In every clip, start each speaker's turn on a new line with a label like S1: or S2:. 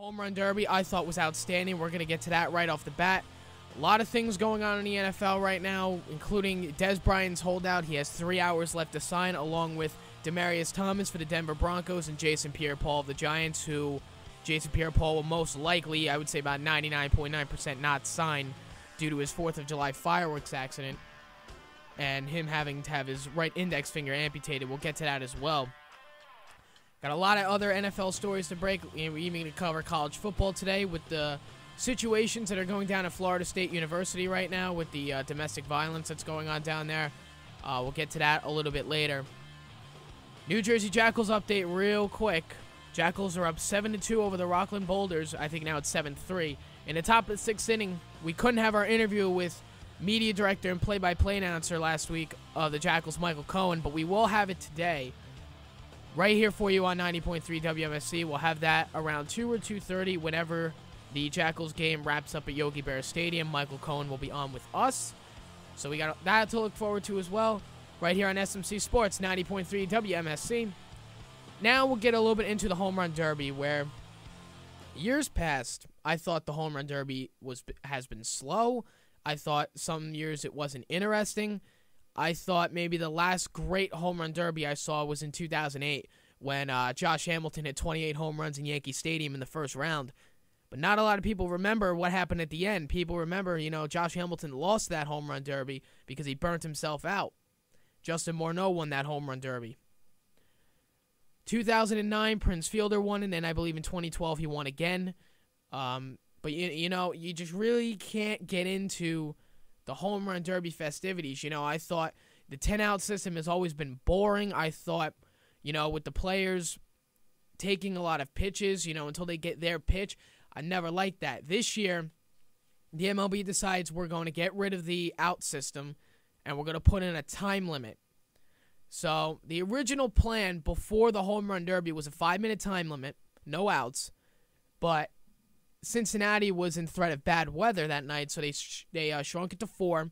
S1: Home run derby I thought was outstanding. We're going to get to that right off the bat. A lot of things going on in the NFL right now, including Dez Bryant's holdout. He has 3 hours left to sign, along with Demaryius Thomas for the Denver Broncos and Jason Pierre Paul of the Giants, who Jason Pierre Paul will most likely, I would say about 99.9% not sign due to his 4th of July fireworks accident and him having to have his right index finger amputated. We'll get to that as well. Got a lot of other NFL stories to break. We're even going to cover college football today with the situations that are going down at Florida State University right now with the domestic violence that's going on down there. We'll get to that a little bit later. New Jersey Jackals update real quick. Jackals are up 7-2 over the Rockland Boulders. I think now it's 7-3. In the top of the 6th inning, we couldn't have our interview with media director and play-by-play announcer last week of the Jackals, Michael Cohen, but we will have it today right here for you on 90.3 WMSC. We'll have that around 2 or 2:30 whenever the Jackals game wraps up at Yogi Berra Stadium. Michael Cohen will be on with us. So we got that to look forward to as well right here on SMC Sports 90.3 WMSC. Now we'll get a little bit into the home run derby, where years past I thought the home run derby has been slow. I thought some years it wasn't interesting. I thought maybe the last great home run derby I saw was in 2008 when Josh Hamilton hit 28 home runs in Yankee Stadium in the first round. But not a lot of people remember what happened at the end. People remember, Josh Hamilton lost that home run derby because he burnt himself out. Justin Morneau won that home run derby. 2009, Prince Fielder won, and then I believe in 2012 he won again. But you just really can't get into the home run derby festivities. I thought the 10-out system has always been boring. I thought, with the players taking a lot of pitches, until they get their pitch, I never liked that. This year, the MLB decides we're going to get rid of the out system, and we're going to put in a time limit. So the original plan before the home run derby was a 5-minute time limit, no outs, but Cincinnati was in threat of bad weather that night, so they shrunk it to 4.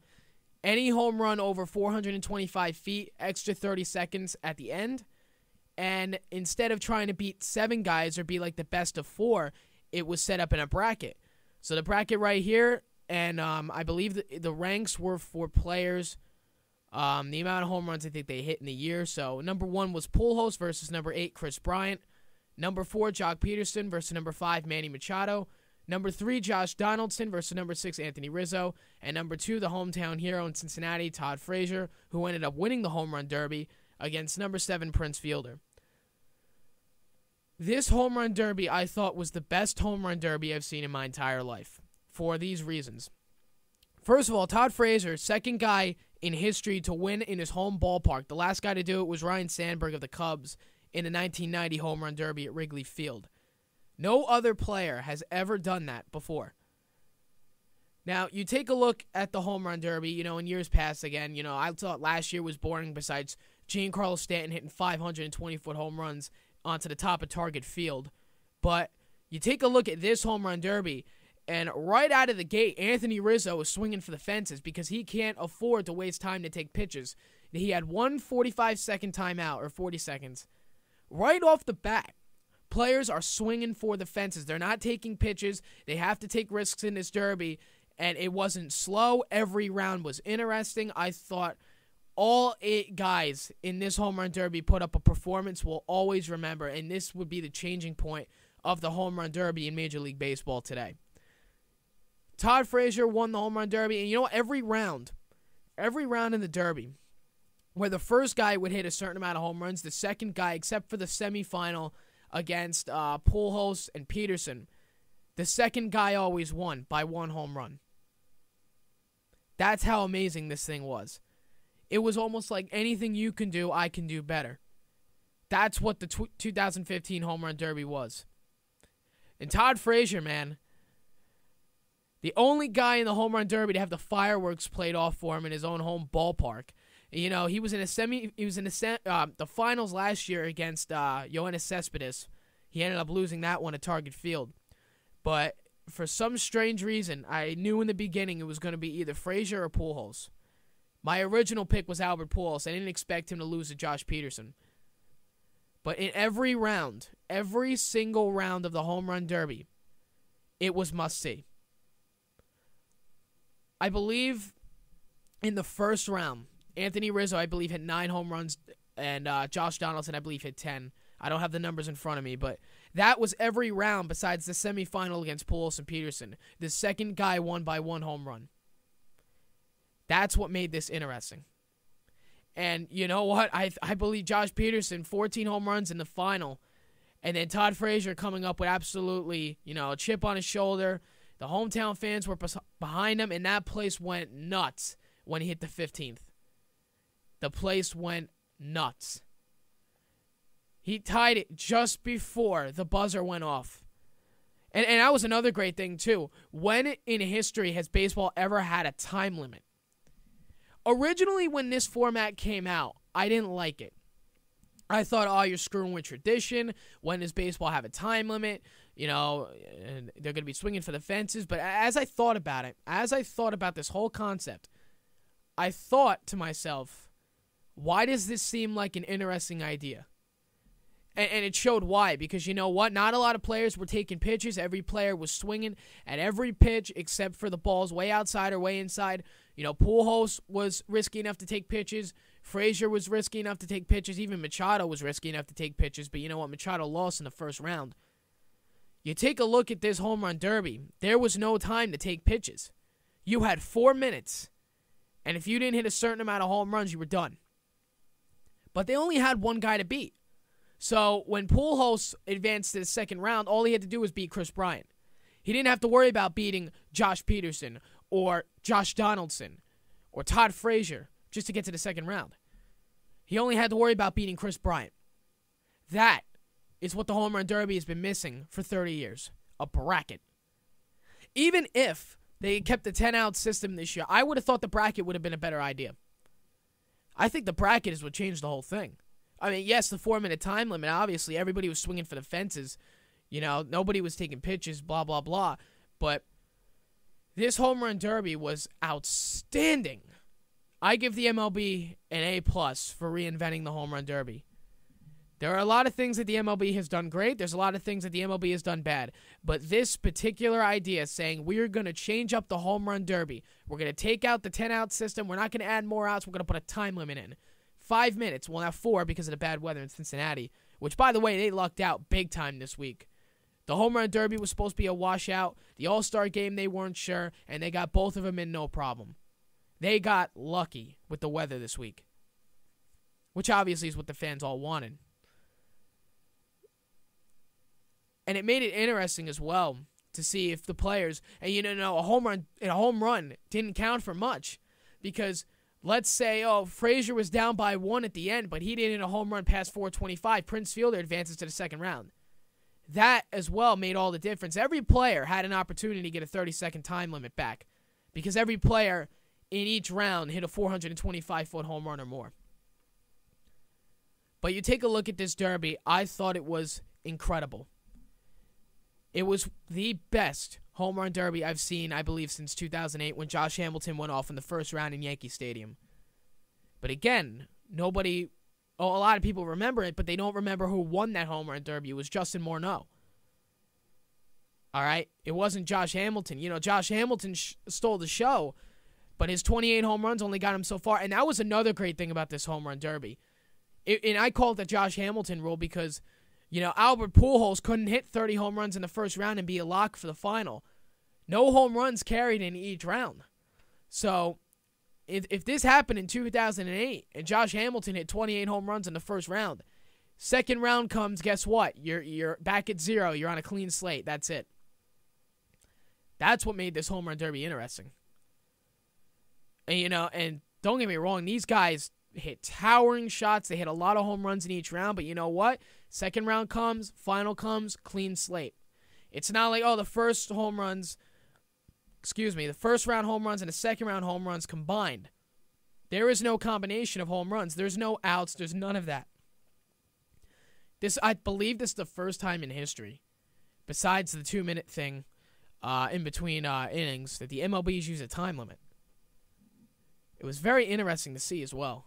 S1: Any home run over 425 feet, extra 30 seconds at the end. And instead of trying to beat 7 guys or be like the best of 4, it was set up in a bracket. So the bracket right here, and I believe the ranks were for players, the amount of home runs I think they hit in the year. So number 1 was Pujols versus number 8, Kris Bryant. Number 4, Jock Peterson versus number 5, Manny Machado. Number 3, Josh Donaldson versus number 6, Anthony Rizzo. And number 2, the hometown hero in Cincinnati, Todd Frazier, who ended up winning the home run derby against number 7, Prince Fielder. This home run derby I thought was the best home run derby I've seen in my entire life for these reasons. First of all, Todd Frazier, second guy in history to win in his home ballpark. The last guy to do it was Ryan Sandberg of the Cubs in the 1990 home run derby at Wrigley Field. No other player has ever done that before. Now, you take a look at the home run derby, in years past again, I thought last year was boring besides Giancarlo Stanton hitting 520-foot home runs onto the top of Target Field. But you take a look at this home run derby, and right out of the gate, Anthony Rizzo is swinging for the fences because he can't afford to waste time to take pitches. He had one 45-second timeout, or 40 seconds. Right off the bat, players are swinging for the fences. They're not taking pitches. They have to take risks in this derby, and it wasn't slow. Every round was interesting. I thought all 8 guys in this home run derby put up a performance we'll always remember, and this would be the changing point of the home run derby in Major League Baseball today. Todd Frazier won the home run derby, and every round in the derby, where the first guy would hit a certain amount of home runs, the second guy, except for the semifinal against Pujols and Peterson, the second guy always won by 1 home run. That's how amazing this thing was. It was almost like anything you can do, I can do better. That's what the 2015 home run derby was. And Todd Frazier, man, the only guy in the home run derby to have the fireworks played off for him in his own home ballpark. He was in the finals last year against Yoenis Cespedes. He ended up losing that one at Target Field. But for some strange reason, I knew in the beginning it was going to be either Frazier or Pujols. My original pick was Albert Pujols. I didn't expect him to lose to Josh Peterson. But in every round, every single round of the home run derby, it was must-see. I believe in the first round, Anthony Rizzo, I believe, hit 9 home runs, and Josh Donaldson, I believe, hit 10. I don't have the numbers in front of me, but that was every round besides the semifinal against Pujols and Peterson. The second guy won by 1 home run. That's what made this interesting. And you know what? I believe Josh Peterson, 14 home runs in the final. And then Todd Frazier coming up with absolutely, a chip on his shoulder. The hometown fans were behind him, and that place went nuts when he hit the 15th. The place went nuts. He tied it just before the buzzer went off. And that was another great thing, too. When in history has baseball ever had a time limit? Originally, when this format came out, I didn't like it. I thought, you're screwing with tradition. When does baseball have a time limit? They're going to be swinging for the fences. But as I thought about it, as I thought about this whole concept, I thought to myself, why does this seem like an interesting idea? And it showed why, because you know what? Not a lot of players were taking pitches. Every player was swinging at every pitch except for the balls way outside or way inside. Pujols was risky enough to take pitches. Frazier was risky enough to take pitches. Even Machado was risky enough to take pitches. But you know what? Machado lost in the first round. You take a look at this home run derby. There was no time to take pitches. You had 4 minutes. And if you didn't hit a certain amount of home runs, you were done. But they only had one guy to beat. So when Pujols advanced to the second round, all he had to do was beat Dez Bryant. He didn't have to worry about beating Josh Peterson or Josh Donaldson or Todd Frazier just to get to the second round. He only had to worry about beating Dez Bryant. That is what the home run derby has been missing for 30 years. A bracket. Even if they kept the 10-out system this year, I would have thought the bracket would have been a better idea. I think the bracket is what changed the whole thing. I mean, yes, the 4-minute time limit, obviously, everybody was swinging for the fences. Nobody was taking pitches, blah, blah, blah. But this home run derby was outstanding. I give the MLB an A+ for reinventing the home run derby. There are a lot of things that the MLB has done great. There's a lot of things that the MLB has done bad. But this particular idea saying we're going to change up the home run derby. We're going to take out the 10-out system. We're not going to add more outs. We're going to put a time limit in. 5 minutes. Well, now 4 because of the bad weather in Cincinnati, which, by the way, they lucked out big time this week. The home run derby was supposed to be a washout. The All Star Game, they weren't sure, and they got both of them in no problem. They got lucky with the weather this week, which obviously is what the fans all wanted. And it made it interesting as well to see if the players, and a home run didn't count for much because let's say, Frazier was down by 1 at the end, but he didn't hit a home run past 425. Prince Fielder advances to the second round. That as well made all the difference. Every player had an opportunity to get a 30-second time limit back because every player in each round hit a 425-foot home run or more. But you take a look at this derby, I thought it was incredible. It was the best home run derby I've seen, I believe, since 2008 when Josh Hamilton went off in the first round in Yankee Stadium. But again, a lot of people remember it, but they don't remember who won that home run derby. It was Justin Morneau. All right? It wasn't Josh Hamilton. Josh Hamilton stole the show, but his 28 home runs only got him so far. And that was another great thing about this home run derby. And I call it the Josh Hamilton rule because Albert Pujols couldn't hit 30 home runs in the first round and be a lock for the final. No home runs carried in each round. So, if this happened in 2008 and Josh Hamilton hit 28 home runs in the first round, second round comes, guess what? You're back at 0. You're on a clean slate. That's it. That's what made this home run derby interesting. And, and don't get me wrong, these guys hit towering shots. They hit a lot of home runs in each round, but you know what? Second round comes, final comes, clean slate. It's not like, the first round home runs and the second round home runs combined. There is no combination of home runs. There's no outs. There's none of that. I believe this is the first time in history, besides the 2-minute thing in between innings, that the MLB's used a time limit. It was very interesting to see as well.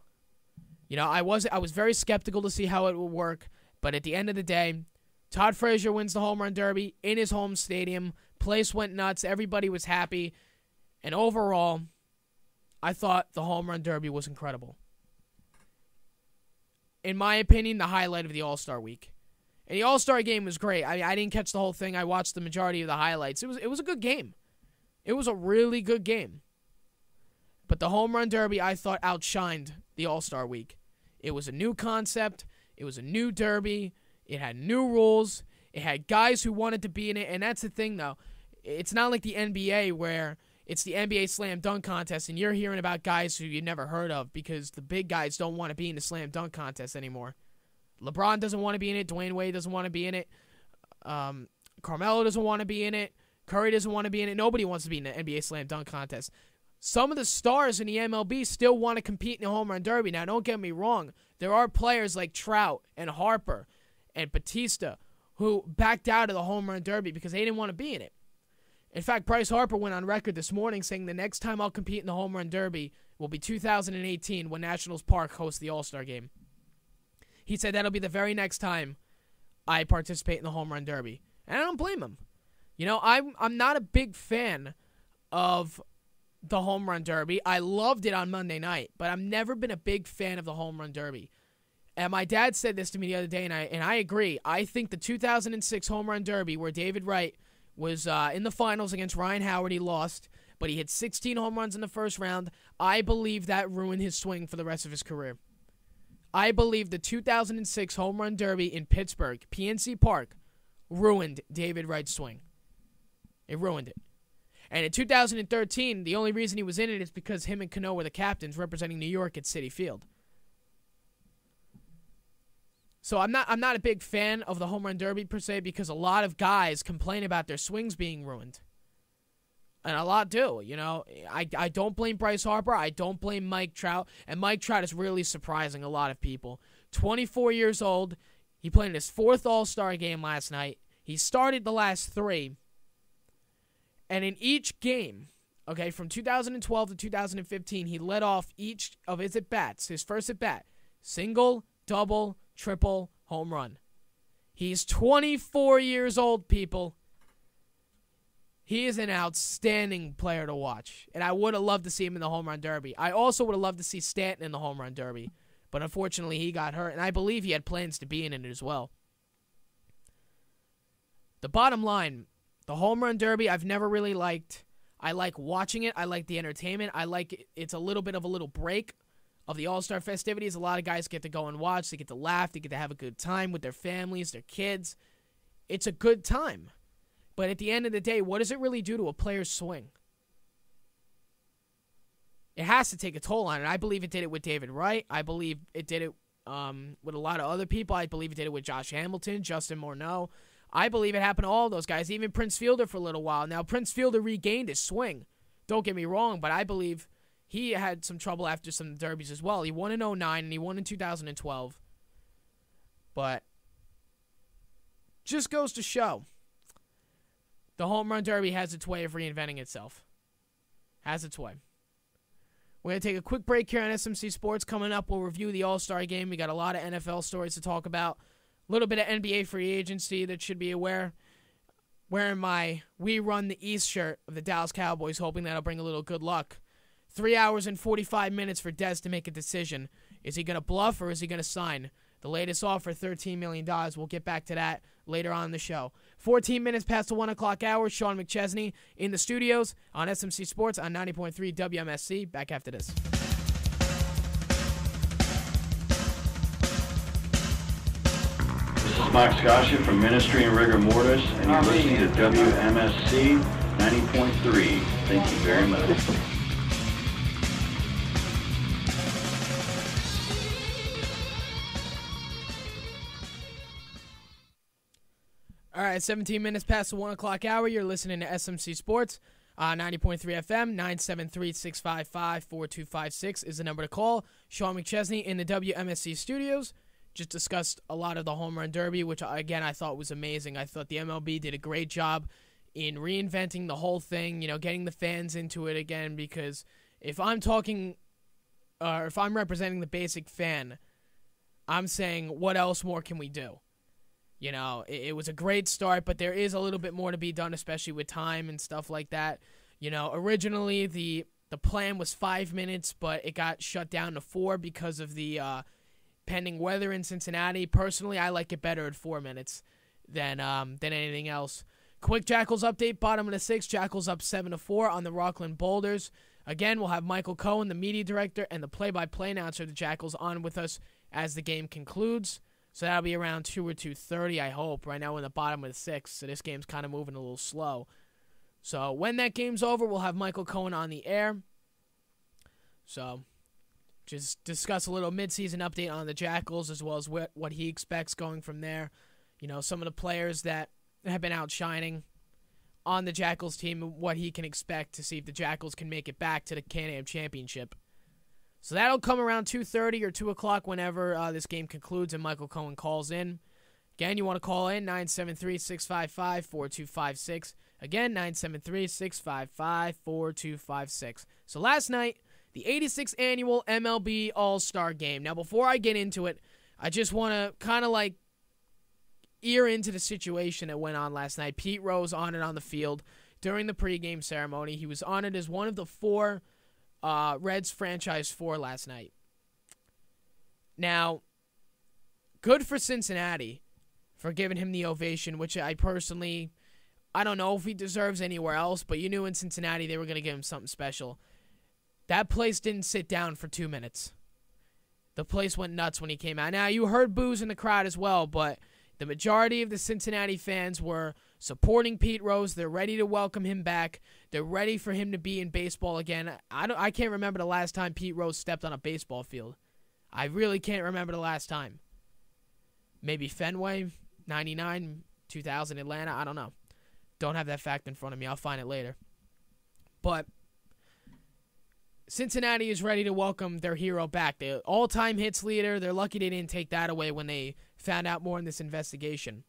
S1: I was very skeptical to see how it would work, but at the end of the day, Todd Frazier wins the home run derby in his home stadium, Place went nuts. Everybody was happy. And overall, I thought the Home Run Derby was incredible. In my opinion, the highlight of the All-Star Week. And the All-Star Game was great. I didn't catch the whole thing. I watched the majority of the highlights. It was a good game. It was a really good game. But the Home Run Derby, I thought, outshined the All-Star Week. It was a new concept. It was a new derby. It had new rules. It had guys who wanted to be in it. And that's the thing, though. It's not like the NBA where it's the NBA Slam Dunk Contest and you're hearing about guys who you never heard of because the big guys don't want to be in the Slam Dunk Contest anymore. LeBron doesn't want to be in it. Dwayne Wade doesn't want to be in it. Carmelo doesn't want to be in it. Curry doesn't want to be in it. Nobody wants to be in the NBA Slam Dunk Contest. Some of the stars in the MLB still want to compete in the Home Run Derby. Now, don't get me wrong. There are players like Trout and Harper and Batista who backed out of the Home Run Derby because they didn't want to be in it. In fact, Bryce Harper went on record this morning saying the next time I'll compete in the Home Run Derby will be 2018 when Nationals Park hosts the All Star Game. He said that'll be the very next time I participate in the Home Run Derby. And I don't blame him. You know, I'm not a big fan of the Home Run Derby. I loved it on Monday night, but I've never been a big fan of the Home Run Derby. And my dad said this to me the other day, and I agree. I think the 2006 Home Run Derby where David Wright was in the finals against Ryan Howard, he lost, but he hit 16 home runs in the first round. I believe that ruined his swing for the rest of his career. I believe the 2006 Home Run Derby in Pittsburgh, PNC Park, ruined David Wright's swing. It ruined it. And in 2013, the only reason he was in it is because him and Cano were the captains representing New York at Citi Field. So I'm not a big fan of the Home Run Derby per se because a lot of guys complain about their swings being ruined. And a lot do, you know. I don't blame Bryce Harper. I don't blame Mike Trout. And Mike Trout is really surprising a lot of people. 24 years old. He played in his 4th All-Star game last night. He started the last 3. And in each game, okay, from 2012 to 2015, he led off each of his at-bats, his first at-bat, single, double, triple, home run. He's 24 years old, people. He is an outstanding player to watch, and I would have loved to see him in the Home Run Derby. I also would have loved to see Stanton in the Home Run Derby, but unfortunately he got hurt, and I believe he had plans to be in it as well. The bottom line, the Home Run Derby I've never really liked. I like watching it. I like the entertainment. I like it. It's a little bit of a little break of the All-Star festivities. A lot of guys get to go and watch. They get to laugh. They get to have a good time with their families, their kids. It's a good time. But at the end of the day, what does it really do to a player's swing? It has to take a toll on it. I believe it did it with David Wright. I believe it did it with a lot of other people. I believe it did it with Josh Hamilton, Justin Morneau. I believe it happened to all those guys, even Prince Fielder for a little while. Now, Prince Fielder regained his swing. Don't get me wrong, but I believe he had some trouble after some derbies as well. He won in 2009 and he won in 2012. But just goes to show the Home Run Derby has its way of reinventing itself. Has its way. We're going to take a quick break here on SMC Sports. Coming up, we'll review the All Star Game. We got a lot of NFL stories to talk about. A little bit of NBA free agency that should be aware. Wearing my We Run the East shirt of the Dallas Cowboys, hoping that'll bring a little good luck. 3 hours and 45 minutes for Dez to make a decision. Is he going to bluff or is he going to sign? The latest offer, $13 million. We'll get back to that later on in the show. 14 minutes past the 1 o'clock hour. Sean McChesney in the studios on SMC Sports on 90.3 WMSC. Back after this.
S2: This is Mike Scoscia from Ministry and Rigor Mortis, and you're listening to WMSC 90.3. Thank you very much.
S1: All right, 17 minutes past the 1 o'clock hour. You're listening to SMC Sports. 90.3 FM, 973-655-4256 is the number to call. Sean McChesney in the WMSC studios. Just discussed a lot of the Home Run Derby, which, again, I thought was amazing. I thought the MLB did a great job in reinventing the whole thing, getting the fans into it again, because if I'm talking, or if I'm representing the basic fan, I'm saying, what else more can we do? It was a great start, but there is a little bit more to be done, especially with time and stuff like that. Originally the plan was 5 minutes, but it got shut down to 4 because of the pending weather in Cincinnati. Personally, I like it better at 4 minutes than anything else. Quick Jackals update, bottom of the 6th, Jackals up 7-4 on the Rockland Boulders. Again, we'll have Michael Cohen, the media director, and the play-by-play announcer of the Jackals on with us as the game concludes. So that'll be around 2 or 2:30, I hope. Right now we're in the bottom of the 6th, so this game's kind of moving a little slow. So when that game's over, we'll have Michael Cohen on the air. So just discuss a little midseason update on the Jackals as well as what he expects going from there. Some of the players that have been outshining on the Jackals team and what he can expect to see if the Jackals can make it back to the Can-Am Championship. So that'll come around 2:30 or 2 o'clock whenever this game concludes and Michael Cohen calls in. Again, you want to call in 973-655-4256. Again, 973-655-4256. So last night, the 86th annual MLB All Star Game. Now, before I get into it, I just want to kind of ear into the situation that went on last night. Pete Rose honored on the field during the pregame ceremony. He was honored as one of the 4 Reds franchise 4 last night. Now, good for Cincinnati for giving him the ovation, which I don't know if he deserves anywhere else, but you knew in Cincinnati they were going to give him something special. That place didn't sit down for 2 minutes. The place went nuts when he came out. Now, you heard boos in the crowd as well, but the majority of the Cincinnati fans were supporting Pete Rose. They're ready to welcome him back. They're ready for him to be in baseball again. I can't remember the last time Pete Rose stepped on a baseball field. I really can't remember the last time. Maybe Fenway, 99, 2000 Atlanta. I don't know. Don't have that fact in front of me. I'll find it later. But Cincinnati is ready to welcome their hero back. The all-time hits leader. They're lucky they didn't take that away when they found out more in this investigation.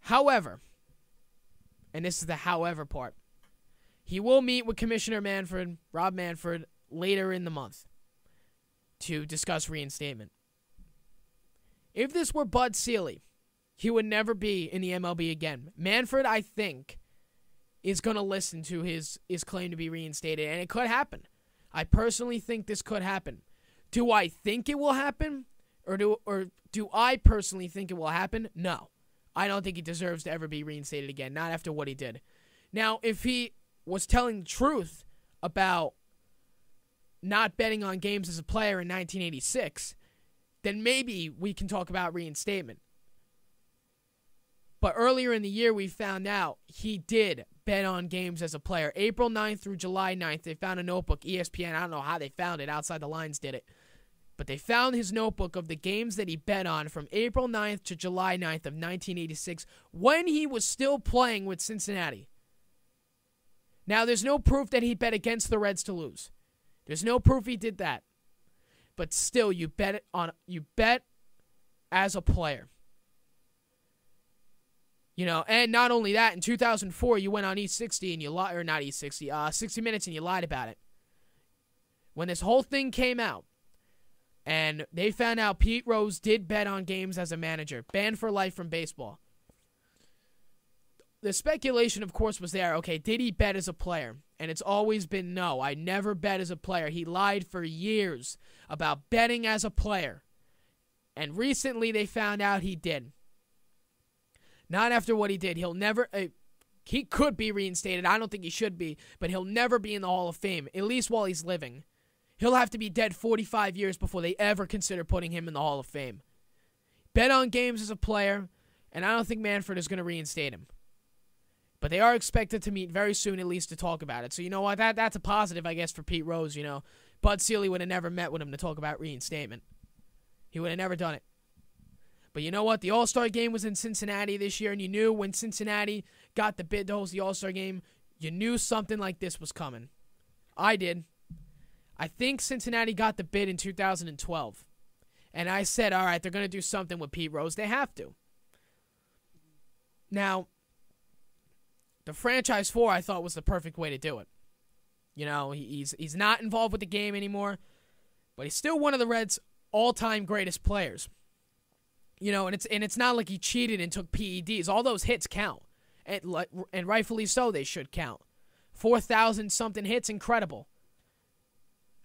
S1: However, and this is the however part, he will meet with Commissioner Rob Manfred, later in the month to discuss reinstatement. If this were Bud Selig, he would never be in the MLB again. Manfred, I think, is going to listen to his claim to be reinstated, and it could happen. I personally think this could happen. Do I think it will happen? Or do I personally think it will happen? No. I don't think he deserves to ever be reinstated again, not after what he did. Now, if he was telling the truth about not betting on games as a player in 1986, then maybe we can talk about reinstatement. But earlier in the year, we found out he did bet on games as a player. April 9th through July 9th, they found a notebook. ESPN, I don't know how they found it. Outside the Lines did it. But they found his notebook of the games that he bet on from April 9th to July 9th of 1986 when he was still playing with Cincinnati. Now, there's no proof that he bet against the Reds to lose. There's no proof he did that. But still, you bet as a player. And not only that, in 2004, you went on E60 and you lied, or not E60, 60 Minutes and you lied about it. When this whole thing came out, and they found out Pete Rose did bet on games as a manager, banned for life from baseball. The speculation, of course, was there. Okay, did he bet as a player? And it's always been no. I never bet as a player. He lied for years about betting as a player. And recently they found out he did. Not after what he did. He'll never... he could be reinstated. I don't think he should be. But he'll never be in the Hall of Fame, at least while he's living. He'll have to be dead 45 years before they ever consider putting him in the Hall of Fame. Bet on games as a player, and I don't think Manfred is going to reinstate him. But they are expected to meet very soon, at least to talk about it. So you know what? That's a positive, I guess, for Pete Rose. Bud Selig would have never met with him to talk about reinstatement. He would have never done it. But you know what? The All-Star Game was in Cincinnati this year, and you knew when Cincinnati got the bid to host the All-Star Game, you knew something like this was coming. I did. I think Cincinnati got the bid in 2012. And I said, all right, they're going to do something with Pete Rose. They have to. Now, the franchise 4 I thought was the perfect way to do it. He's not involved with the game anymore, but he's still one of the Reds' all-time greatest players. and it's not like he cheated and took PEDs. All those hits count, and rightfully so. They should count. 4,000 something hits, incredible.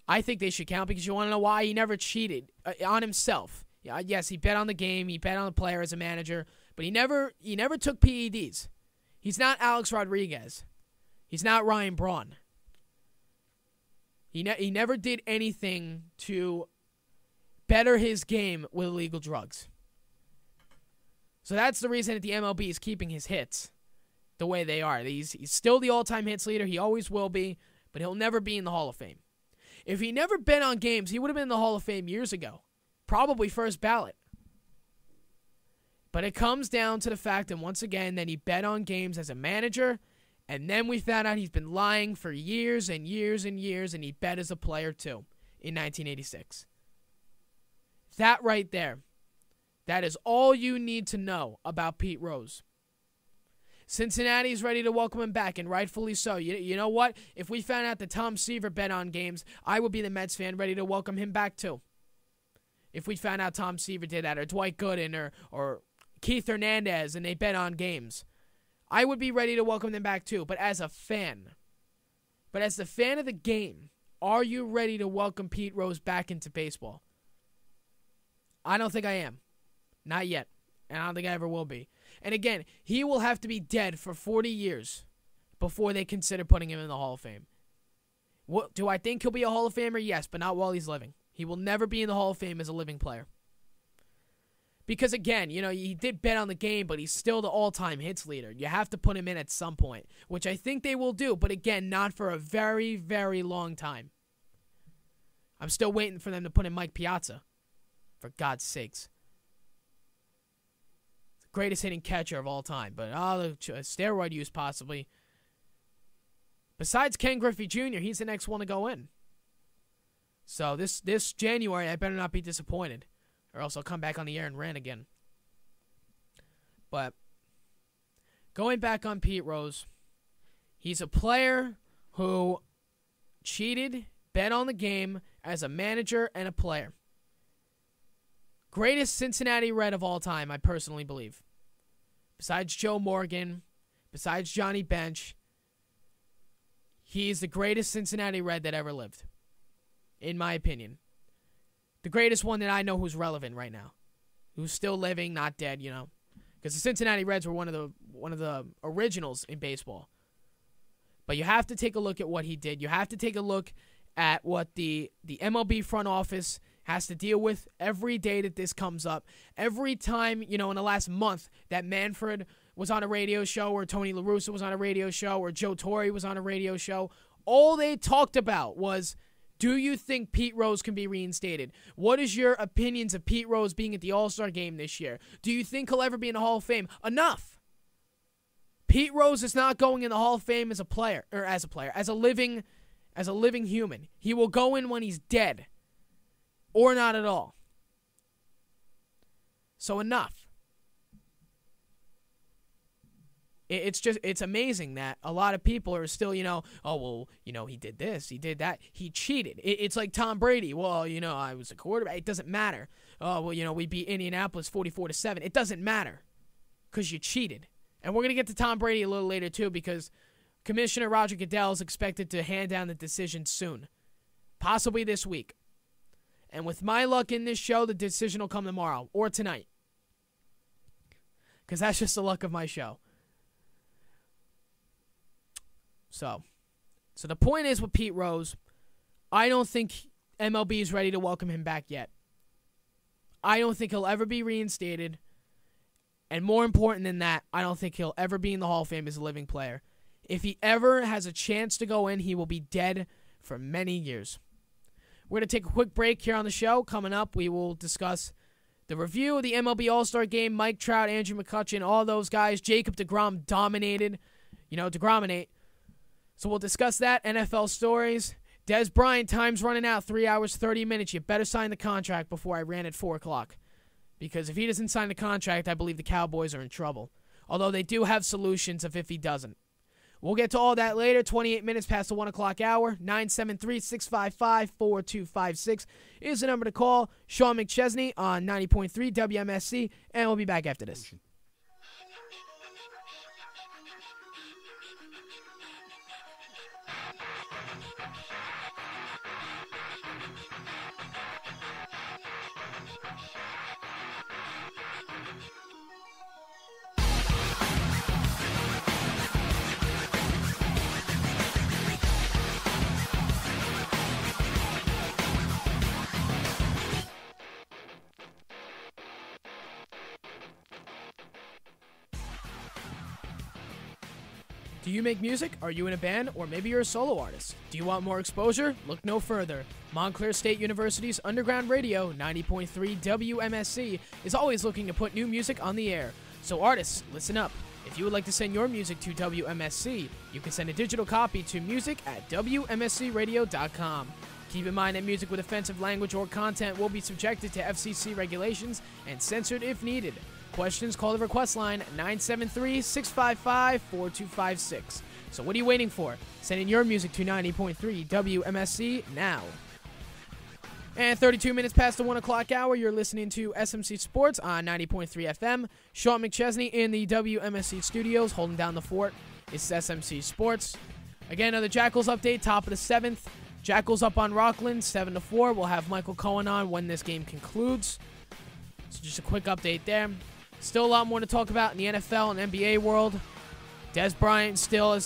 S1: I think they should count because you want to know why? He never cheated on himself. Yes, he bet on the game, he bet on the player as a manager, but he never took PEDs. He's not Alex Rodriguez. He's not Ryan Braun. He never did anything to better his game with illegal drugs. So that's the reason that the MLB is keeping his hits the way they are. He's still the all-time hits leader. He always will be, but he'll never be in the Hall of Fame. If he never bet on games, he would have been in the Hall of Fame years ago. Probably first ballot. But it comes down to the fact that, once again, that he bet on games as a manager, and then we found out he's been lying for years and years and years, and he bet as a player, too, in 1986. That right there, that is all you need to know about Pete Rose. Cincinnati's ready to welcome him back, and rightfully so. You know what? If we found out that Tom Seaver bet on games, I would be the Mets fan ready to welcome him back, too. If we found out Tom Seaver did that, or Dwight Gooden, or Keith Hernandez, and they bet on games, I would be ready to welcome them back too. But as a fan, as the fan of the game, are you ready to welcome Pete Rose back into baseball? I don't think I am. Not yet. And I don't think I ever will be. And again, he will have to be dead for 40 years before they consider putting him in the Hall of Fame. Do I think he'll be a Hall of Famer? Yes, but not while he's living. He will never be in the Hall of Fame as a living player. Because, again, he did bet on the game, but he's still the all-time hits leader. You have to put him in at some point, which I think they will do, but, again, not for a very, very long time. I'm still waiting for them to put in Mike Piazza, for God's sakes. The greatest hitting catcher of all time, but the steroid use possibly. Besides Ken Griffey Jr., he's the next one to go in. So this January, I better not be disappointed, or else I'll come back on the air and rant again. But going back on Pete Rose, he's a player who cheated, bet on the game as a manager and a player. Greatest Cincinnati Red of all time, I personally believe. Besides Joe Morgan, besides Johnny Bench, he's the greatest Cincinnati Red that ever lived. In my opinion. The greatest one that I know who's relevant right now. Who's still living, not dead, Because the Cincinnati Reds were one of the originals in baseball. But you have to take a look at what he did. You have to take a look at what the MLB front office has to deal with every day that this comes up. Every time, in the last month that Manfred was on a radio show, or Tony La Russa was on a radio show, or Joe Torre was on a radio show, all they talked about was, do you think Pete Rose can be reinstated? What is your opinions of Pete Rose being at the All Star Game this year? Do you think he'll ever be in the Hall of Fame? Enough. Pete Rose is not going in the Hall of Fame as a living human. He will go in when he's dead, or not at all. So enough. It's amazing that a lot of people are still, he did this, he did that, he cheated. It's like Tom Brady. Well, I was a quarterback. It doesn't matter. Oh, well, we beat Indianapolis 44-7. It doesn't matter because you cheated. And we're going to get to Tom Brady a little later, too, because Commissioner Roger Goodell is expected to hand down the decision soon, possibly this week. And with my luck in this show, the decision will come tomorrow or tonight, because that's just the luck of my show. So the point is with Pete Rose, I don't think MLB is ready to welcome him back yet. I don't think he'll ever be reinstated. And more important than that, I don't think he'll ever be in the Hall of Fame as a living player. If he ever has a chance to go in, he will be dead for many years. We're going to take a quick break here on the show. Coming up, we will discuss the review of the MLB All Star Game. Mike Trout, Andrew McCutchen, all those guys. Jacob deGrom dominated. DeGrominate. So we'll discuss that. NFL stories. Dez Bryant, time's running out. 3 hours, 30 minutes. You better sign the contract before I ran at 4 o'clock. Because if he doesn't sign the contract, I believe the Cowboys are in trouble. Although they do have solutions if he doesn't. We'll get to all that later. 28 minutes past the 1 o'clock hour. 973-655-4256 is the number to call. Sean McChesney on 90.3 WMSC, and we'll be back after this. Do you make music? Are you in a band? Or maybe you're a solo artist? Do you want more exposure? Look no further. Montclair State University's Underground Radio, 90.3 WMSC, is always looking to put new music on the air. So artists, listen up. If you would like to send your music to WMSC, you can send a digital copy to music@WMSCradio.com. Keep in mind that music with offensive language or content will be subjected to FCC regulations and censored if needed. Questions, call the request line 973-655-4256. So what are you waiting for? Send in your music to 90.3 WMSC now. And 32 minutes past the 1 o'clock hour, you're listening to SMC Sports on 90.3 FM. Sean McChesney in the WMSC studios, holding down the fort. It's SMC Sports. Again, another Jackals update, top of the 7th. Jackals up on Rockland, 7-4. We'll have Michael Cohen on when this game concludes. So just a quick update there. Still a lot more to talk about in the NFL and NBA world. Dez Bryant still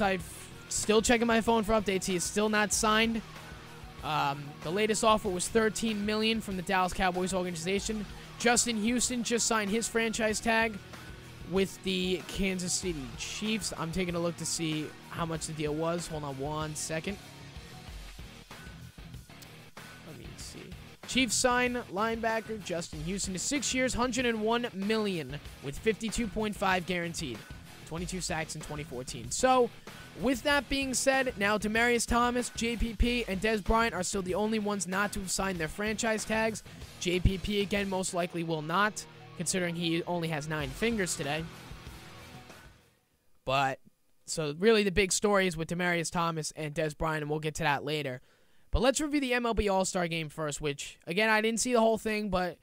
S1: checking my phone for updates. He is still not signed. The latest offer was $13 million from the Dallas Cowboys organization. Justin Houston just signed his franchise tag with the Kansas City Chiefs. I'm taking a look to see how much the deal was. Hold on one second. Chiefs sign linebacker Justin Houston to 6 years, $101 million, with $52.5 guaranteed, 22 sacks in 2014. So, with that being said, now Demaryius Thomas, JPP, and Dez Bryant are still the only ones not to have signed their franchise tags. JPP, again, most likely will not, considering he only has 9 fingers today. But, so really the big story is with Demaryius Thomas and Dez Bryant, and we'll get to that later. But let's review the MLB All Star Game first, which, again, I didn't see the whole thing, but,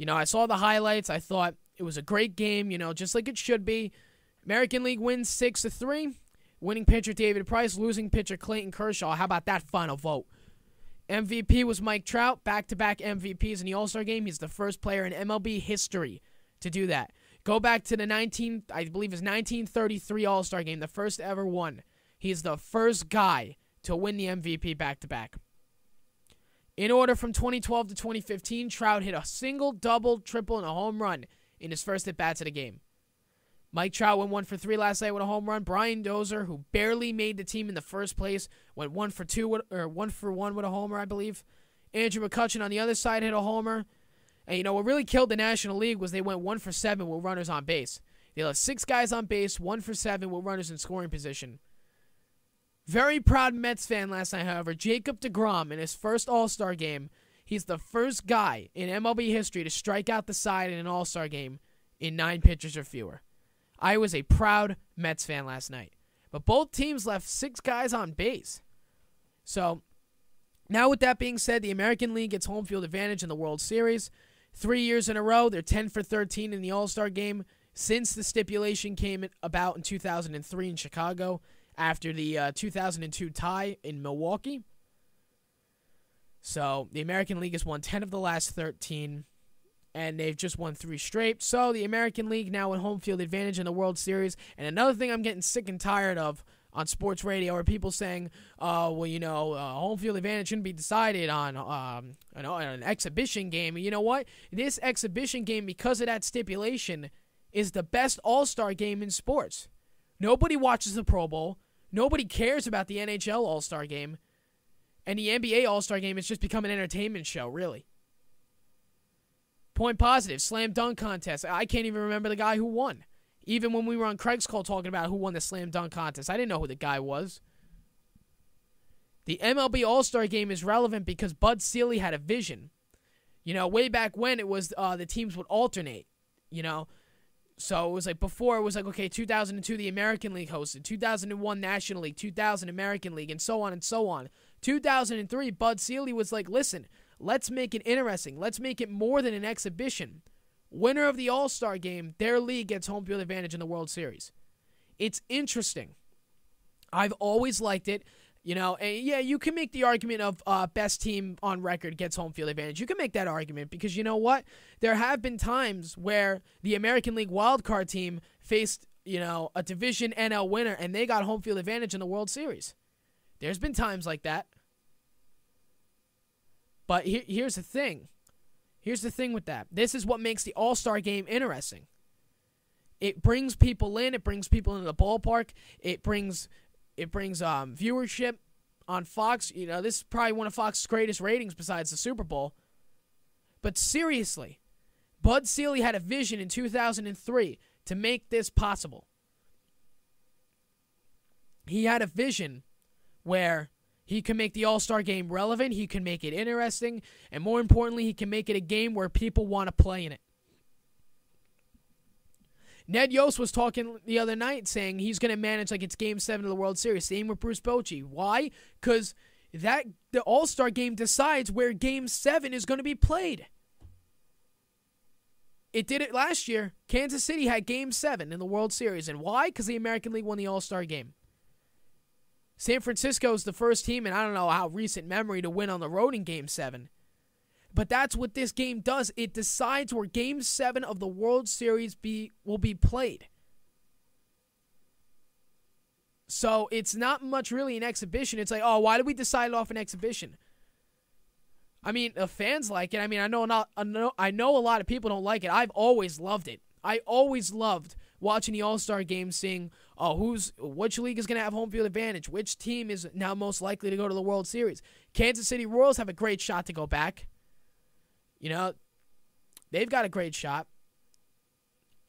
S1: I saw the highlights. I thought it was a great game, just like it should be. American League wins 6-3. Winning pitcher David Price, losing pitcher Clayton Kershaw. How about that final vote? MVP was Mike Trout, back-to-back MVPs in the All Star Game. He's the first player in MLB history to do that. Go back to the 1933 All Star Game, the first ever one. He's the first guy to win the MVP back-to-back. In order from 2012 to 2015, Trout hit a single, double, triple, and a home run in his first at-bats of the game. Mike Trout went 1 for 3 last night with a home run. Brian Dozier, who barely made the team in the first place, went 1 for 1 with a homer, I believe. Andrew McCutchen on the other side hit a homer. And what really killed the National League was they went 1 for 7 with runners on base. They left 6 guys on base, 1 for 7 with runners in scoring position. Very proud Mets fan last night, however, Jacob deGrom in his first All-Star game. He's the first guy in MLB history to strike out the side in an All-Star game in 9 pitchers or fewer. I was a proud Mets fan last night. But both teams left 6 guys on base. So, now with that being said, the American League gets home field advantage in the World Series. 3 years in a row, they're 10 for 13 in the All-Star game since the stipulation came about in 2003 in Chicago, after the 2002 tie in Milwaukee. So, the American League has won 10 of the last 13, and they've just won 3 straight. So, the American League now with home field advantage in the World Series. And another thing I'm getting sick and tired of on sports radio are people saying, home field advantage shouldn't be decided on an exhibition game. And you know what? This exhibition game, because of that stipulation, is the best All-Star game in sports. Nobody watches the Pro Bowl. Nobody cares about the NHL All-Star Game. And the NBA All-Star Game has just become an entertainment show, really. Point positive, slam dunk contest. I can't even remember the guy who won. Even when we were on Craig's Call talking about who won the slam dunk contest, I didn't know who the guy was. The MLB All-Star Game is relevant because Bud Selig had a vision. Way back when it was the teams would alternate. So it was like before it was like, okay, 2002 the American League hosted, 2001 National League, 2000 American League, and so on and so on. 2003, Bud Selig was like, listen, let's make it interesting. Let's make it more than an exhibition. Winner of the All Star Game, their league gets home field advantage in the World Series. It's interesting. I've always liked it. And yeah, you can make the argument of best team on record gets home field advantage. You can make that argument because you know what? There have been times where the American League wildcard team faced, a division NL winner and they got home field advantage in the World Series. There's been times like that. But here's the thing. Here's the thing with that. This is what makes the All-Star Game interesting. It brings people in. It brings people into the ballpark. It brings viewership on Fox. This is probably one of Fox's greatest ratings besides the Super Bowl. But seriously, Bud Selig had a vision in 2003 to make this possible. He had a vision where he can make the All-Star Game relevant, he can make it interesting, and more importantly, he can make it a game where people want to play in it. Ned Yost was talking the other night saying he's going to manage like it's Game 7 of the World Series. Same with Bruce Bochy. Why? Because the All-Star Game decides where Game 7 is going to be played. It did it last year. Kansas City had Game 7 in the World Series. And why? Because the American League won the All-Star Game. San Francisco's the first team, and I don't know how recent memory, to win on the road in Game 7. But that's what this game does. It decides where Game 7 of the World Series will be played. So it's not much really an exhibition. It's like, oh, why did we decide off an exhibition? I mean, the fans like it. I mean, I know a lot of people don't like it. I've always loved it. I always loved watching the All-Star Game, seeing which league is going to have home field advantage, which team is now most likely to go to the World Series. Kansas City Royals have a great shot to go back. They've got a great shot.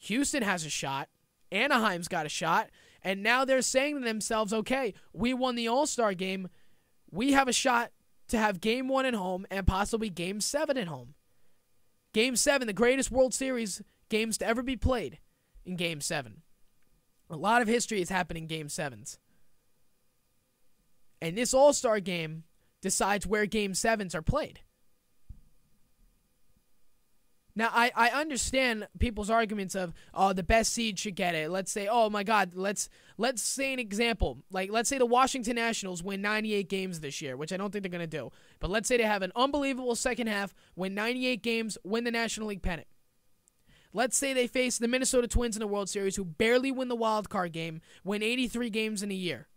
S1: Houston has a shot. Anaheim's got a shot. And now they're saying to themselves, okay, we won the All-Star Game. We have a shot to have Game 1 at home and possibly Game 7 at home. Game 7, the greatest World Series games to ever be played in Game 7. A lot of history has happened in Game 7s. And this All-Star Game decides where Game 7s are played. Now, I understand people's arguments of, the best seed should get it. Let's say, oh my God, let's say an example. Like, let's say the Washington Nationals win 98 games this year, which I don't think they're going to do. But let's say they have an unbelievable second half, win 98 games, win the National League pennant. Let's say they face the Minnesota Twins in the World Series, who barely win the wild card game, win 83 games in a year.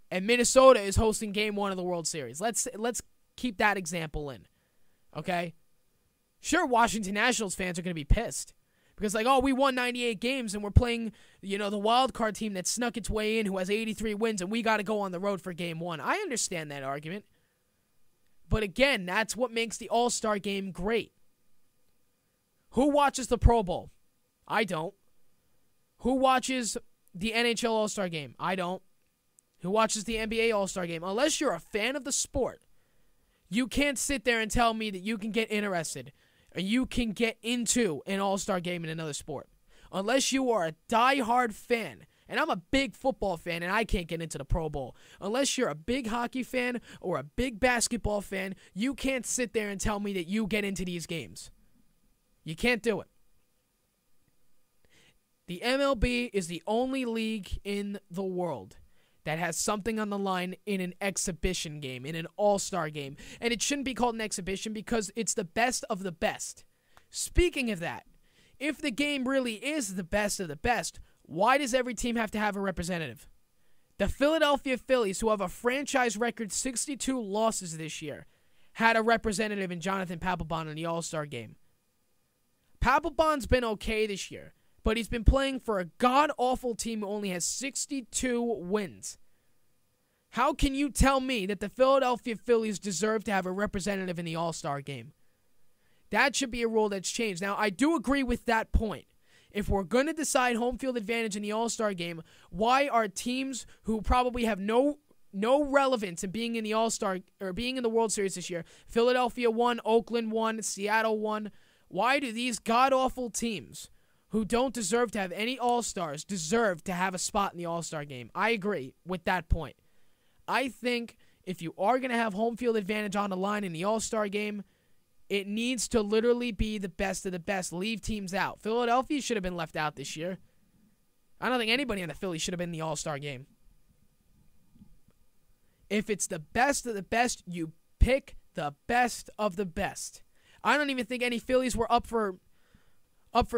S1: And Minnesota is hosting Game 1 of the World Series. Let's keep that example in, okay? Sure, Washington Nationals fans are going to be pissed because, like, oh, we won 98 games and we're playing, the wild card team that snuck its way in who has 83 wins and we got to go on the road for Game 1. I understand that argument. But again, that's what makes the All-Star Game great. Who watches the Pro Bowl? I don't. Who watches the NHL All-Star Game? I don't. Who watches the NBA All-Star Game? Unless you're a fan of the sport, you can't sit there and tell me that you can get interested or you can get into an All-Star Game in another sport. Unless you are a die-hard fan, and I'm a big football fan and I can't get into the Pro Bowl. Unless you're a big hockey fan or a big basketball fan, you can't sit there and tell me that you get into these games. You can't do it. The MLB is the only league in the world that has something on the line in an exhibition game, in an all-star game. And it shouldn't be called an exhibition because it's the best of the best. Speaking of that, if the game really is the best of the best, why does every team have to have a representative? The Philadelphia Phillies, who have a franchise record 62 losses this year, had a representative in Jonathan Papelbon in the All-Star game. Papelbon's been okay this year, but he's been playing for a god-awful team who only has 62 wins. How can you tell me that the Philadelphia Phillies deserve to have a representative in the All-Star game? That should be a rule that's changed. Now, I do agree with that point. If we're going to decide home field advantage in the All-Star game, why are teams who probably have no relevance in being in the All-Star or being in the World Series this year, Philadelphia won, Oakland won, Seattle won, why do these god-awful teams who don't deserve to have any All-Stars deserve to have a spot in the All-Star game. I agree with that point. I think if you are going to have home field advantage on the line in the All-Star game, it needs to literally be the best of the best. Leave teams out. Philadelphia should have been left out this year. I don't think anybody on the Phillies should have been in the All-Star game. If it's the best of the best, you pick the best of the best. I don't even think any Phillies were up for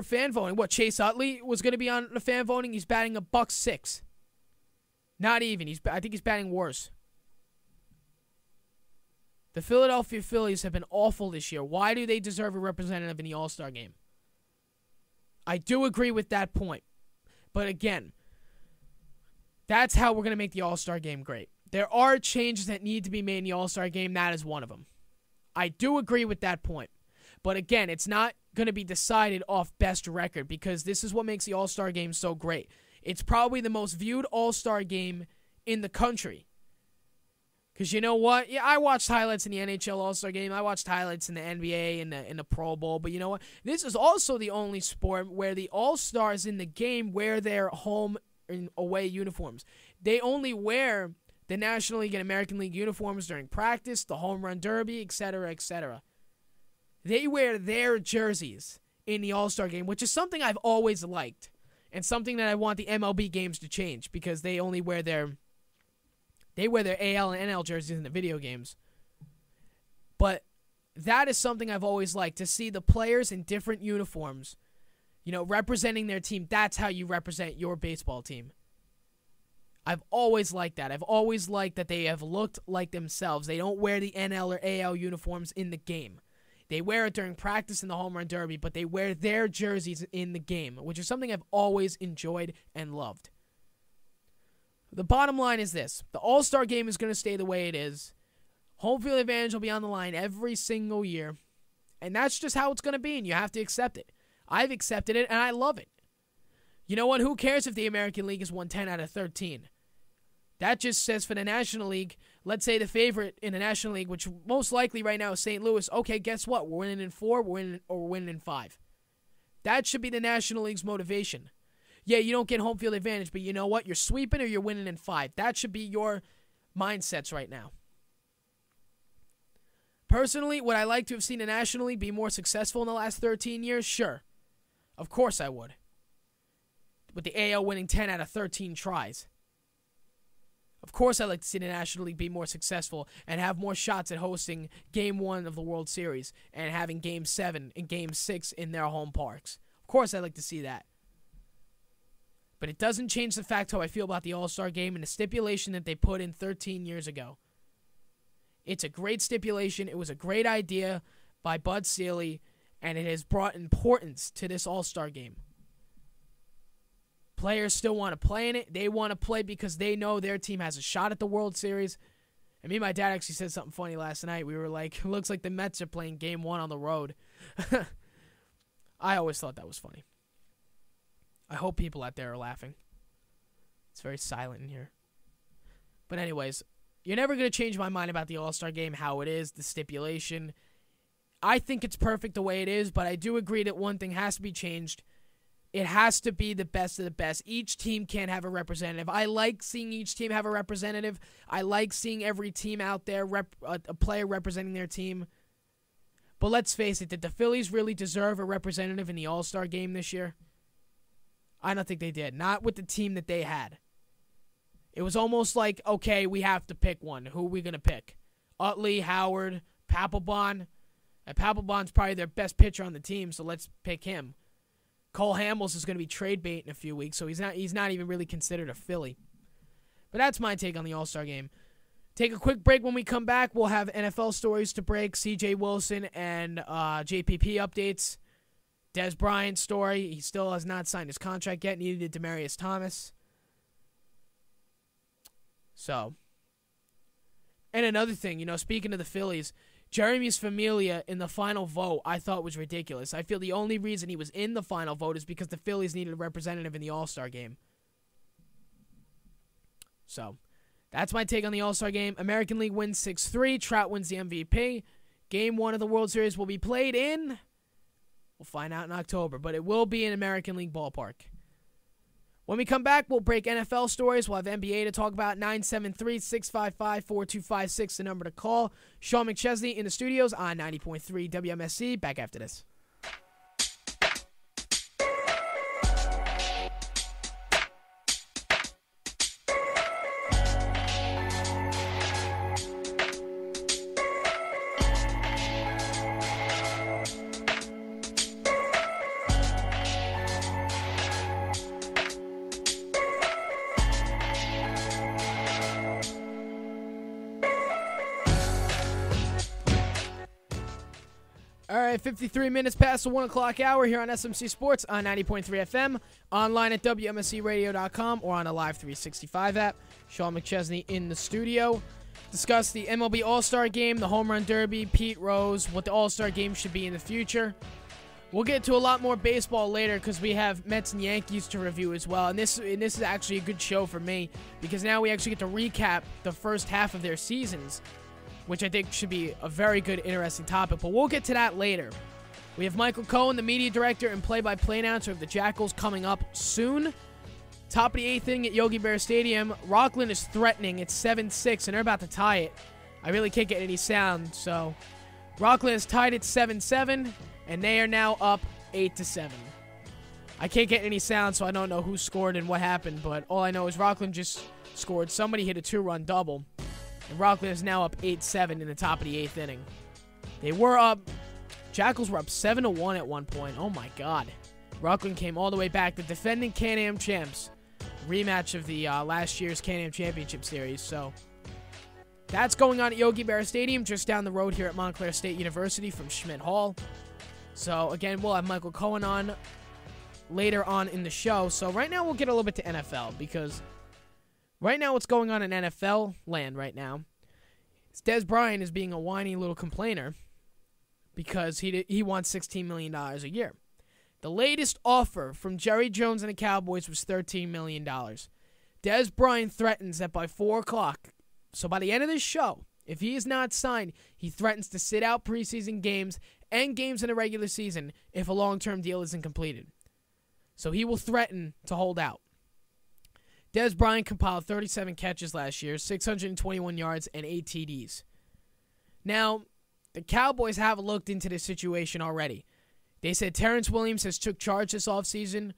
S1: fan voting. What, Chase Utley was going to be on the fan voting? He's batting $106. Not even. I think he's batting worse. The Philadelphia Phillies have been awful this year. Why do they deserve a representative in the All-Star game? I do agree with that point. But again, that's how we're going to make the All-Star game great. There are changes that need to be made in the All-Star game. That is one of them. I do agree with that point. But again, it's not going to be decided off best record because this is what makes the All-Star game so great. It's probably the most viewed All-Star game in the country. Because you know what? Yeah, I watched highlights in the NHL All-Star game. I watched highlights in the NBA and in the Pro Bowl. But you know what? This is also the only sport where the All-Stars in the game wear their home and away uniforms. They only wear the National League and American League uniforms during practice, the home run derby, etc., etc. They wear their jerseys in the All-Star game, which is something I've always liked and something that I want the MLB games to change because they only wear their AL and NL jerseys in the video games. But that is something I've always liked, to see the players in different uniforms, representing their team. That's how you represent your baseball team. I've always liked that. I've always liked that they have looked like themselves. They don't wear the NL or AL uniforms in the game. They wear it during practice in the home run derby, but they wear their jerseys in the game, which is something I've always enjoyed and loved. The bottom line is this. The All-Star game is going to stay the way it is. Home field advantage will be on the line every single year. And that's just how it's going to be, and you have to accept it. I've accepted it, and I love it. You know what? Who cares if the American League has won 10 out of 13? That just says for the National League, let's say the favorite in the National League, which most likely right now is St. Louis. Okay, guess what? We're winning in 4, we're winning in 5. That should be the National League's motivation. Yeah, you don't get home field advantage, but you know what? You're sweeping or you're winning in 5. That should be your mindsets right now. Personally, would I like to have seen the National League be more successful in the last 13 years? Sure. Of course I would. With the AL winning 10 out of 13 tries. Of course I'd like to see the National League be more successful and have more shots at hosting Game 1 of the World Series and having Game 7 and Game 6 in their home parks. Of course I'd like to see that. But it doesn't change the fact how I feel about the All-Star Game and the stipulation that they put in 13 years ago. It's a great stipulation. It was a great idea by Bud Selig, and it has brought importance to this All-Star Game. Players still want to play in it. They want to play because they know their team has a shot at the World Series. And me and my dad actually said something funny last night. We were like, looks like the Mets are playing Game 1 on the road. I always thought that was funny. I hope people out there are laughing. It's very silent in here. But anyways, you're never going to change my mind about the All-Star Game, how it is, the stipulation. I think it's perfect the way it is, but I do agree that one thing has to be changed. It has to be the best of the best. Each team can't have a representative. I like seeing each team have a representative. I like seeing every team out there, a player representing their team. But let's face it, did the Phillies really deserve a representative in the All-Star Game this year? I don't think they did. Not with the team that they had. It was almost like, okay, we have to pick one. Who are we going to pick? Utley, Howard, Papelbon. And Papelbon's probably their best pitcher on the team, so let's pick him. Cole Hamels is going to be trade bait in a few weeks, so he's not even really considered a Philly. But that's my take on the All-Star Game. Take a quick break. When we come back, we'll have NFL stories to break, C.J. Wilson and JPP updates. Dez Bryant story. He still has not signed his contract yet. Neither did Demaryius Thomas. So, and another thing, speaking of the Phillies, Jeremy's Familia in the final vote I thought was ridiculous. I feel the only reason he was in the final vote is because the Phillies needed a representative in the All-Star Game. So, that's my take on the All-Star Game. American League wins 6-3. Trout wins the MVP. Game 1 of the World Series will be played in We'll find out in October, but it will be an American League ballpark. When we come back, we'll break NFL stories. We'll have NBA to talk about. 973-655-4256, the number to call. Sean McChesney in the studios on 90.3 WMSC. Back after this. All right, 53 minutes past the 1 o'clock hour here on SMC Sports on 90.3 FM, online at WMSCradio.com or on a Live 365 app. Sean McChesney in the studio. Discuss the MLB All Star Game, the Home Run Derby, Pete Rose, what the All Star Game should be in the future. We'll get to a lot more baseball later because we have Mets and Yankees to review as well. And this is actually a good show for me because now we actually get to recap the first half of their seasons, which I think should be a very good, interesting topic. But we'll get to that later. We have Michael Cohen, the media director and play-by-play announcer of the Jackals, coming up soon. Top of the 8th inning at Yogi Berra Stadium. Rockland is threatening. It's 7-6, and they're about to tie it. I really can't get any sound, so Rockland is tied at 7-7, and they are now up 8-7. I can't get any sound, so I don't know who scored and what happened, but all I know is Rockland just scored. Somebody hit a 2-run double. And Rockland is now up 8-7 in the top of the 8th inning. They were up. Jackals were up 7-1 at one point. Oh, my God. Rockland came all the way back. The defending Can-Am champs. Rematch of the last year's Can-Am Championship Series. So, that's going on at Yogi Berra Stadium, just down the road here at Montclair State University from Schmidt Hall. So, again, we'll have Michael Cohen on later on in the show. So, right now, we'll get a little bit to NFL because right now, what's going on in NFL land right now is Dez Bryant is being a whiny little complainer because he wants $16 million a year. The latest offer from Jerry Jones and the Cowboys was $13 million. Dez Bryant threatens that by 4 o'clock, so by the end of this show, if he is not signed, he threatens to sit out preseason games and games in the regular season if a long-term deal isn't completed. So he will threaten to hold out. Dez Bryant compiled 37 catches last year, 621 yards, and 8 TDs. Now, the Cowboys have looked into this situation already. They said Terrence Williams has took charge this offseason.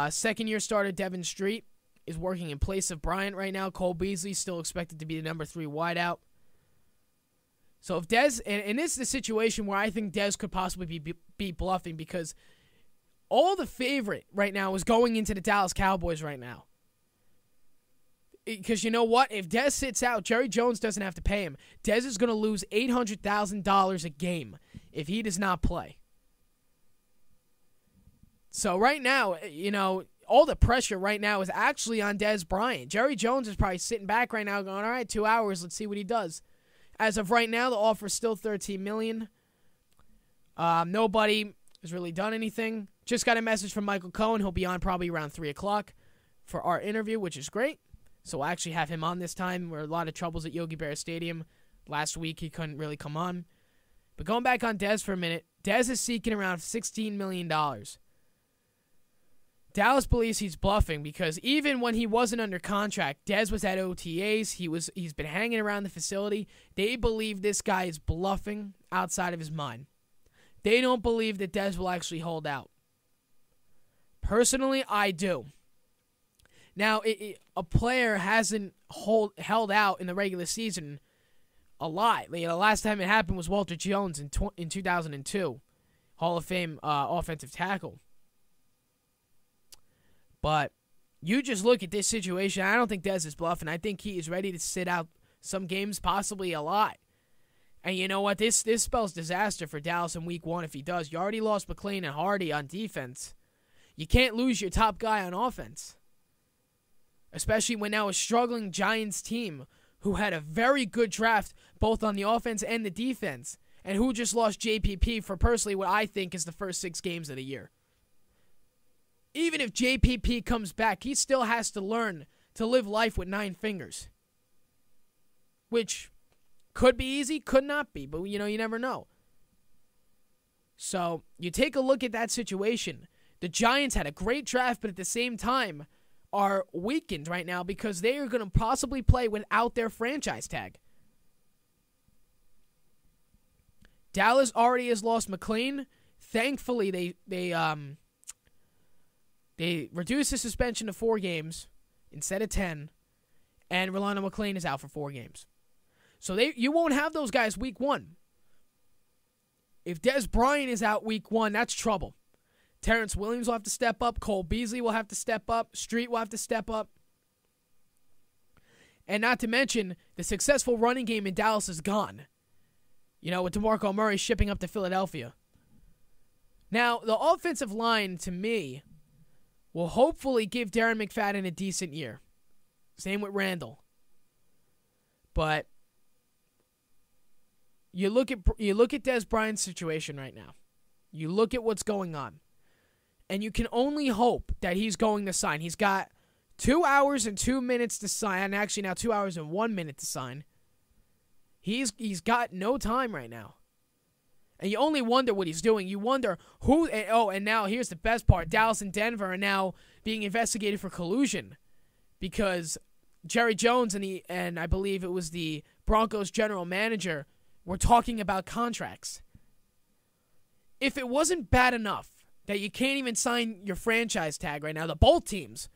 S1: Second-year starter Devin Street is working in place of Bryant right now. Cole Beasley still expected to be the number 3 wideout. So if Dez, and this is the situation where I think Dez could possibly be bluffing because all the favorite right now is going into the Dallas Cowboys right now. Because you know what? If Dez sits out, Jerry Jones doesn't have to pay him. Dez is going to lose $800,000 a game if he does not play. So right now, you know, all the pressure right now is actually on Dez Bryant. Jerry Jones is probably sitting back right now going, all right, 2 hours, let's see what he does. As of right now, the offer is still $13 million. Nobody has really done anything. Just got a message from Michael Cohen. He'll be on probably around 3 o'clock for our interview, which is great. So we'll actually have him on this time. There were a lot of troubles at Yogi Berra Stadium. Last week, he couldn't really come on. But going back on Dez for a minute, Dez is seeking around $16 million. Dallas believes he's bluffing because even when he wasn't under contract, Dez was at OTAs. He's been hanging around the facility. They believe this guy is bluffing outside of his mind. They don't believe that Dez will actually hold out. Personally, I do. Now, a player hasn't held out in the regular season a lot. You know, the last time it happened was Walter Jones in 2002, Hall of Fame offensive tackle. But you just look at this situation. I don't think Dez is bluffing. I think he is ready to sit out some games, possibly a lot. And you know what? This spells disaster for Dallas in Week 1 if he does. You already lost McClain and Hardy on defense. You can't lose your top guy on offense. Especially when now a struggling Giants team who had a very good draft both on the offense and the defense, and who just lost JPP for personally what I think is the first 6 games of the year. Even if JPP comes back, he still has to learn to live life with 9 fingers. Which could be easy, could not be, but you know, you never know. So you take a look at that situation. The Giants had a great draft, but at the same time are weakened right now because they are going to possibly play without their franchise tag. Dallas already has lost McLean. Thankfully, they reduced the suspension to 4 games instead of 10, and Rolando McLean is out for 4 games. So you won't have those guys week 1. If Dez Bryant is out week 1, that's trouble. Terrence Williams will have to step up. Cole Beasley will have to step up. Street will have to step up. And not to mention, the successful running game in Dallas is gone. With DeMarco Murray shipping up to Philadelphia. Now, the offensive line, to me, will hopefully give Darren McFadden a decent year. Same with Randall. But you look at Dez Bryant's situation right now. You look at what's going on. And you can only hope that he's going to sign. He's got 2 hours and 2 minutes to sign. And actually now 2 hours and 1 minute to sign. He's got no time right now. And you only wonder what he's doing. You wonder who... and now here's the best part. Dallas and Denver are now being investigated for collusion. Because Jerry Jones and I believe it was the Broncos general manager were talking about contracts. If it wasn't bad enough that you can't even sign your franchise tag right now, both teams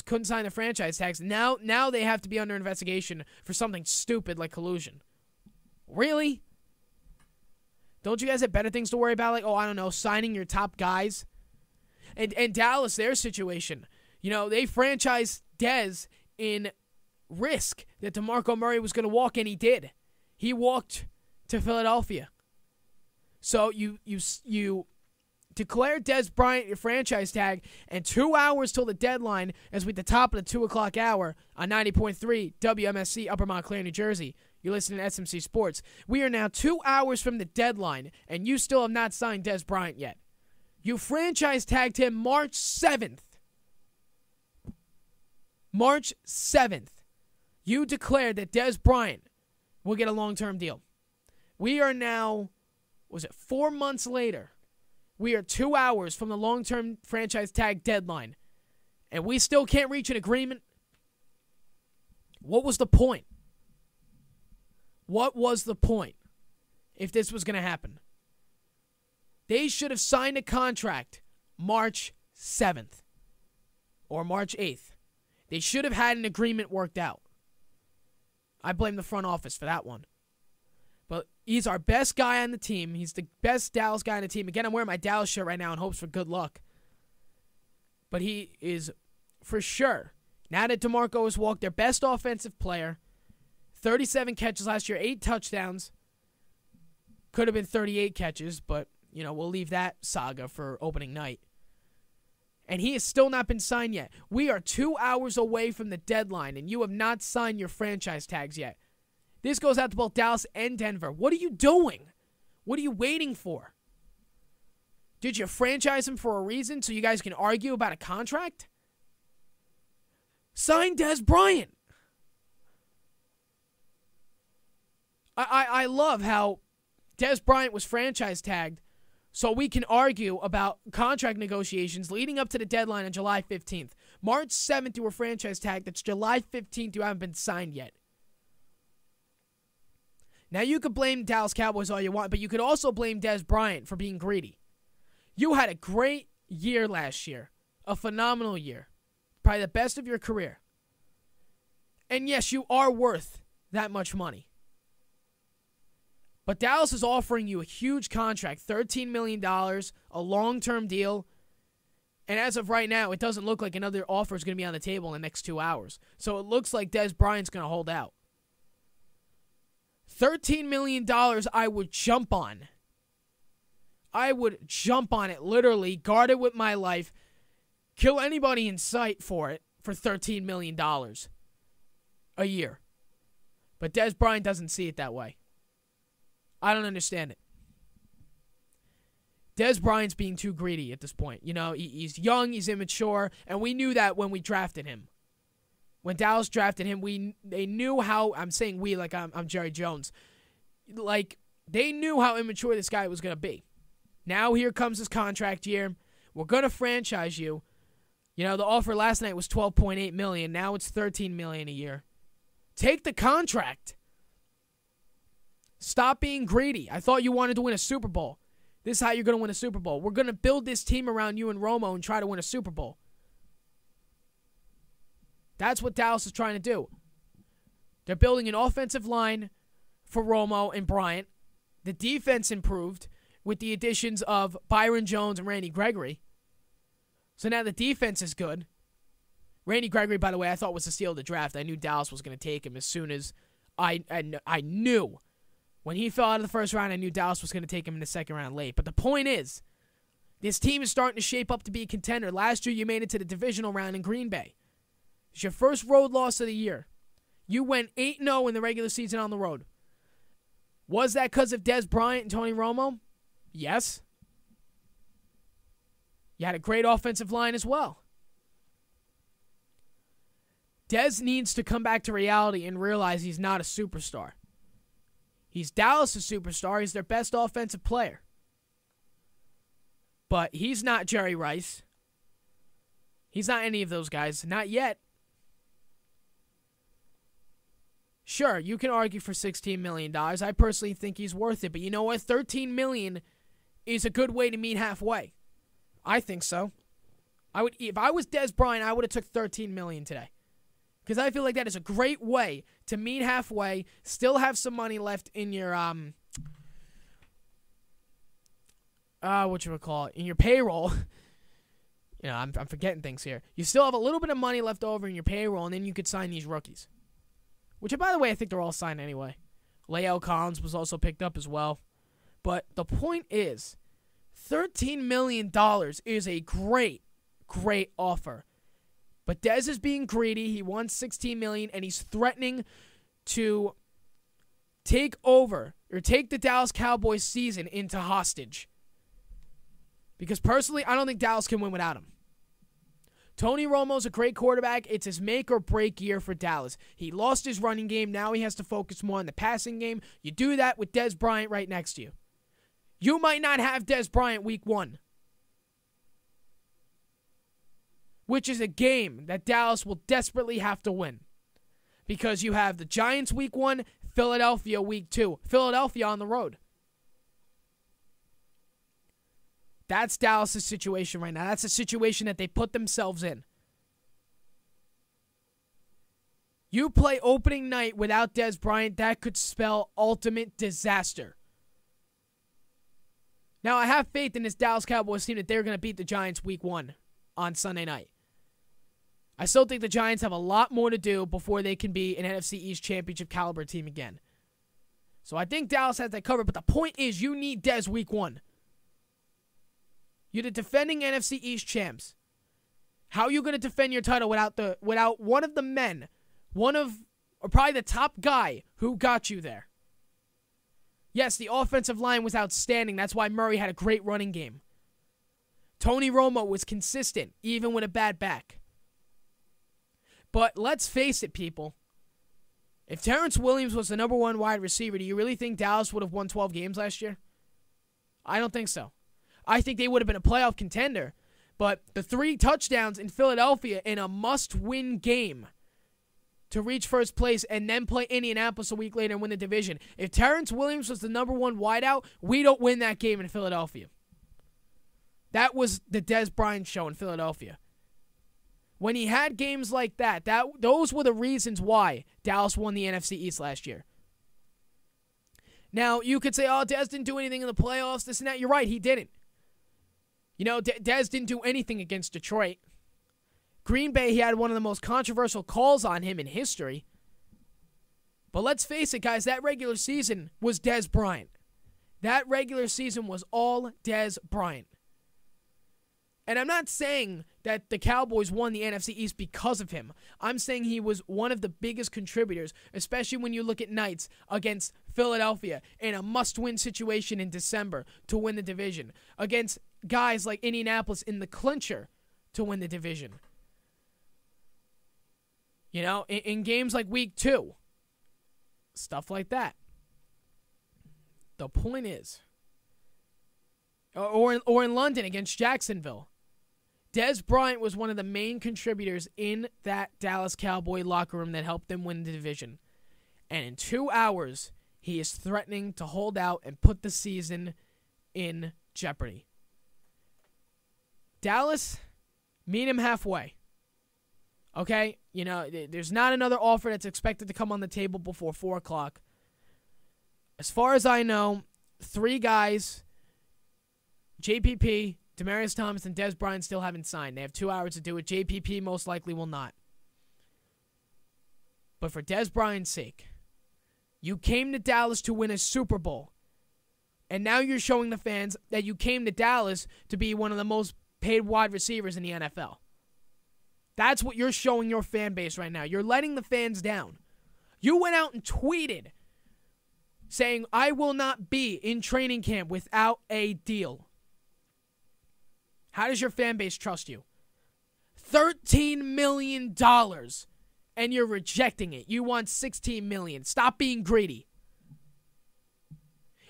S1: couldn't sign the franchise tags. Now they have to be under investigation for something stupid like collusion. Really? Don't you guys have better things to worry about? Like, I don't know, signing your top guys? And Dallas, their situation. They franchised Dez in risk that DeMarco Murray was going to walk, and he did. He walked to Philadelphia. So you declare Dez Bryant your franchise tag, and 2 hours till the deadline as we at the top of the 2 o'clock hour on 90.3 WMSC, Upper Montclair, New Jersey. You're listening to SMC Sports. We are now 2 hours from the deadline, and you still have not signed Dez Bryant yet. You franchise tagged him March 7th. March 7th. You declared that Dez Bryant will get a long-term deal. We are now, 4 months later? We are 2 hours from the long-term franchise tag deadline, and we still can't reach an agreement? What was the point? What was the point if this was going to happen? They should have signed a contract March 7th or March 8th. They should have had an agreement worked out. I blame the front office for that one. But he's our best guy on the team. He's the best Dallas guy on the team. Again, I'm wearing my Dallas shirt right now in hopes for good luck. But he is, for sure, now that DeMarco has walked, their best offensive player. 37 catches last year, 8 touchdowns. Could have been 38 catches, but, we'll leave that saga for opening night. And he has still not been signed yet. We are 2 hours away from the deadline, and you have not signed your franchise tags yet. This goes out to both Dallas and Denver. What are you doing? What are you waiting for? Did you franchise him for a reason so you guys can argue about a contract? Sign Dez Bryant. I love how Dez Bryant was franchise tagged so we can argue about contract negotiations leading up to the deadline on July 15th. March 7th, you were franchise tagged. That's July 15th. You haven't been signed yet. Now, you could blame Dallas Cowboys all you want, but you could also blame Dez Bryant for being greedy. You had a great year last year. A phenomenal year. Probably the best of your career. And yes, you are worth that much money. But Dallas is offering you a huge contract, $13 million, a long-term deal. And as of right now, it doesn't look like another offer is going to be on the table in the next 2 hours. So it looks like Dez Bryant's going to hold out. $13 million I would jump on. I would jump on it, literally, guard it with my life, kill anybody in sight for it for $13 million a year. But Dez Bryant doesn't see it that way. I don't understand it. Dez Bryant's being too greedy at this point. He's young, he's immature, and we knew that when we drafted him. When Dallas drafted him, they knew how, I'm saying we like I'm Jerry Jones. Like, they knew how immature this guy was going to be. Now here comes his contract year. We're going to franchise you. You know, the offer last night was $12.8 million. Now it's $13 million a year. Take the contract. Stop being greedy. I thought you wanted to win a Super Bowl. This is how you're going to win a Super Bowl. We're going to build this team around you and Romo and try to win a Super Bowl. That's what Dallas is trying to do. They're building an offensive line for Romo and Bryant. The defense improved with the additions of Byron Jones and Randy Gregory. So now the defense is good. Randy Gregory, by the way, I thought was the steal of the draft. I knew Dallas was going to take him as soon as I knew. When he fell out of the first round, I knew Dallas was going to take him in the second round late. But the point is, this team is starting to shape up to be a contender. Last year, you made it to the divisional round in Green Bay. It's your first road loss of the year. You went 8-0 in the regular season on the road. Was that because of Dez Bryant and Tony Romo? Yes. You had a great offensive line as well. Dez needs to come back to reality and realize he's not a superstar. He's Dallas' superstar. He's their best offensive player. But he's not Jerry Rice. He's not any of those guys. Not yet. Sure, you can argue for $16 million. I personally think he's worth it. But you know what? $13 million is a good way to meet halfway. I think so. If I was Dez Bryant, I would have took $13 million today. Because I feel like that is a great way to meet halfway, still have some money left in your in your payroll. You know, I'm forgetting things here. You still have a little bit of money left over in your payroll, and then you could sign these rookies. Which, by the way, I think they're all signed anyway. Lael Collins was also picked up as well. But the point is, $13 million is a great, great offer. But Dez is being greedy. He wants $16 million, and he's threatening to take over or take the Dallas Cowboys season into hostage. Because personally, I don't think Dallas can win without him. Tony Romo's a great quarterback. It's his make or break year for Dallas. He lost his running game. Now he has to focus more on the passing game. You do that with Dez Bryant right next to you. You might not have Dez Bryant week 1. Which is a game that Dallas will desperately have to win. Because you have the Giants week 1, Philadelphia week 2. Philadelphia on the road. That's Dallas' situation right now. That's a situation that they put themselves in. You play opening night without Dez Bryant, that could spell ultimate disaster. Now, I have faith in this Dallas Cowboys team that they're going to beat the Giants week 1 on Sunday night. I still think the Giants have a lot more to do before they can be an NFC East championship caliber team again. So I think Dallas has that covered, but the point is you need Dez week 1. You're the defending NFC East champs. How are you going to defend your title without one of the men, or probably the top guy who got you there? Yes, the offensive line was outstanding. That's why Murray had a great running game. Tony Romo was consistent, even with a bad back. But let's face it, people. If Terrence Williams was the number 1 wide receiver, do you really think Dallas would have won 12 games last year? I don't think so. I think they would have been a playoff contender. But the 3 touchdowns in Philadelphia in a must-win game to reach first place and then play Indianapolis a week later and win the division. If Terrence Williams was the number 1 wideout, we don't win that game in Philadelphia. That was the Dez Bryant show in Philadelphia. When he had games like that, those were the reasons why Dallas won the NFC East last year. Now, you could say, oh, Dez didn't do anything in the playoffs, this and that. You're right, he didn't. You know, Dez didn't do anything against Detroit. Green Bay, he had one of the most controversial calls on him in history. But let's face it, guys, that regular season was Dez Bryant. That regular season was all Dez Bryant. And I'm not saying that the Cowboys won the NFC East because of him. I'm saying he was one of the biggest contributors, especially when you look at nights against Philadelphia in a must-win situation in December to win the division, against guys like Indianapolis in the clincher to win the division. You know, in games like week 2, stuff like that. The point is, or in London against Jacksonville, Dez Bryant was one of the main contributors in that Dallas Cowboy locker room that helped them win the division. And in 2 hours, he is threatening to hold out and put the season in jeopardy. Dallas, meet him halfway. Okay? You know, there's not another offer that's expected to come on the table before 4 o'clock. As far as I know, 3 guys, JPP, Demaryius Thomas, and Dez Bryant still haven't signed. They have 2 hours to do it. JPP most likely will not. But for Dez Bryant's sake, you came to Dallas to win a Super Bowl. And now you're showing the fans that you came to Dallas to be one of the most paid wide receivers in the NFL. That's what you're showing your fan base right now. You're letting the fans down. You went out and tweeted saying, I will not be in training camp without a deal. How does your fan base trust you? $13 million, and you're rejecting it. You want $16 million. Stop being greedy.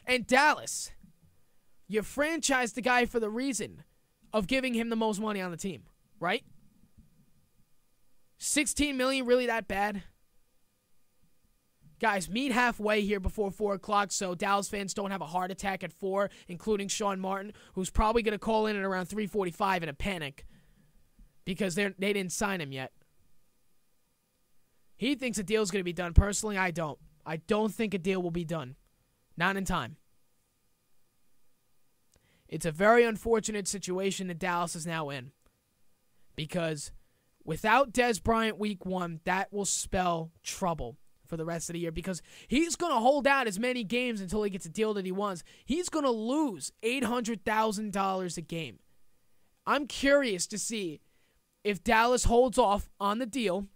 S1: And Dallas, you franchised the guy for the reason of giving him the most money on the team, right? $16 million, really that bad? Guys, meet halfway here before 4 o'clock so Dallas fans don't have a heart attack at 4, including Sean Martin, who's probably going to call in at around 3:45 in a panic because they didn't sign him yet. He thinks a deal's going to be done. Personally, I don't. I don't think a deal will be done. Not in time. It's a very unfortunate situation that Dallas is now in because without Dez Bryant week 1, that will spell trouble for the rest of the year because he's going to hold out as many games until he gets a deal that he wants. He's going to lose $800,000 a game. I'm curious to see if Dallas holds off on the deal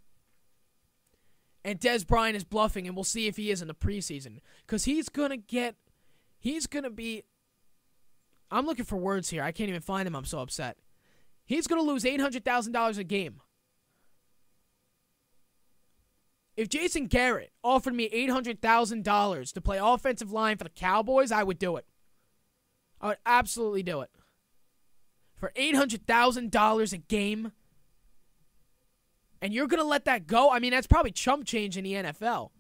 S1: and Dez Bryant is bluffing, and we'll see if he is in the preseason because he's going to be, I'm looking for words here. I can't even find them. I'm so upset. He's going to lose $800,000 a game. If Jason Garrett offered me $800,000 to play offensive line for the Cowboys, I would do it. I would absolutely do it. For $800,000 a game, and you're going to let that go? I mean, that's probably chump change in the NFL.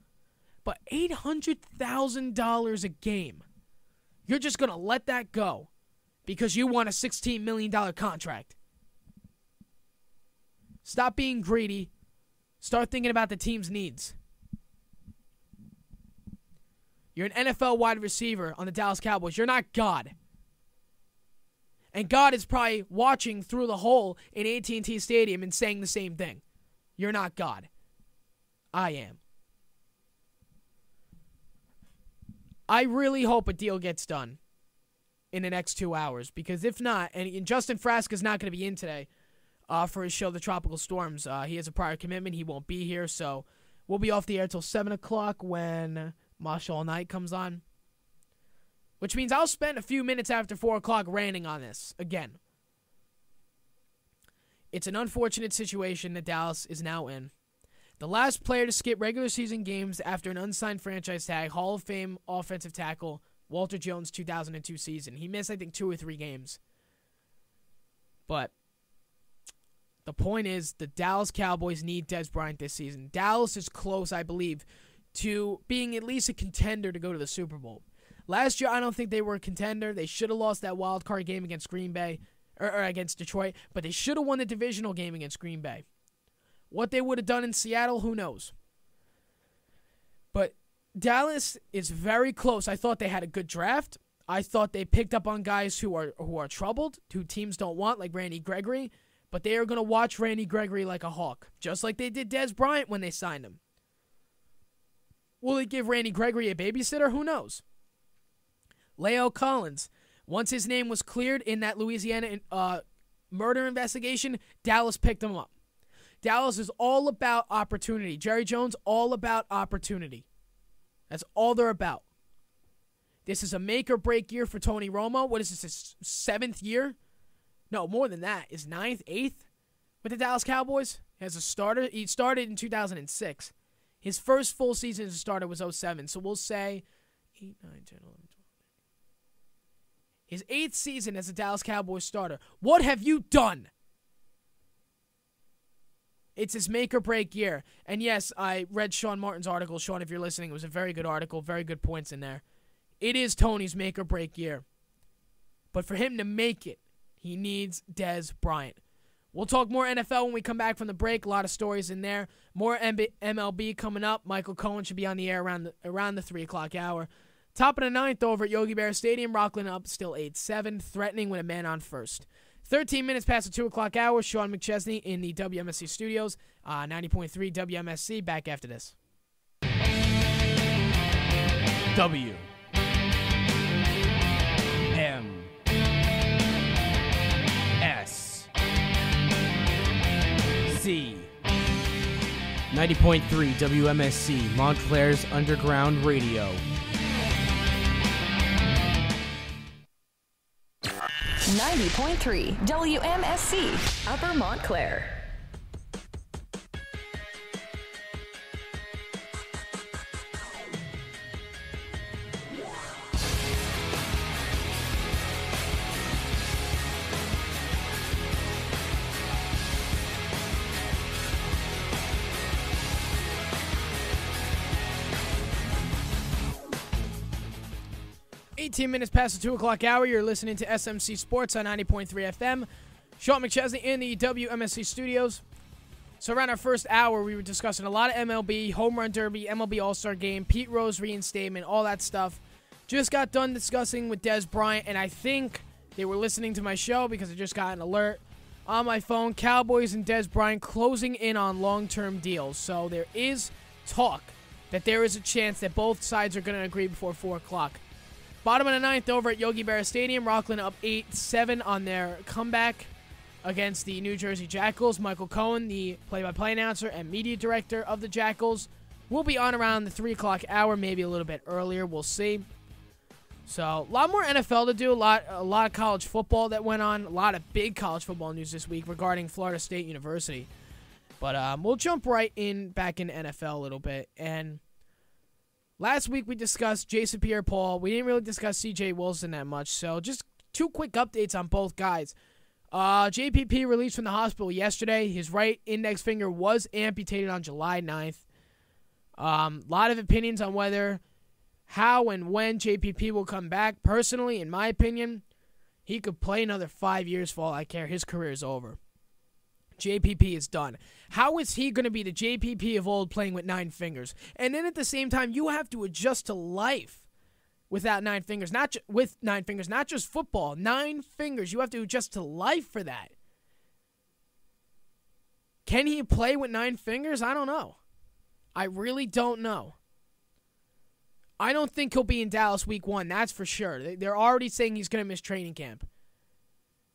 S1: But $800,000 a game, you're just going to let that go because you want a $16 million contract. Stop being greedy. Start thinking about the team's needs. You're an NFL wide receiver on the Dallas Cowboys. You're not God. And God is probably watching through the hole in AT&T Stadium and saying the same thing. You're not God. I am. I really hope a deal gets done in the next 2 hours because if not, and Justin Frasca's not going to be in today, for his show, The Tropical Storms. He has a prior commitment. He won't be here, so we'll be off the air till 7 o'clock when Mosh All Night comes on. Which means I'll spend a few minutes after 4 o'clock ranting on this again. It's an unfortunate situation that Dallas is now in. The last player to skip regular season games after an unsigned franchise tag, Hall of Fame offensive tackle, Walter Jones' 2002 season. He missed, I think, 2 or 3 games. But the point is, the Dallas Cowboys need Dez Bryant this season. Dallas is close, I believe, to being at least a contender to go to the Super Bowl. Last year, I don't think they were a contender. They should have lost that wild card game against Green Bay, or against Detroit, but they should have won the divisional game against Green Bay. What they would have done in Seattle, who knows? But Dallas is very close. I thought they had a good draft. I thought they picked up on guys who are troubled, who teams don't want, like Randy Gregory. But they are going to watch Randy Gregory like a hawk, just like they did Dez Bryant when they signed him. Will they give Randy Gregory a babysitter? Who knows? Leo Collins, once his name was cleared in that Louisiana murder investigation, Dallas picked him up. Dallas is all about opportunity. Jerry Jones, all about opportunity. That's all they're about. This is a make-or-break year for Tony Romo. What is this, his 7th year? No, more than that. Is 9th, 8th with the Dallas Cowboys as a starter. He started in 2006. His first full season as a starter was 07. So we'll say 8, 9, 10, 11, 12. His 8th season as a Dallas Cowboys starter. What have you done? It's his make-or-break year. And yes, I read Sean Martin's article. Sean, if you're listening, it was a very good article. Very good points in there. It is Tony's make-or-break year. But for him to make it, he needs Dez Bryant. We'll talk more NFL when we come back from the break. A lot of stories in there. More MLB coming up. Michael Cohen should be on the air around the 3 o'clock hour. Top of the 9th over at Yogi Berra Stadium. Rockland up still 8-7, threatening with a man on first. 13 minutes past the 2 o'clock hour. Sean McChesney in the WMSC studios. 90.3 WMSC. Back after this. WMSC. 90.3 WMSC, Montclair's Underground Radio.
S3: 90.3 WMSC, Upper Montclair.
S1: Minutes past the 2 o'clock hour. You're listening to SMC Sports on 90.3 FM. Sean McChesney in the WMSC studios. So around our first hour, we were discussing a lot of MLB, Home Run Derby, MLB All Star Game, Pete Rose reinstatement, all that stuff. Just got done discussing with Dez Bryant, and I think they were listening to my show because I just got an alert on my phone. Cowboys and Dez Bryant closing in on long-term deals. So there is talk that there is a chance that both sides are going to agree before 4 o'clock. Bottom of the 9th over at Yogi Berra Stadium. Rockland up 8-7 on their comeback against the New Jersey Jackals. Michael Cohen, the play-by-play announcer and media director of the Jackals, will be on around the 3 o'clock hour, maybe a little bit earlier. We'll see. So, a lot more NFL to do. A lot of college football that went on. A lot of big college football news this week regarding Florida State University. But we'll jump right back in NFL a little bit. And last week we discussed Jason Pierre-Paul. We didn't really discuss C.J. Wilson that much, so just 2 quick updates on both guys. JPP released from the hospital yesterday. His right index finger was amputated on July 9th. A lot of opinions on whether, how, and when JPP will come back. Personally, in my opinion, he could play another 5 years for all I care. His career is over. JPP is done. How is he going to be the JPP of old playing with 9 fingers? And then at the same time, you have to adjust to life without 9 fingers. With 9 fingers, not just football. 9 fingers. You have to adjust to life for that. Can he play with 9 fingers? I don't know. I really don't know. I don't think he'll be in Dallas week 1. That's for sure. They're already saying he's going to miss training camp.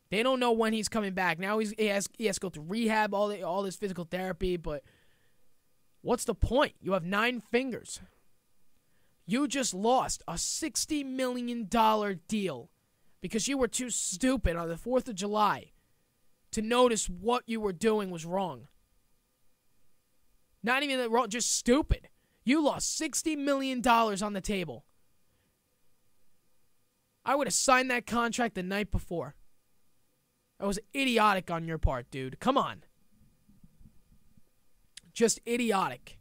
S1: They don't know when he's coming back. Now he has to go through rehab, all this physical therapy, but what's the point? You have 9 fingers. You just lost a $60 million deal because you were too stupid on the 4th of July to notice what you were doing was wrong. Not even wrong, just stupid. You lost $60 million on the table. I would have signed that contract the night before. That was idiotic on your part, dude. Come on. Just idiotic.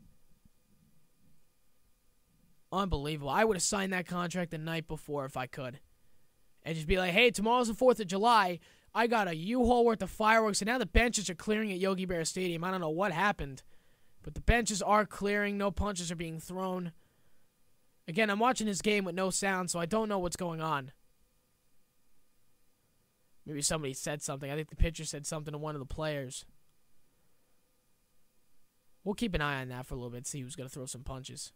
S1: Unbelievable. I would have signed that contract the night before if I could. And just be like, hey, tomorrow's the 4th of July. I got a U-Haul worth of fireworks, and now the benches are clearing at Yogi Berra Stadium. I don't know what happened, but the benches are clearing. No punches are being thrown. Again, I'm watching this game with no sound, so I don't know what's going on. Maybe somebody said something. I think the pitcher said something to one of the players. We'll keep an eye on that for a little bit, see who's going to throw some punches.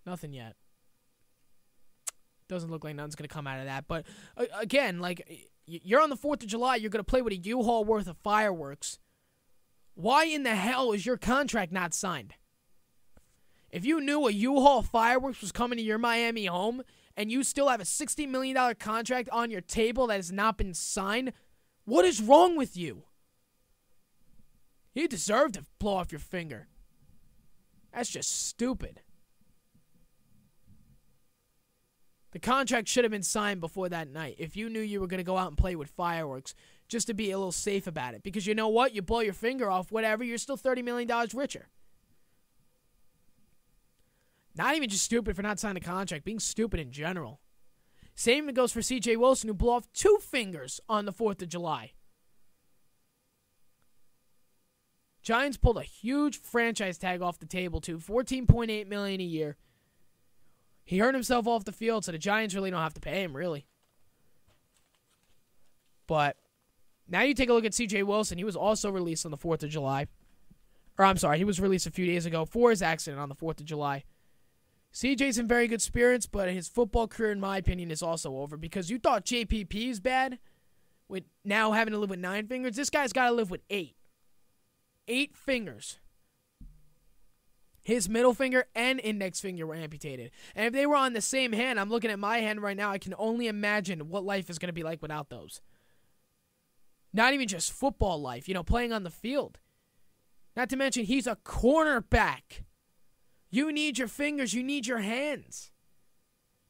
S1: Nothing yet. Doesn't look like nothing's going to come out of that. But, again, like, you're on the 4th of July. You're going to play with a U-Haul worth of fireworks. Why in the hell is your contract not signed? If you knew a U-Haul fireworks was coming to your Miami home and you still have a $60 million contract on your table that has not been signed, what is wrong with you? You deserve to blow off your finger. That's just stupid. The contract should have been signed before that night if you knew you were going to go out and play with fireworks just to be a little safe about it. Because you know what? You blow your finger off, whatever, you're still $30 million richer. Not even just stupid for not signing a contract, being stupid in general. Same goes for C.J. Wilson, who blew off 2 fingers on the 4th of July. Giants pulled a huge franchise tag off the table, too. $14.8 million a year. He hurt himself off the field, so the Giants really don't have to pay him, really. But now you take a look at C.J. Wilson. He was also released on the 4th of July. Or, I'm sorry, he was released a few days ago for his accident on the 4th of July. CJ's in very good spirits, but his football career, in my opinion, is also over because you thought JPP is bad with now having to live with 9 fingers. This guy's got to live with 8. 8 fingers. His middle finger and index finger were amputated. And if they were on the same hand, I'm looking at my hand right now, I can only imagine what life is going to be like without those. Not even just football life, playing on the field. Not to mention, he's a cornerback. You need your fingers. You need your hands.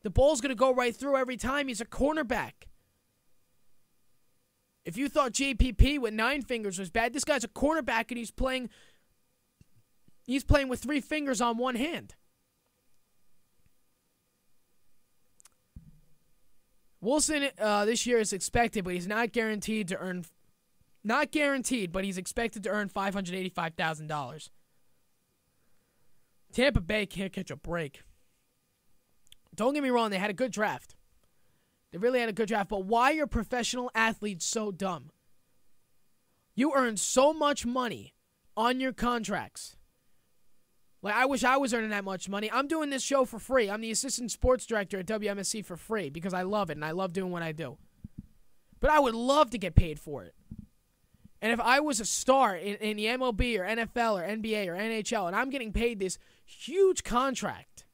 S1: The ball's going to go right through every time. He's a cornerback. If you thought JPP with 9 fingers was bad, this guy's a cornerback and he's playing with 3 fingers on one hand. Wilson this year is expected, but he's not guaranteed to earn. Not guaranteed, but he's expected to earn $585,000. Tampa Bay can't catch a break. Don't get me wrong, they had a good draft. They really had a good draft, but why are professional athletes so dumb? You earn so much money on your contracts. Like, I wish I was earning that much money. I'm doing this show for free. I'm the assistant sports director at WMSC for free because I love it and I love doing what I do. But I would love to get paid for it. And if I was a star in the MLB or NFL or NBA or NHL and I'm getting paid this huge contract,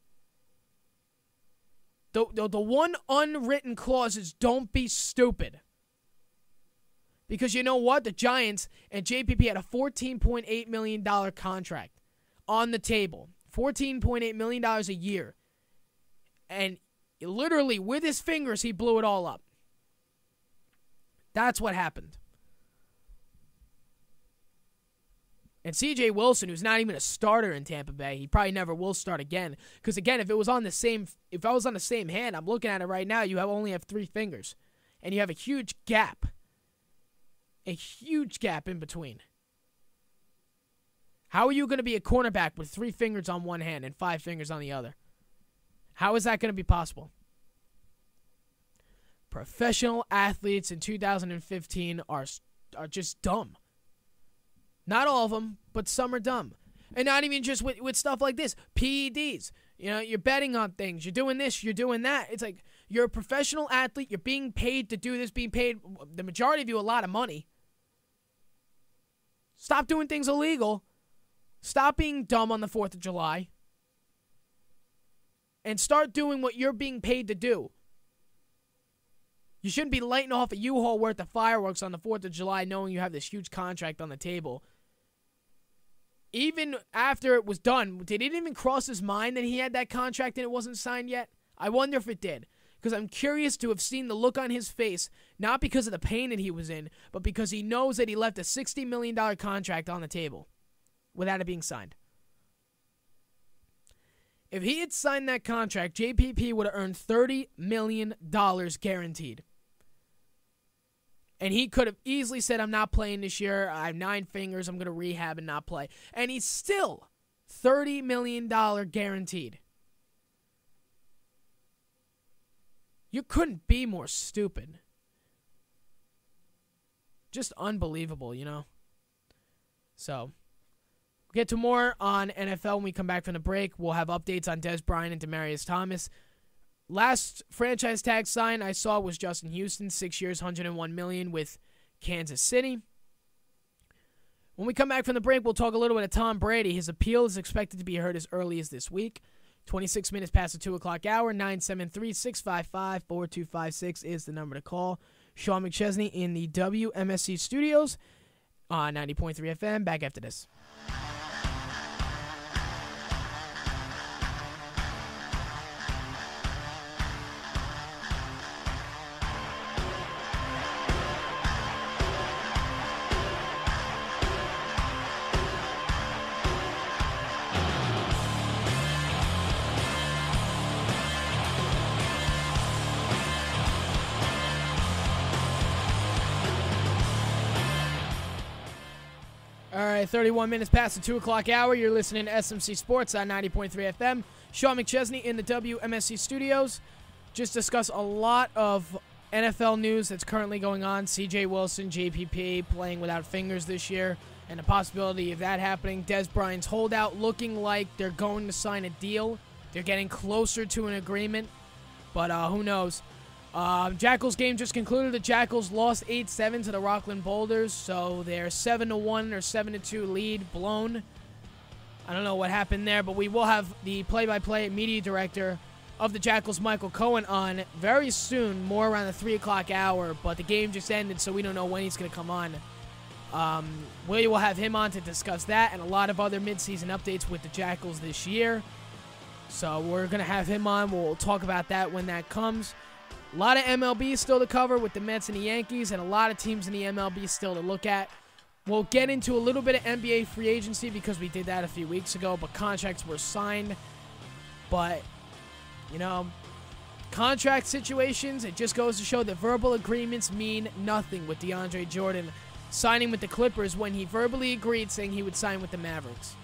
S1: the one unwritten clause is don't be stupid. Because you know what? The Giants and JPP had a $14.8 million contract on the table. $14.8 million a year. And literally with his fingers, he blew it all up. That's what happened. And C.J. Wilson, who's not even a starter in Tampa Bay, he probably never will start again. Because again, if I was on the same hand, I'm looking at it right now, you only have 3 fingers. And you have a huge gap. A huge gap in between. How are you going to be a cornerback with 3 fingers on one hand and 5 fingers on the other? How is that going to be possible? Professional athletes in 2015 are just dumb. Not all of them, but some are dumb. And not even just with stuff like this. PEDs. You're betting on things. You're doing this. You're doing that. It's like you're a professional athlete. You're being paid to do this. Being paid, the majority of you, a lot of money. Stop doing things illegal. Stop being dumb on the 4th of July. And start doing what you're being paid to do. You shouldn't be lighting off a U-Haul worth of fireworks on the 4th of July knowing you have this huge contract on the table. Even after it was done, did it even cross his mind that he had that contract and it wasn't signed yet? I wonder if it did. Because I'm curious to have seen the look on his face, not because of the pain that he was in, but because he knows that he left a $60 million contract on the table without it being signed. If he had signed that contract, JPP would have earned $30 million guaranteed. And he could have easily said, I'm not playing this year. I have 9 fingers. I'm going to rehab and not play. And he's still $30 million guaranteed. You couldn't be more stupid. Just unbelievable, So, we'll get to more on NFL when we come back from the break. We'll have updates on Dez Bryant and Demaryius Thomas. Last franchise tag sign I saw was Justin Houston, 6 years, $101 million with Kansas City. When we come back from the break, we'll talk a little bit of Tom Brady. His appeal is expected to be heard as early as this week. 26 minutes past the 2 o'clock hour, 973-655-4256 is the number to call. Sean McChesney in the WMSC studios on 90.3 FM. Back after this. right, 31 minutes past the 2 o'clock hour. You're listening to SMC Sports on 90.3 FM. Sean McChesney in the WMSC studios. Just discuss a lot of NFL news that's currently going on. C.J. Wilson, JPP, playing without fingers this year, and the possibility of that happening. Dez Bryant's holdout looking like they're going to sign a deal. They're getting closer to an agreement, but who knows. Jackals game just concluded. The Jackals lost 8-7 to the Rockland Boulders, so their 7-1 or 7-2 lead blown. I don't know what happened there, but we will have the play-by-play media director of the Jackals, Michael Cohen, on very soon, more around the 3 o'clock hour, but the game just ended, so we don't know when he's going to come on. We will have him on to discuss that and a lot of other midseason updates with the Jackals this year. So we're going to have him on. We'll talk about that when that comes. A lot of MLB still to cover with the Mets and the Yankees, and a lot of teams in the MLB still to look at. We'll get into a little bit of NBA free agency because we did that a few weeks ago, but contracts were signed. But, you know, contract situations, it just goes to show that verbal agreements mean nothing with DeAndre Jordan signing with the Clippers when he verbally agreed saying he would sign with the Mavericks.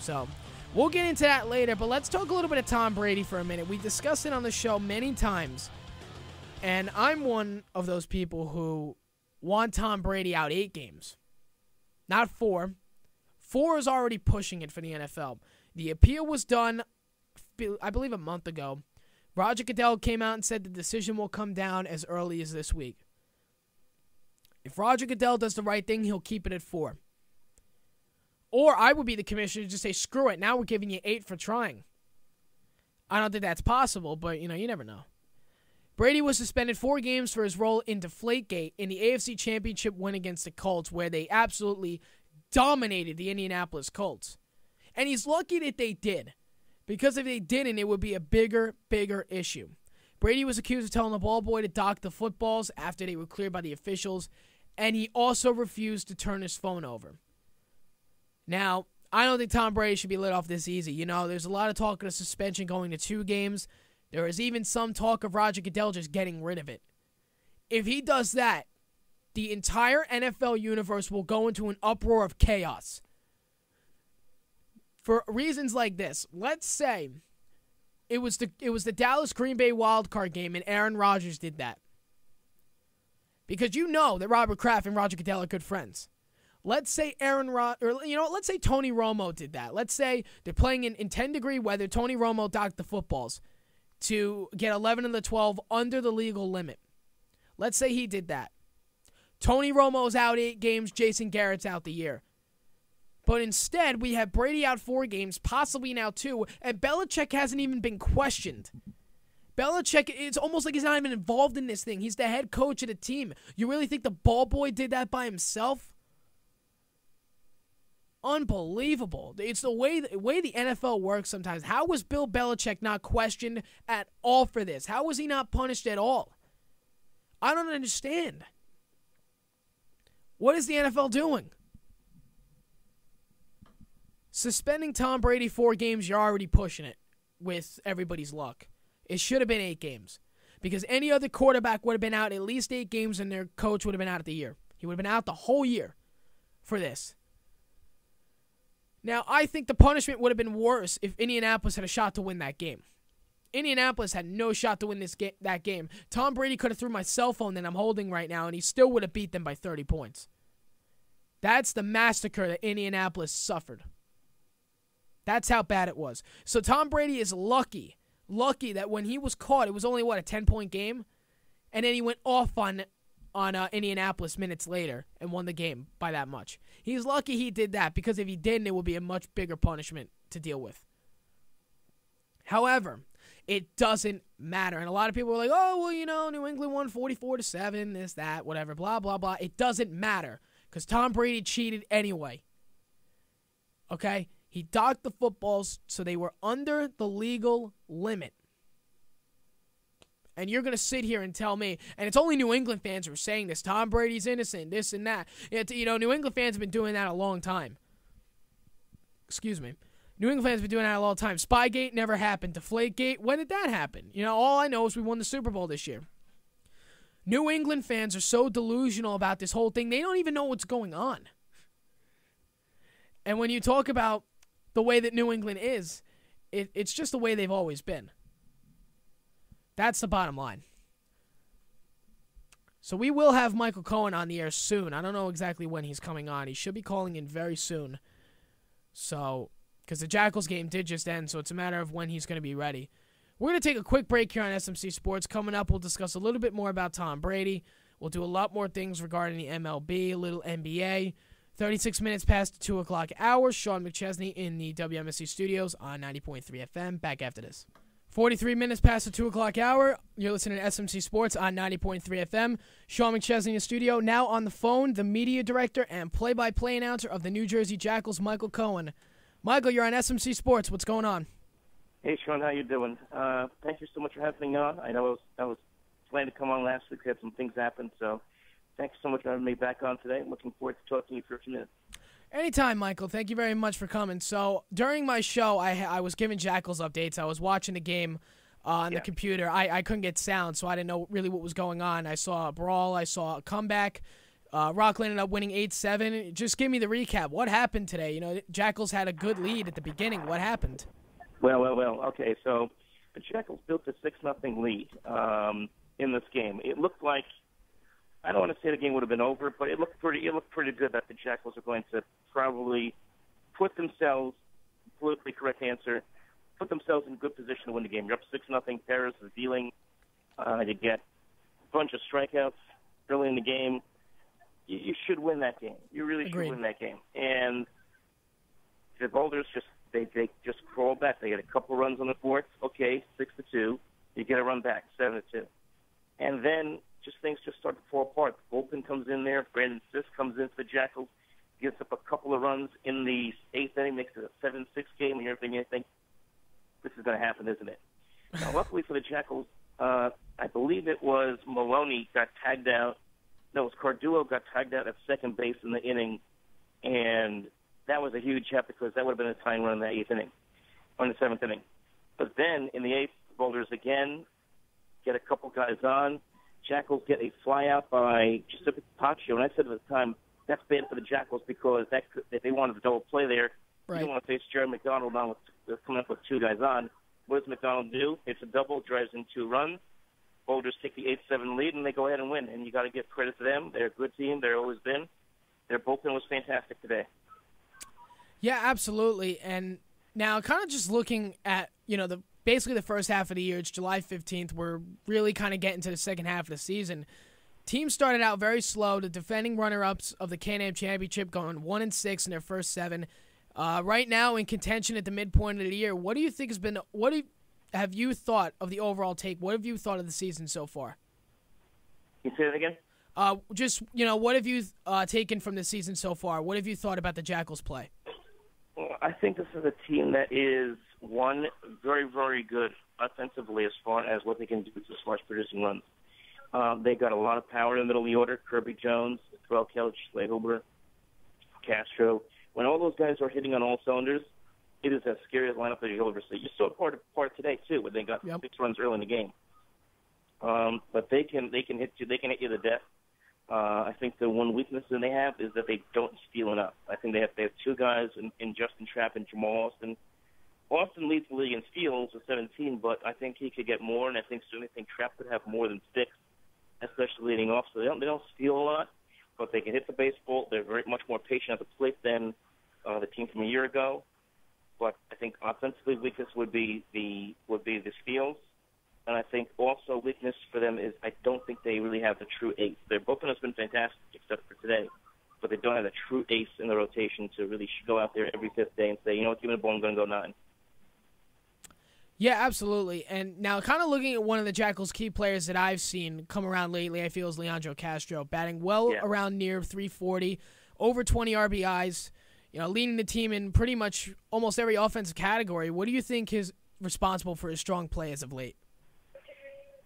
S1: So we'll get into that later, but let's talk a little bit of Tom Brady for a minute. We discussed it on the show many times. And I'm one of those people who want Tom Brady out 8 games. Not 4. 4 is already pushing it for the NFL. The appeal was done, I believe, a month ago. Roger Goodell came out and said the decision will come down as early as this week. If Roger Goodell does the right thing, he'll keep it at 4. Or I would be the commissioner to just say, screw it, now we're giving you 8 for trying. I don't think that's possible, but, you never know. Brady was suspended 4 games for his role in Deflategate in the AFC Championship win against the Colts, where they absolutely dominated the Indianapolis Colts. And he's lucky that they did, because if they didn't, it would be a bigger issue. Brady was accused of telling the ball boy to dock the footballs after they were cleared by the officials, and he also refused to turn his phone over. Now, I don't think Tom Brady should be let off this easy. There's a lot of talk of a suspension going to 2 games. There is even some talk of Roger Goodell just getting rid of it. If he does that, the entire NFL universe will go into an uproar of chaos. For reasons like this, let's say it was the Dallas Green Bay wildcard game and Aaron Rodgers did that. Because you know that Robert Kraft and Roger Goodell are good friends. Let's say let's say Tony Romo did that. Let's say they're playing in 10-degree weather. Tony Romo docked the footballs to get 11 of the 12 under the legal limit. Let's say he did that. Tony Romo's out 8 games, Jason Garrett's out the year. But instead, we have Brady out 4 games, possibly now 2, and Belichick hasn't even been questioned. Belichick, it's almost like he's not even involved in this thing. He's the head coach of the team. You really think the ball boy did that by himself? Unbelievable. It's the way the NFL works sometimes. How was Bill Belichick not questioned at all for this? How was he not punished at all? I don't understand. What is the NFL doing? Suspending Tom Brady 4 games, you're already pushing it with everybody's luck. It should have been 8 games. Because any other quarterback would have been out at least 8 games and their coach would have been out of the year. He would have been out the whole year for this. Now, I think the punishment would have been worse if Indianapolis had a shot to win that game. Indianapolis had no shot to win that game. Tom Brady could have threw my cell phone that I'm holding right now, and he still would have beat them by 30 points. That's the massacre that Indianapolis suffered. That's how bad it was. So Tom Brady is lucky that when he was caught, it was only, a 10-point game? And then he went off on Indianapolis minutes later and won the game by that much. He's lucky he did that, because if he didn't, it would be a much bigger punishment to deal with. However, it doesn't matter. And a lot of people are like, oh, well, New England won 44-7, this, that, whatever, blah, blah, blah. It doesn't matter, because Tom Brady cheated anyway. Okay? He docked the footballs so they were under the legal limit. And you're going to sit here and tell me, and it's only New England fans who are saying this, Tom Brady's innocent, this and that. New England fans have been doing that a long time. Excuse me. New England fans have been doing that a long time. Spygate never happened. Deflategate, when did that happen? All I know is we won the Super Bowl this year. New England fans are so delusional about this whole thing, they don't even know what's going on. And when you talk about the way that New England is, it's just the way they've always been. That's the bottom line. So we will have Michael Cohen on the air soon. I don't know exactly when he's coming on. He should be calling in very soon. So, because the Jackals game did just end, so it's a matter of when he's going to be ready. We're going to take a quick break here on SMC Sports. Coming up, we'll discuss a little bit more about Tom Brady. We'll do a lot more things regarding the MLB, a little NBA. 36 minutes past the 2 o'clock hour. Sean McChesney in the WMSC studios on 90.3 FM. Back after this. 43 minutes past the 2 o'clock hour. You're listening to SMC Sports on 90.3 FM. Sean McChesney in the studio. Now on the phone, the media director and play-by-play announcer of the New Jersey Jackals, Michael Cohen. Michael, you're on SMC Sports. What's going on?
S4: Hey, Sean, how you doing? Thank you so much for having me on. I know I was planning to come on last week. We had some things happen, so thanks so much for having me back on today. I'm looking forward to talking to you for a few minutes.
S1: Anytime, Michael. Thank you very much for coming. So during my show, I was giving Jackals updates. I was watching the game on the computer. I couldn't get sound, so I didn't know really what was going on. I saw a brawl. I saw a comeback. Rockland ended up winning 8-7. Just give me the recap. What happened today? You know, Jackals had a good lead at the beginning. What happened?
S4: Well. Okay, so the Jackals built a 6-0 lead in this game. It looked like, I don't want to say the game would have been over, but it looked pretty good that the Jackals are going to probably put themselves, politically correct answer, put themselves in good position to win the game. You're up 6-0. Perez is dealing. You get a bunch of strikeouts early in the game. You should win that game. You really should win that game. And the Boulders they just crawled back. They had a couple runs on the board. Okay, 6-2. You get a run back, 7-2. And then things just start to fall apart. The bullpen comes in there. Brandon Sisk comes in for the Jackals, gives up a couple of runs in the 8th inning, makes it a 7-6 game, and you're thinking, this is going to happen, isn't it? Now, luckily for the Jackals, I believe it was Maloney got tagged out. No, it was Cardullo got tagged out at second base in the inning, and that was a huge help because that would have been a tying run in the 8th inning, or in the 7th inning. But then in the 8th, the Boulders again get a couple guys on. Jackals get a flyout by Giuseppe Paccio, and I said at the time, that's bad for the Jackals because if they wanted to double play there, you don't want to face Jerry McDonald on with coming up with 2 guys on. What does McDonald do? It's a double, drives in 2 runs. Boulders take the 8-7 lead, and they go ahead and win. And you got to give credit to them. They're a good team. They've always been. Their bullpen was fantastic today.
S1: Yeah, absolutely. And now kind of just looking at, basically the first half of the year, it's July 15th. We're really kind of getting to the second half of the season. Teams started out very slow. The defending runner-ups of the Can-Am Championship going 1-6 in their first 7. Right now in contention at the midpoint of the year, what do you think has been – have you thought of the overall take? What have you thought of the season so far?
S4: Can you say that again?
S1: What have you taken from the season so far? What have you thought about the Jackals' play?
S4: Well, I think this is a team that is, one, very, very good offensively as far as what they can do as far as producing runs. They got a lot of power in the middle of the order. Kirby Jones, Terrell Kelch, Schlegelber, Castro. When all those guys are hitting on all cylinders, it is as scary a lineup that you'll ever see. You saw part today too, where they got 6 runs early in the game. But they can hit you. They can hit you to death. I think the one weakness that they have is that they don't steal enough. I think they have 2 guys in Justin Trapp and Jamal Austin. Austin leads the league in steals with 17, but I think he could get more, and I think Trapp could have more than 6, especially leading off. So they don't steal a lot, but they can hit the baseball. They're very much more patient at the plate than the team from a year ago. But I think offensively weakness would be the steals, and I think also weakness for them is I don't think they really have the true ace. Their bullpen has been fantastic except for today, but they don't have a true ace in the rotation to really go out there every 5th day and say, give me the ball, I'm going to go 9.
S1: Yeah, absolutely. And now kind of looking at one of the Jackals' key players that I've seen come around lately, I feel is Leandro Castro, batting around near 340, over 20 RBIs, leading the team in pretty much almost every offensive category. What do you think is responsible for his strong play as of late?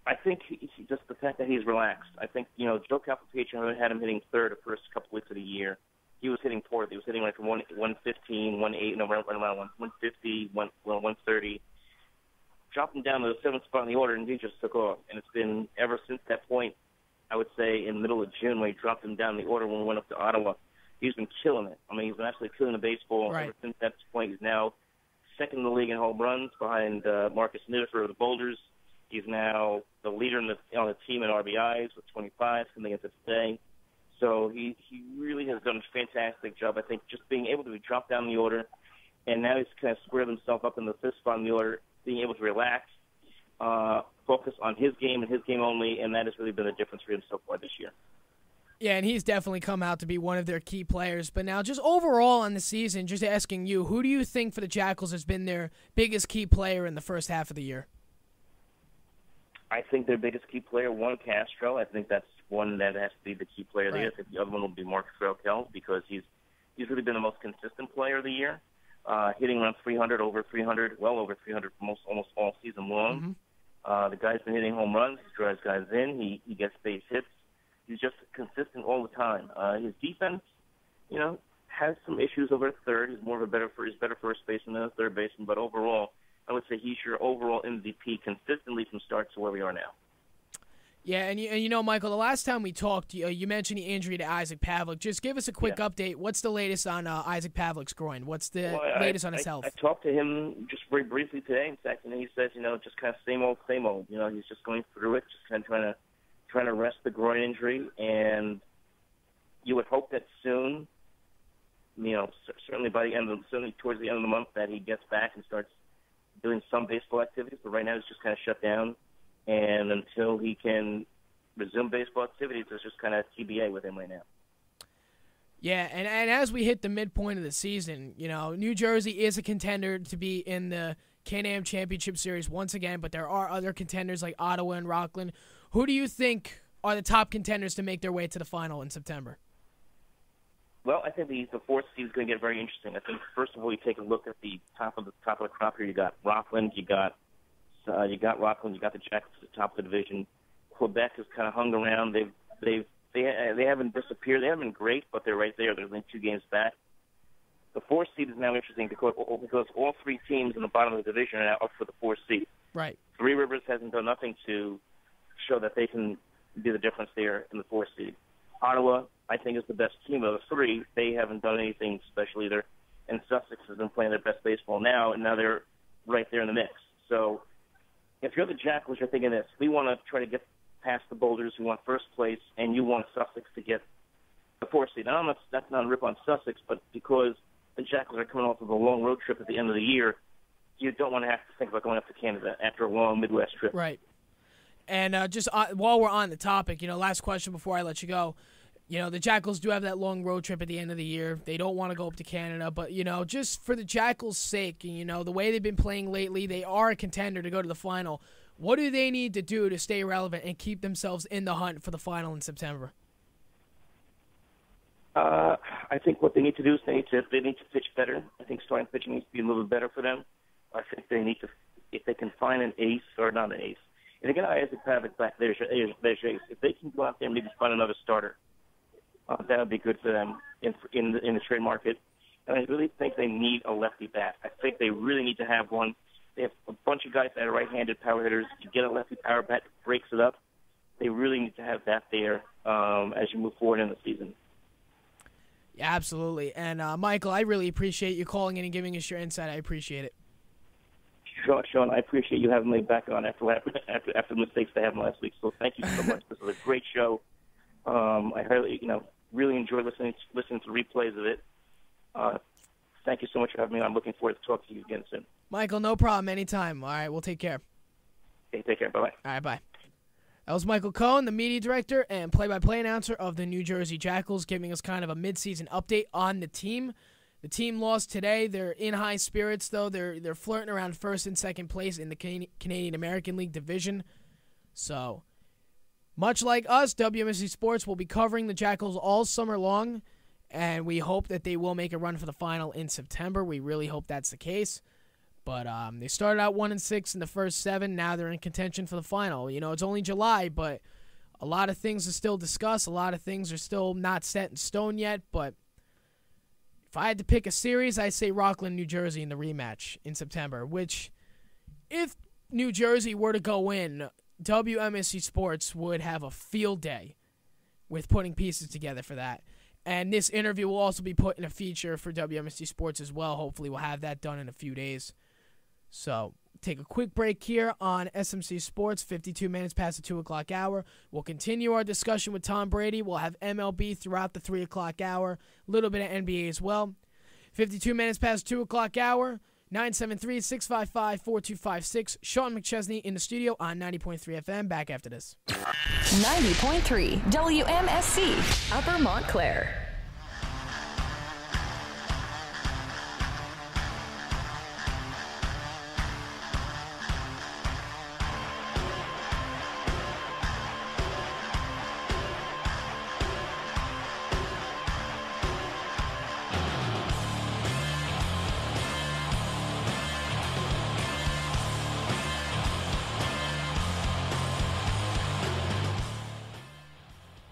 S4: I think just the fact that he's relaxed. I think, Joe Capapaccio had him hitting 3rd the first couple weeks of the year. He was hitting 4th. He was hitting like 115, 118, around 150, 130. Dropped him down to the 7th spot in the order, and he just took off. And it's been ever since that point, I would say in the middle of June when he dropped him down in the order when we went up to Ottawa. he's been killing it. I mean, he's been absolutely killing the baseball ever since that point. He's now second in the league in home runs behind Marcus Nidifer of the Boulders. He's now the leader on the team in RBIs with 25 coming into today. So he really has done a fantastic job, I think, just being able to drop down the order. And now he's kind of squared himself up in the fifth spot in the order, being able to relax, focus on his game and his game only, and that has really been the difference for him so far this year.
S1: Yeah, and he's definitely come out to be one of their key players. But now, just overall on the season, just asking you, who do you think for the Jackals has been their biggest key player in the first half of the year?
S4: I think their biggest key player, Juan Castro. I think that's one that has to be the key player of the year. I think the other one will be Marcus Raquel because he's really been the most consistent player of the year, hitting around 300, over 300, well over 300 for almost all season long. Mm-hmm. The guy's been hitting home runs. He drives guys in. He gets base hits. He's just consistent all the time. His defense, has some issues over at third. He's better first baseman than a third baseman, but overall, I would say he's your overall MVP consistently from start to where we are now.
S1: Yeah, and Michael, the last time we talked, you mentioned the injury to Isaac Pavlik. Just give us a quick update. What's the latest on Isaac Pavlik's groin? What's the latest on his health?
S4: I talked to him just very briefly today. In fact, he says, just kind of same old, same old. He's just going through it, just kind of trying to rest the groin injury, and you would hope that soon, certainly towards the end of the month, that he gets back and starts doing some baseball activities. But right now, he's just kind of shut down, and until he can resume baseball activities, it's just kind of TBA with him right now.
S1: Yeah, and as we hit the midpoint of the season, New Jersey is a contender to be in the Can-Am Championship Series once again, but there are other contenders like Ottawa and Rockland. Who do you think are the top contenders to make their way to the final in September?
S4: Well, I think the fourth seed is going to get very interesting. I think first of all, you take a look at the top of the crop here. You got Rockland, you got Rockland, you got the Jackals at the top of the division. Quebec has kind of hung around. They haven't disappeared. They haven't been great, but they're right there. They're only 2 games back. The fourth seed is now interesting because all 3 teams in the bottom of the division are now up for the fourth seed.
S1: Right.
S4: Three Rivers hasn't done nothing to show that they can be the difference there in the fourth seed. Ottawa, I think, is the best team of the 3. They haven't done anything special either. And Sussex has been playing their best baseball now, and now they're right there in the mix. So if you're the Jackals, you're thinking this. We want to try to get past the Boulders who want first place, and you want Sussex to get the fourth seed. Now, that's not a rip on Sussex, but because the Jackals are coming off of a long road trip at the end of the year, you don't want to have to think about going up to Canada after a long Midwest trip.
S1: Right. And just while we're on the topic, last question before I let you go. The Jackals do have that long road trip at the end of the year. They don't want to go up to Canada, but, just for the Jackals' sake, the way they've been playing lately, they are a contender to go to the final. What do they need to do to stay relevant and keep themselves in the hunt for the final in September?
S4: I think what they need to do is they need to pitch better. I think starting pitching needs to be a little bit better for them. I think they need to, if they can find an ace, or not an ace, and again, Isaac Pavlik back there's your ace. If they can go out there and maybe find another starter, that would be good for them in the trade market. And I really think they need a lefty bat. I think they really need to have one. They have a bunch of guys that are right-handed power hitters. You get a lefty power bat that breaks it up. They really need to have that there as you move forward in the season.
S1: Yeah, absolutely. And, Michael, I really appreciate you calling in and giving us your insight. I appreciate it.
S4: Sean, I appreciate you having me back on after the mistakes I had last week. So thank you so much. This was a great show. I really enjoyed listening to replays of it. Thank you so much for having me on. I'm looking forward to talking to you again soon.
S1: Michael, no problem. Anytime. All right, we'll take care.
S4: Okay, take care. Bye-bye.
S1: All right, bye. That was Michael Cohen, the media director and play-by-play announcer of the New Jersey Jackals, giving us kind of a mid-season update on the team. The team lost today. They're in high spirits, though. They're flirting around first and second place in the Canadian American League division. So, much like us, WMSC Sports will be covering the Jackals all summer long, and we hope that they will make a run for the final in September. We really hope that's the case. But they started out 1-6 in the first 7. Now they're in contention for the final. It's only July, but a lot of things are still discussed. A lot of things are still not set in stone yet. But if I had to pick a series, I'd say Rockland, New Jersey in the rematch in September, which if New Jersey were to go in, WMSC Sports would have a field day with putting pieces together for that. And this interview will also be put in a feature for WMSC Sports as well. Hopefully we'll have that done in a few days. So take a quick break here on SMC Sports, 52 minutes past the 2 o'clock hour. We'll continue our discussion with Tom Brady. We'll have MLB throughout the 3 o'clock hour, a little bit of NBA as well. 52 minutes past 2 o'clock hour, 973-655-4256. Sean McChesney in the studio on 90.3 FM. Back after this.
S3: 90.3 WMSC, Upper Montclair.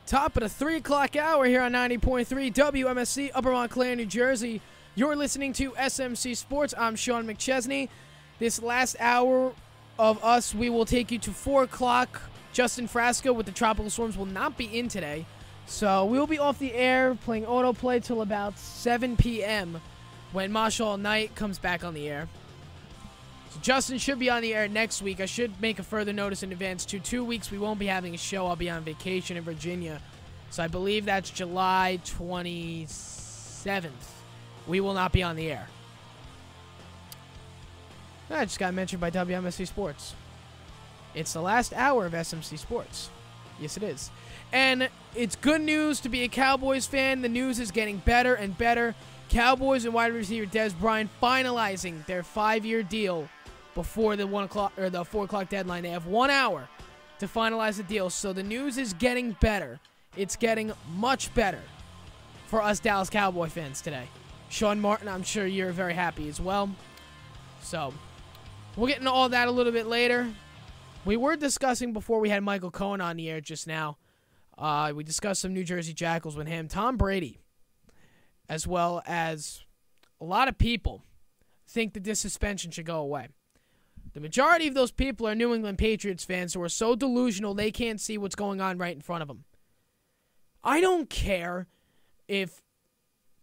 S1: Top of the 3 o'clock hour here on 90.3 WMSC, Upper Montclair, New Jersey. You're listening to SMC Sports. I'm Sean McChesney. This last hour of us, we will take you to 4 o'clock. Justin Frasco with the Tropical Storms will not be in today. So we'll be off the air playing autoplay till about 7 p.m. when Marshall Knight comes back on the air. So Justin should be on the air next week. I should make a further notice in advance. 2 weeks we won't be having a show. I'll be on vacation in Virginia. So I believe that's July 27th. We will not be on the air. I just got mentioned by WMSC Sports. It's the last hour of SMC Sports. Yes, it is. And it's good news to be a Cowboys fan. The news is getting better and better. Cowboys and wide receiver Dez Bryant finalizing their 5-year deal before the 1 o'clock or the 4 o'clock deadline. They have 1 hour to finalize the deal. So the news is getting better. It's getting much better for us Dallas Cowboy fans today. Sean Martin, I'm sure you're very happy as well. So we'll get into all that a little bit later. We were discussing before we had Michael Cohen on the air just now. We discussed some New Jersey Jackals with him. Tom Brady, as well as a lot of people, think that this suspension should go away. The majority of those people are New England Patriots fans who are so delusional they can't see what's going on right in front of them. I don't care if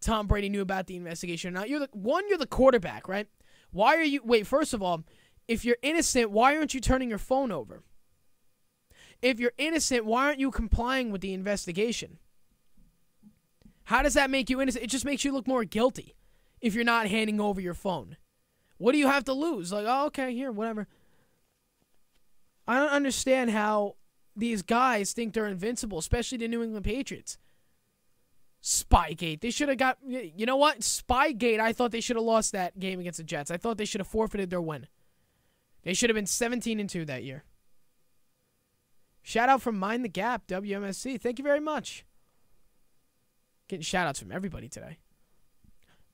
S1: Tom Brady knew about the investigation or not. You're the quarterback, right? Why are you... Wait, first of all, if you're innocent, why aren't you turning your phone over? If you're innocent, why aren't you complying with the investigation? How does that make you innocent? It just makes you look more guilty if you're not handing over your phone. What do you have to lose? Like, oh, okay, here, whatever. I don't understand how these guys think they're invincible, especially the New England Patriots. Spygate. They should have got... You know what? Spygate, I thought they should have lost that game against the Jets. I thought they should have forfeited their win. They should have been 17-2 that year. Shout out from Mind the Gap, WMSC. Thank you very much. Getting shout outs from everybody today.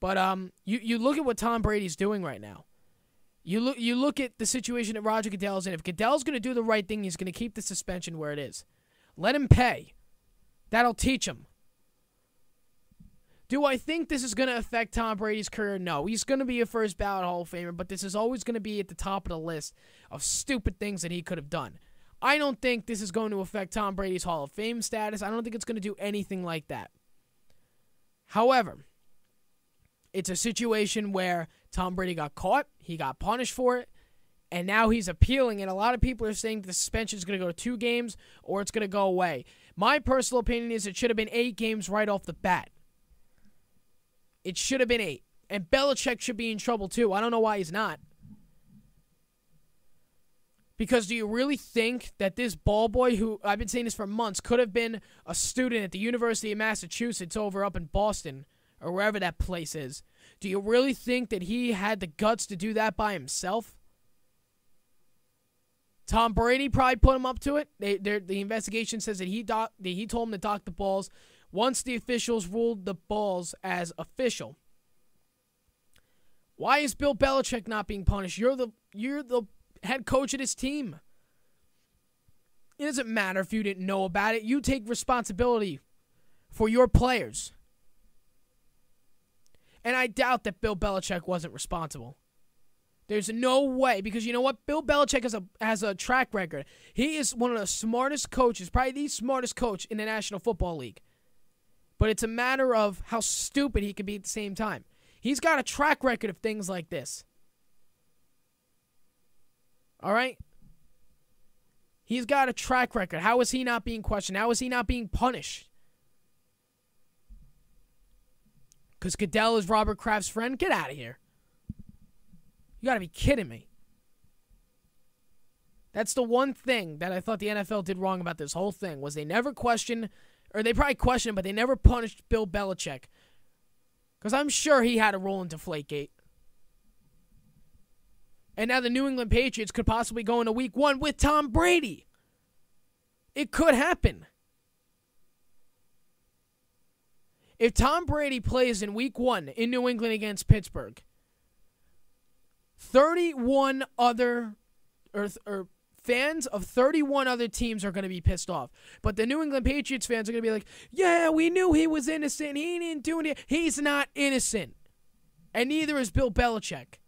S1: But you look at what Tom Brady's doing right now. You look at the situation that Roger Goodell's in. If Goodell's going to do the right thing, he's going to keep the suspension where it is. Let him pay. That'll teach him. Do I think this is going to affect Tom Brady's career? No. He's going to be a first ballot Hall of Famer, but this is always going to be at the top of the list of stupid things that he could have done. I don't think this is going to affect Tom Brady's Hall of Fame status. I don't think it's going to do anything like that. However, it's a situation where Tom Brady got caught, he got punished for it, and now he's appealing, and a lot of people are saying the suspension is going to go to 2 games or it's going to go away. My personal opinion is it should have been 8 games right off the bat. It should have been 8. And Belichick should be in trouble too. I don't know why he's not. Because do you really think that this ball boy, who I've been saying this for months, could have been a student at the University of Massachusetts over up in Boston or wherever that place is? Do you really think that he had the guts to do that by himself? Tom Brady probably put him up to it. The investigation says that he told him to dock the balls once the officials ruled the balls as official. Why is Bill Belichick not being punished? You're the head coach of this team. It doesn't matter if you didn't know about it. You take responsibility for your players. And I doubt that Bill Belichick wasn't responsible. There's no way, because you know what? Bill Belichick has a track record. He is one of the smartest coaches, probably the smartest coach in the National Football League. But it's a matter of how stupid he can be at the same time. He's got a track record of things like this. All right? He's got a track record. How is he not being questioned? How is he not being punished? Because Goodell is Robert Kraft's friend? Get out of here. You got to be kidding me. That's the one thing that I thought the NFL did wrong about this whole thing, was they never questioned, or they probably questioned, but they never punished Bill Belichick. Because I'm sure he had a role in Deflategate. And now the New England Patriots could possibly go into week 1 with Tom Brady. It could happen. If Tom Brady plays in week 1 in New England against Pittsburgh, 31 other or fans of 31 other teams are going to be pissed off. But the New England Patriots fans are going to be like, yeah, we knew he was innocent. He didn't do anything. He's not innocent. And neither is Bill Belichick.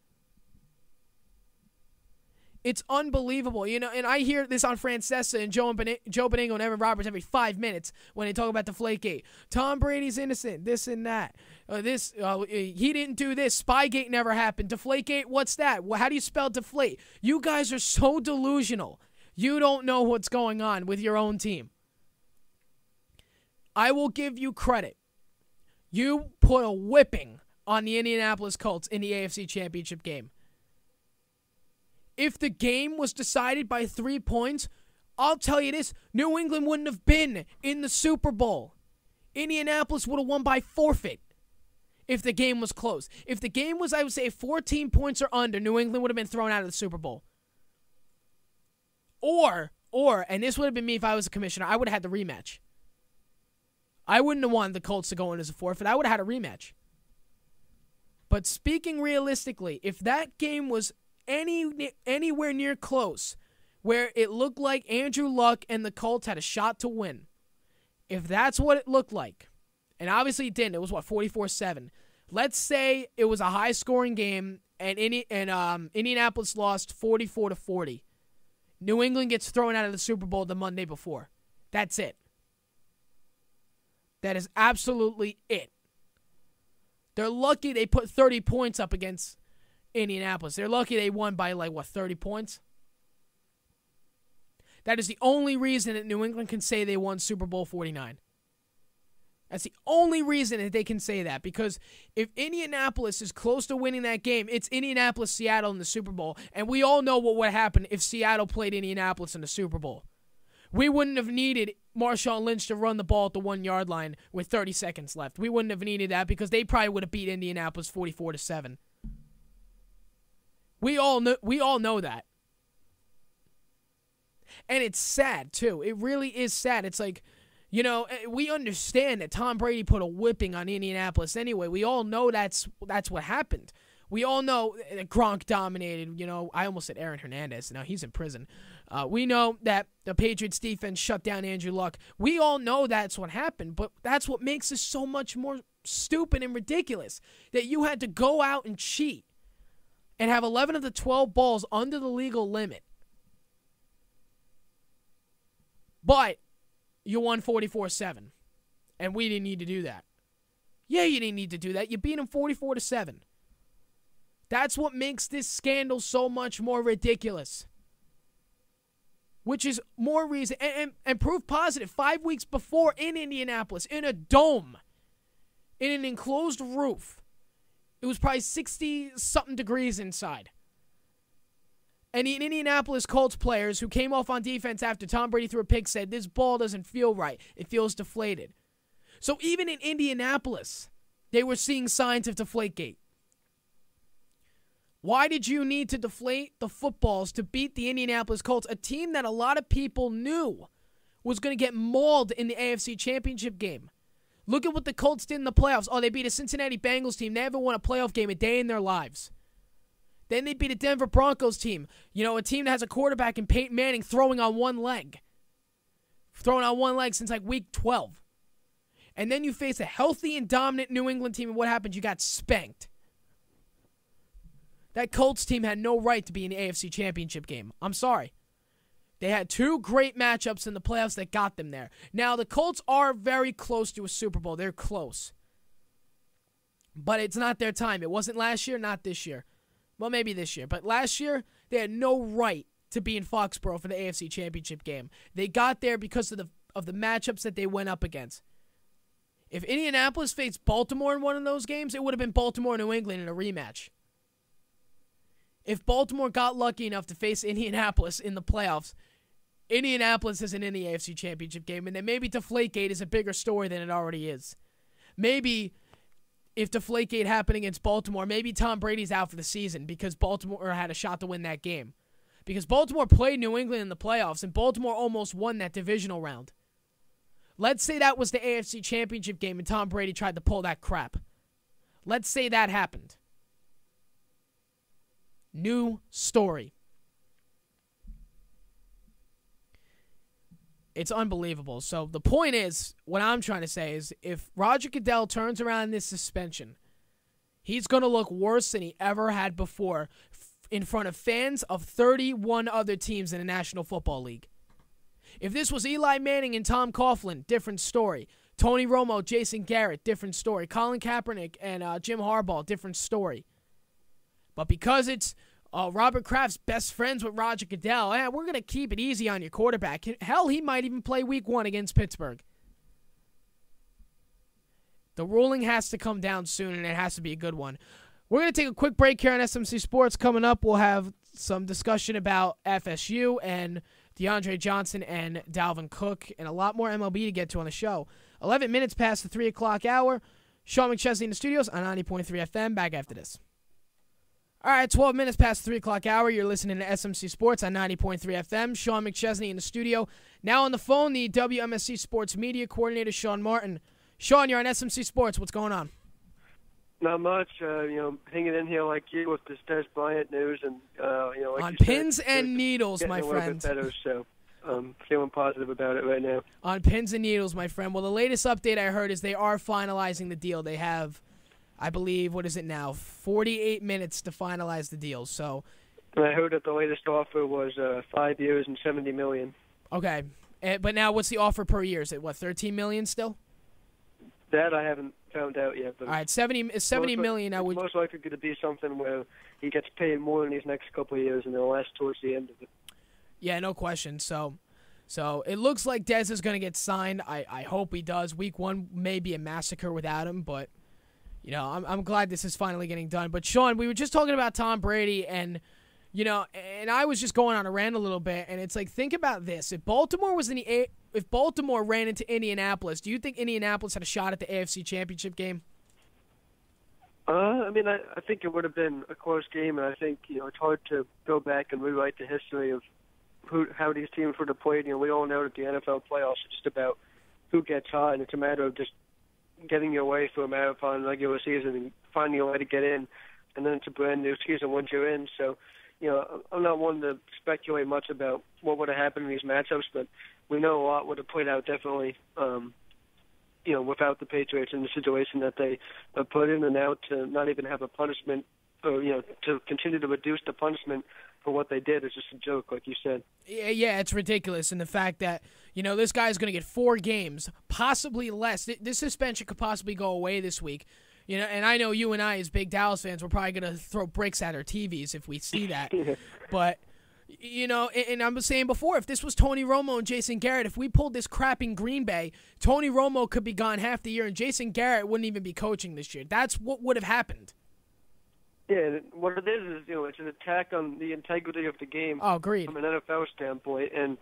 S1: It's unbelievable, you know, and I hear this on Francesa and Joe Benigno and Evan Roberts every 5 minutes when they talk about Deflategate. Tom Brady's innocent, this and that. He didn't do this. Spygate never happened. Deflategate, what's that? How do you spell deflate? You guys are so delusional. You don't know what's going on with your own team. I will give you credit. You put a whipping on the Indianapolis Colts in the AFC Championship game. If the game was decided by 3 points, I'll tell you this, New England wouldn't have been in the Super Bowl. Indianapolis would have won by forfeit if the game was close. If the game was, I would say, 14 points or under, New England would have been thrown out of the Super Bowl. Or, and this would have been me if I was a commissioner, I would have had the rematch. I wouldn't have wanted the Colts to go in as a forfeit. I would have had a rematch. But speaking realistically, if that game was anywhere near close, where it looked like Andrew Luck and the Colts had a shot to win, if that's what it looked like, and obviously it didn't, it was 44-7. Let's say it was a high-scoring game and Indianapolis lost 44-40. New England gets thrown out of the Super Bowl the Monday before. That's it. That is absolutely it. They're lucky they put 30 points up against Indianapolis. They're lucky they won by 30 points? That is the only reason that New England can say they won Super Bowl 49. That's the only reason that they can say that, because if Indianapolis is close to winning that game, it's Indianapolis-Seattle in the Super Bowl, and we all know what would happen if Seattle played Indianapolis in the Super Bowl. We wouldn't have needed Marshawn Lynch to run the ball at the 1-yard line with 30 seconds left. We wouldn't have needed that because they probably would have beat Indianapolis 44-7. We all know that. And it's sad, too. It really is sad. It's like, you know, we understand that Tom Brady put a whipping on Indianapolis anyway. We all know that's what happened. We all know that Gronk dominated. You know, I almost said Aaron Hernandez. Now he's in prison. We know that the Patriots defense shut down Andrew Luck. We all know that's what happened, but that's what makes this so much more stupid and ridiculous, that you had to go out and cheat and have 11 of the 12 balls under the legal limit. But you won 44-7, and we didn't need to do that. Yeah, you didn't need to do that. You beat them 44-7. That's what makes this scandal so much more ridiculous. Which is more reason, and proof positive, 5 weeks before in Indianapolis, in a dome, in an enclosed roof, it was probably 60-something degrees inside. And the Indianapolis Colts players who came off on defense after Tom Brady threw a pick said, this ball doesn't feel right. It feels deflated. So even in Indianapolis, they were seeing signs of Deflategate. Why did you need to deflate the footballs to beat the Indianapolis Colts, a team that a lot of people knew was going to get mauled in the AFC Championship game? Look at what the Colts did in the playoffs. Oh, they beat a Cincinnati Bengals team. They haven't won a playoff game a day in their lives. Then they beat a Denver Broncos team. You know, a team that has a quarterback in Peyton Manning throwing on one leg. Throwing on one leg since like week 12. And then you face a healthy and dominant New England team, and what happened? You got spanked. That Colts team had no right to be in the AFC Championship game. I'm sorry. They had two great matchups in the playoffs that got them there. Now, the Colts are very close to a Super Bowl. They're close. But it's not their time. It wasn't last year, not this year. Well, maybe this year. But last year, they had no right to be in Foxborough for the AFC Championship game. They got there because of the matchups that they went up against. If Indianapolis faced Baltimore in one of those games, it would have been Baltimore-New England in a rematch. If Baltimore got lucky enough to face Indianapolis in the playoffs, Indianapolis isn't in the AFC Championship game, and then maybe Deflategate is a bigger story than it already is. Maybe if Deflategate happened against Baltimore, maybe Tom Brady's out for the season because Baltimore had a shot to win that game. Because Baltimore played New England in the playoffs, and Baltimore almost won that divisional round. Let's say that was the AFC Championship game and Tom Brady tried to pull that crap. Let's say that happened. New story. It's unbelievable. So the point is, what I'm trying to say is, if Roger Goodell turns around this suspension, he's going to look worse than he ever had before in front of fans of 31 other teams in the National Football League. If this was Eli Manning and Tom Coughlin, different story. Tony Romo, Jason Garrett, different story. Colin Kaepernick and Jim Harbaugh, different story. But because it's Robert Kraft's best friends with Roger Goodell, we're going to keep it easy on your quarterback. Hell, he might even play week 1 against Pittsburgh. The ruling has to come down soon, and it has to be a good one. We're going to take a quick break here on SMC Sports. Coming up, we'll have some discussion about FSU and DeAndre Johnson and Dalvin Cook and a lot more MLB to get to on the show. 11 minutes past the 3 o'clock hour. Sean McChesney in the studios on 90.3 FM. Back after this. All right, 12 minutes past the 3 o'clock hour. You're listening to SMC Sports on 90.3 FM. Sean McChesney in the studio. Now on the phone, the WMSC Sports Media Coordinator, Sean Martin. Sean, you're on SMC Sports. What's going on?
S5: Not much. Hanging in here like you with this Dez Bryant news, and like
S1: on
S5: you
S1: pins
S5: said,
S1: and needles, my
S5: friend.
S1: friend.
S5: A little bit better, so I'm feeling positive about it right now.
S1: On pins and needles, my friend. Well, the latest update I heard is they are finalizing the deal. They have, I believe, what is it now? 48 minutes to finalize the deal. So,
S5: and I heard that the latest offer was 5 years and $70 million.
S1: Okay, but now what's the offer per year? Is it what, $13 million still?
S5: That I haven't found out yet. But
S1: all right, $70 million.
S5: It's most likely going to be something where he gets paid more in these next couple of years, and it'll last towards the end of it.
S1: Yeah, no question. So it looks like Dez is going to get signed. I hope he does. Week 1 may be a massacre without him, but I'm glad this is finally getting done. But Sean, we were just talking about Tom Brady, and and I was just going on a rant a little bit, and it's like, think about this: if Baltimore ran into Indianapolis, do you think Indianapolis had a shot at the AFC Championship game?
S5: I think it would have been a close game, and I think it's hard to go back and rewrite the history of how these teams would have played. We all know that the NFL playoffs are just about who gets hot, and it's a matter of just getting your way through a marathon regular season and finding a way to get in, and then it's a brand new season once you're in. So, I'm not one to speculate much about what would have happened in these matchups, but we know a lot would have played out definitely, without the Patriots in the situation that they are put in, and now to not even have a punishment, or, to continue to reduce the punishment for what they did is just a joke, like you said.
S1: Yeah, it's ridiculous. And the fact that, this guy's going to get 4 games, possibly less. This suspension could possibly go away this week. And I know you and I, as big Dallas fans, we're probably going to throw bricks at our TVs if we see that.
S5: Yeah.
S1: But, and I was saying before, if this was Tony Romo and Jason Garrett, if we pulled this crap in Green Bay, Tony Romo could be gone half the year, and Jason Garrett wouldn't even be coaching this year. That's what would have happened.
S5: Yeah, what it is it's an attack on the integrity of the game.
S1: Oh, agreed.
S5: From an NFL standpoint. And,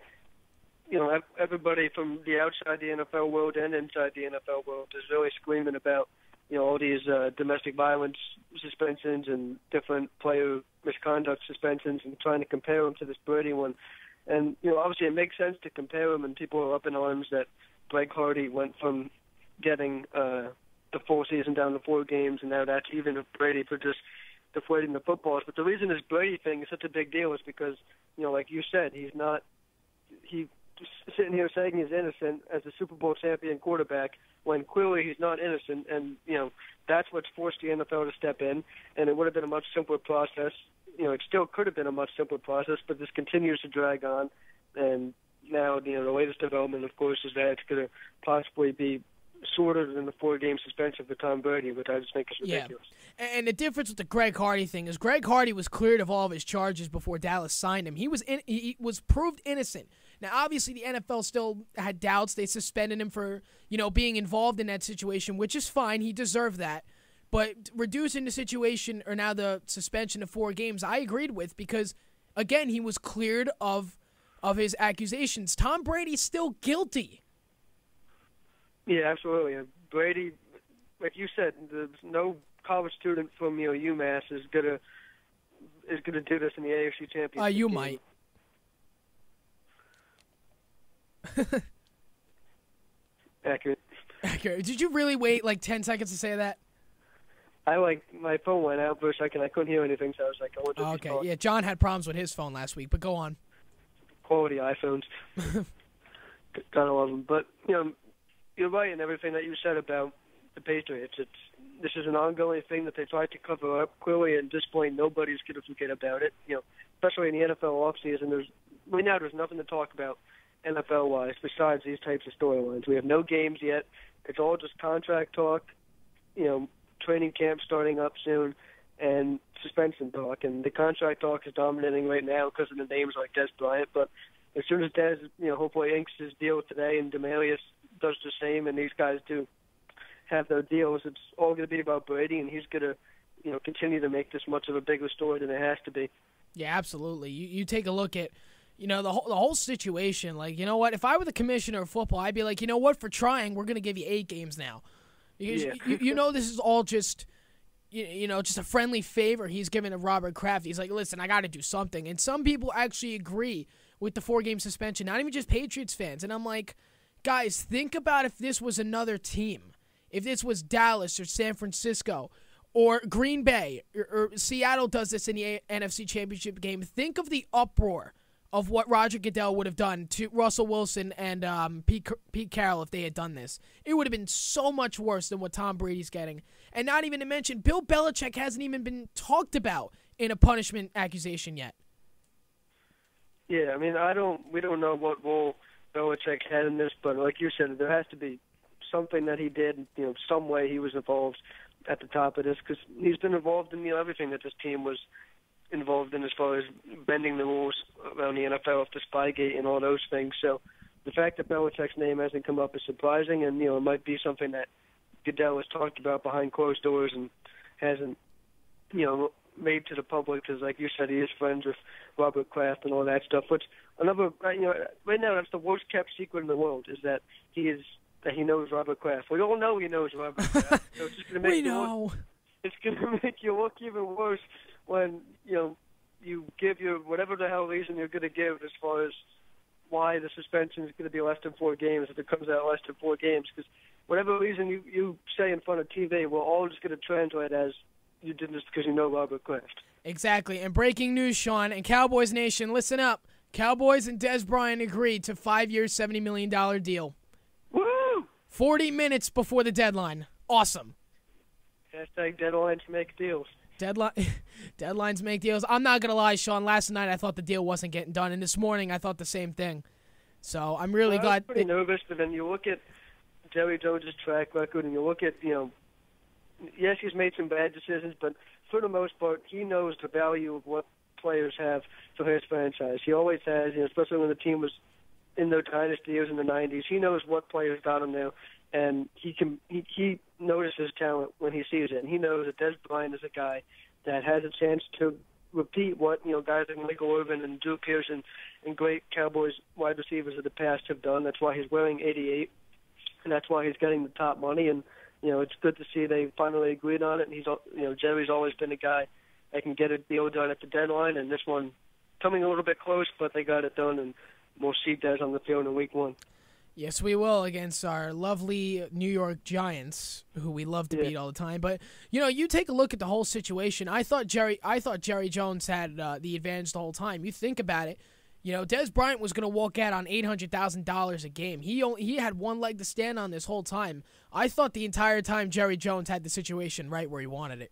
S5: everybody from the outside the NFL world and inside the NFL world is really screaming about all these domestic violence suspensions and different player misconduct suspensions, and trying to compare them to this Brady one. And, obviously it makes sense to compare them, and people are up in arms that Greg Hardy went from getting the full season down to 4 games, and now that's even if Brady for just deflating the footballs. But the reason this Brady thing is such a big deal is because, like you said, he's sitting here saying he's innocent as a Super Bowl champion quarterback when clearly he's not innocent, and that's what's forced the NFL to step in, and it would have been a much simpler process. It still could have been a much simpler process, but this continues to drag on, And now, the latest development, of course, is that it's going to possibly be shorter than the 4-game suspension for Tom Brady, which I just think is ridiculous.
S1: Yeah. And the difference with the Greg Hardy thing is Greg Hardy was cleared of all of his charges before Dallas signed him. He was proved innocent. Now, obviously, the NFL still had doubts. They suspended him for, being involved in that situation, which is fine. He deserved that. But reducing the situation, or now the suspension to 4 games, I agreed with because, again, he was cleared of his accusations. Tom Brady's still guilty.
S5: Yeah, absolutely. Brady, like you said, there's no college student from UMass is gonna do this in the AFC Championship.
S1: You
S5: game.
S1: might.
S5: Accurate.
S1: Did you really wait like 10 seconds to say that?
S5: My phone went out for a second. I couldn't hear anything, so I was like, I wonder if he's
S1: Okay, yeah, John had problems with his phone last week, but go on.
S5: Quality iPhones. Gotta love them. But, you're right in everything that you said about the Patriots. This is an ongoing thing that they tried to cover up. Clearly, at this point, nobody's going to forget about it. Especially in the NFL offseason, right now there's nothing to talk about NFL-wise besides these types of storylines. We have no games yet. It's all just contract talk, training camp starting up soon, and suspension talk. And the contract talk is dominating right now because of the names like Dez Bryant. But as soon as Dez, hopefully inks his deal today and Demarius does the same, and these guys do have their deals, it's all going to be about Brady, and he's going to, continue to make this much of a bigger story than it has to be.
S1: Yeah, absolutely. You take a look at, the whole situation. Like, you know what? If I were the commissioner of football, I'd be like, you know what? For trying, we're going to give you 8 games now. Because this is all just, just a friendly favor he's giving to Robert Kraft. He's like, listen, I got to do something. And some people actually agree with the 4-game suspension, not even just Patriots fans. And I'm like, guys, think about if this was another team. If this was Dallas or San Francisco or Green Bay or Seattle does this in the NFC Championship game, think of the uproar of what Roger Goodell would have done to Russell Wilson and Pete Carroll if they had done this. It would have been so much worse than what Tom Brady's getting. And not even to mention, Bill Belichick hasn't even been talked about in a punishment accusation yet.
S5: Yeah, I mean, we don't know what role Belichick had in this, but like you said, there has to be something that he did, some way he was involved at the top of this, because he's been involved in everything that this team was involved in as far as bending the rules around the NFL with the Spygate and all those things. So the fact that Belichick's name hasn't come up is surprising, and, it might be something that Goodell has talked about behind closed doors and hasn't, made to the public, because, like you said, he is friends with Robert Kraft and all that stuff, which right now that's the worst kept secret in the world, is that he knows Robert Kraft. We all know he knows Robert Kraft. So it's just going to make it's going to make you look even worse when you give your whatever the hell reason you're going to give as far as why the suspension is going to be less than 4 games if it comes out less than 4 games. Because whatever reason you say in front of TV, we're all just going to translate as you did this because you know Robert Kraft.
S1: Exactly. And breaking news, Sean, and Cowboys Nation, listen up. Cowboys and Dez Bryant agreed to 5 years, $70 million deal.
S5: Woo!
S1: 40 minutes before the deadline. Awesome.
S5: Hashtag deadlines make deals.
S1: Deadlines make deals. I'm not going to lie, Sean. Last night I thought the deal wasn't getting done, and this morning I thought the same thing. So I'm really glad.
S5: I was pretty nervous, but then you look at Jerry Jones' track record, and you look at, yes, he's made some bad decisions, but for the most part, he knows the value of what players have for his franchise. He always has, especially when the team was in their dynasty years in the 90s. He knows what players got him there, and he notices talent when he sees it. And he knows that Dez Bryant is a guy that has a chance to repeat what guys like Michael Irvin and Drew Pearson and great Cowboys wide receivers of the past have done. That's why he's wearing 88, and that's why he's getting the top money. And it's good to see they finally agreed on it. And he's Jerry's always been a guy that can get a deal done at the deadline, and this one coming a little bit close, but they got it done, and we'll see Dez on the field in Week 1.
S1: Yes, we will, against our lovely New York Giants, who we love to beat all the time. But you take a look at the whole situation. I thought Jerry Jones had the advantage the whole time. You think about it. Dez Bryant was going to walk out on $800,000 a game. He had one leg to stand on this whole time. I thought the entire time Jerry Jones had the situation right where he wanted it.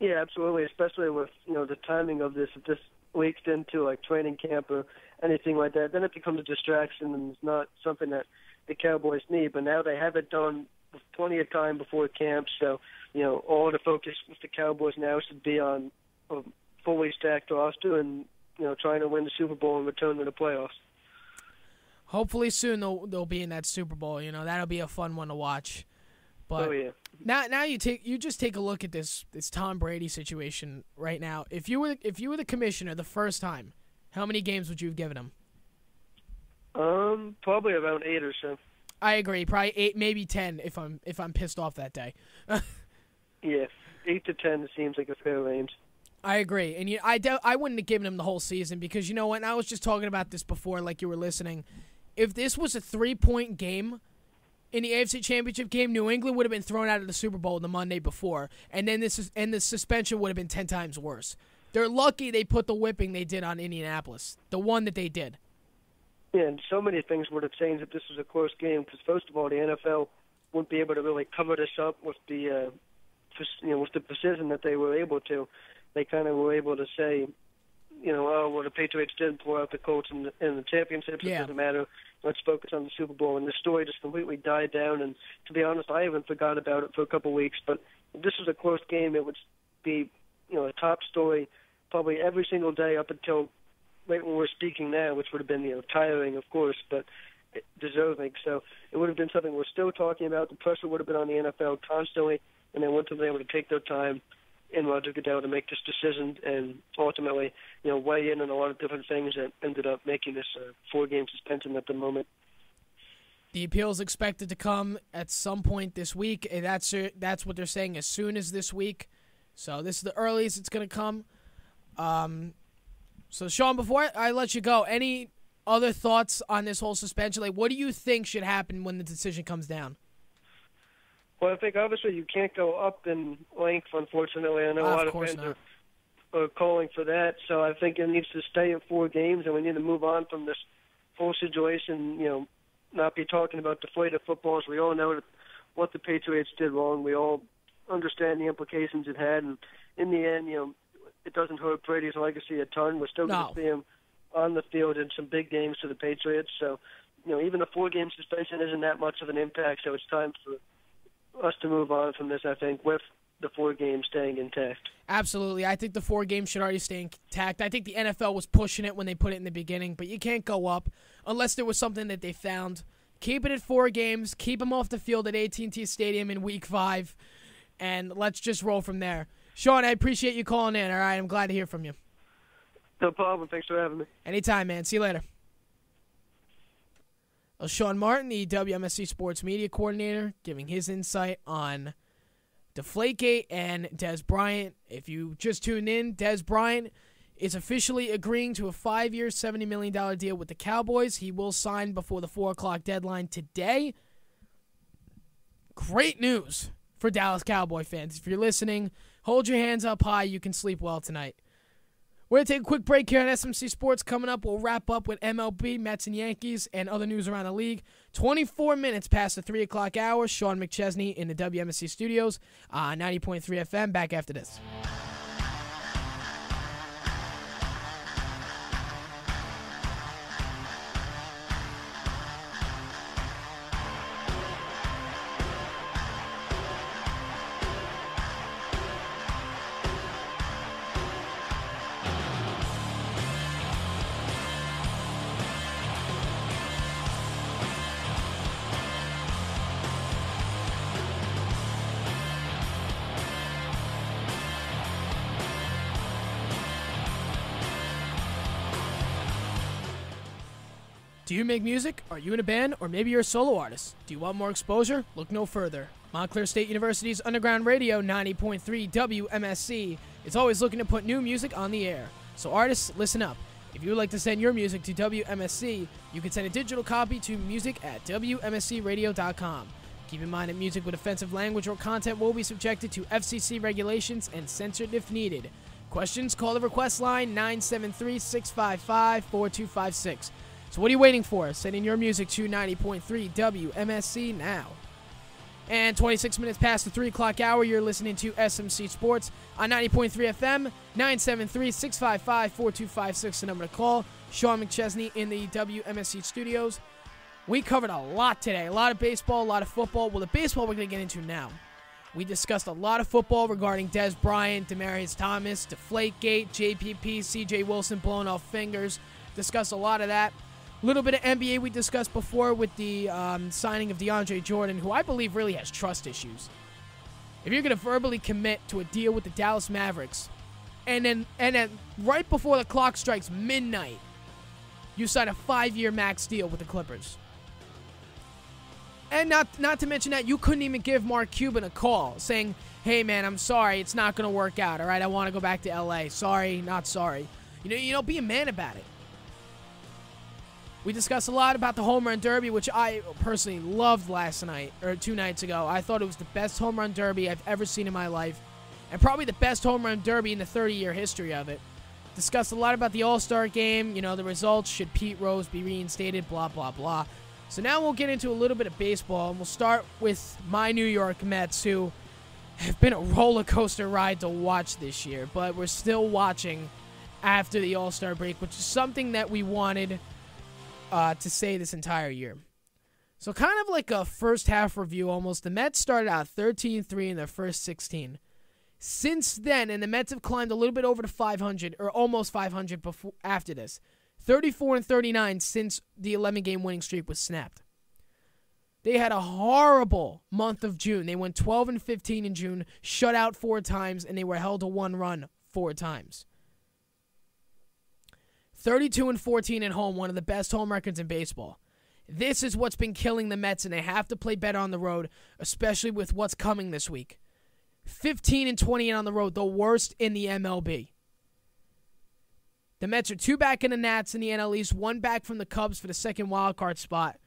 S5: Yeah, absolutely, especially with, the timing of this. If this leaks into, like, training camp or anything like that, then it becomes a distraction and it's not something that the Cowboys need. But now they have it done with plenty of time before camp, so, all the focus with the Cowboys now should be on a fully stacked roster and, trying to win the Super Bowl and return to the playoffs.
S1: Hopefully soon they'll be in that Super Bowl. That'll be a fun one to watch. But
S5: yeah.
S1: Now you just take a look at this Tom Brady situation right now. If you were the commissioner the first time, how many games would you have given him?
S5: Probably around 8 or so.
S1: I agree, probably 8, maybe 10 if I'm pissed off that day.
S5: Yeah, 8 to 10 seems like a fair range.
S1: I agree, and I wouldn't have given him the whole season because you know what? And I was just talking about this before, like you were listening. If this was a 3-point game in the AFC Championship game, New England would have been thrown out of the Super Bowl the Monday before, and then the suspension would have been 10 times worse. They're lucky they put the whipping they did on Indianapolis, the one that they did.
S5: Yeah, and so many things would have changed if this was a close game. Because first of all, the NFL wouldn't be able to really cover this up with the precision that they were able to. They kind of were able to say, the Patriots did pull out the Colts in the championships.
S1: Yeah.
S5: It doesn't matter. Let's focus on the Super Bowl. And the story just completely died down. And to be honest, I haven't forgot about it for a couple of weeks. But if this was a close game, it would be, a top story probably every single day up until right when we're speaking now, which would have been, tiring, of course, but deserving. So it would have been something we're still talking about. The pressure would have been on the NFL constantly, and they wouldn't have been able to take their time in Roger Goodell to make this decision and ultimately, weigh in on a lot of different things that ended up making this 4-game suspension at the moment.
S1: The appeal is expected to come at some point this week, and that's what they're saying, as soon as this week. So this is the earliest it's going to come. So, Sean, before I let you go, any other thoughts on this whole suspension? Like, what do you think should happen when the decision comes down?
S5: Well, I think obviously you can't go up in length, unfortunately. I know a lot of fans are calling for that. So I think it needs to stay at 4 games, and we need to move on from this whole situation, not be talking about deflated footballs. We all know what the Patriots did wrong. We all understand the implications it had. And in the end, it doesn't hurt Brady's legacy a ton. We're still going to see him on the field in some big games for the Patriots. So, even a 4-game suspension isn't that much of an impact. So it's time for us to move on from this, I think, with the 4 games staying intact.
S1: Absolutely. I think the 4 games should already stay intact. I think the NFL was pushing it when they put it in the beginning, but you can't go up unless there was something that they found. Keep it at 4 games. Keep them off the field at AT&T Stadium in Week 5, and let's just roll from there. Sean, I appreciate you calling in, all right? I'm glad to hear from you.
S5: No problem. Thanks for having me.
S1: Anytime, man. See you later. Well, Sean Martin, the WMSC Sports Media Coordinator, giving his insight on Deflategate and Dez Bryant. If you just tuned in, Dez Bryant is officially agreeing to a 5-year, $70 million deal with the Cowboys. He will sign before the 4 o'clock deadline today. Great news for Dallas Cowboy fans. If you're listening, hold your hands up high. You can sleep well tonight. We're going to take a quick break here on SMC Sports. Coming up, we'll wrap up with MLB, Mets and Yankees, and other news around the league. 24 minutes past the 3 o'clock hour. Sean McChesney in the WMSC studios. 90.3 FM. Back after this. Do you make music? Are you in a band? Or maybe you're a solo artist? Do you want more exposure? Look no further. Montclair State University's Underground Radio 90.3 WMSC is always looking to put new music on the air. So artists, listen up. If you would like to send your music to WMSC, you can send a digital copy to music@WMSCradio.com. Keep in mind that music with offensive language or content will be subjected to FCC regulations and censored if needed. Questions? Call the request line 973-655-4256. So what are you waiting for? Send in your music to 90.3 WMSC now. And 26 minutes past the 3 o'clock hour, you're listening to SMC Sports on 90.3 FM, 973-655-4256, the number to call. Sean McChesney in the WMSC studios. We covered a lot today. A lot of baseball, a lot of football. Well, the baseball we're going to get into now. We discussed a lot of football regarding Dez Bryant, Demaryius Thomas, Deflategate, JPP, CJ Wilson blowing off fingers. Discussed a lot of that. A little bit of NBA we discussed before with the signing of DeAndre Jordan, who I believe really has trust issues. If you're going to verbally commit to a deal with the Dallas Mavericks, and then right before the clock strikes midnight, you sign a 5-year max deal with the Clippers. And not to mention that you couldn't even give Mark Cuban a call saying, hey, man, I'm sorry, it's not going to work out, all right? I want to go back to L.A. Sorry, not sorry. You know, be a man about it. We discussed a lot about the home run derby, which I personally loved last night, or 2 nights ago. I thought it was the best home run derby I've ever seen in my life, and probably the best home run derby in the 30-year history of it. Discussed a lot about the All Star Game, the results, should Pete Rose be reinstated, blah, blah, blah. So now we'll get into a little bit of baseball, and we'll start with my New York Mets, who have been a roller coaster ride to watch this year, but we're still watching after the All Star break, which is something that we wanted to say this entire year. So kind of like a first half review almost, the Mets started out 13-3 in their first 16. Since then, and the Mets have climbed a little bit over to 500, or almost 500 before after this. 34-39 since the 11-game winning streak was snapped. They had a horrible month of June. They went 12-15 in June, shut out 4 times, and they were held to 1 run 4 times. 32-14 at home, one of the best home records in baseball. This is what's been killing the Mets, and they have to play better on the road, especially with what's coming this week. 15-28 on the road, the worst in the MLB. The Mets are 2 back in the Nats in the NL East, 1 back from the Cubs for the second wildcard spot.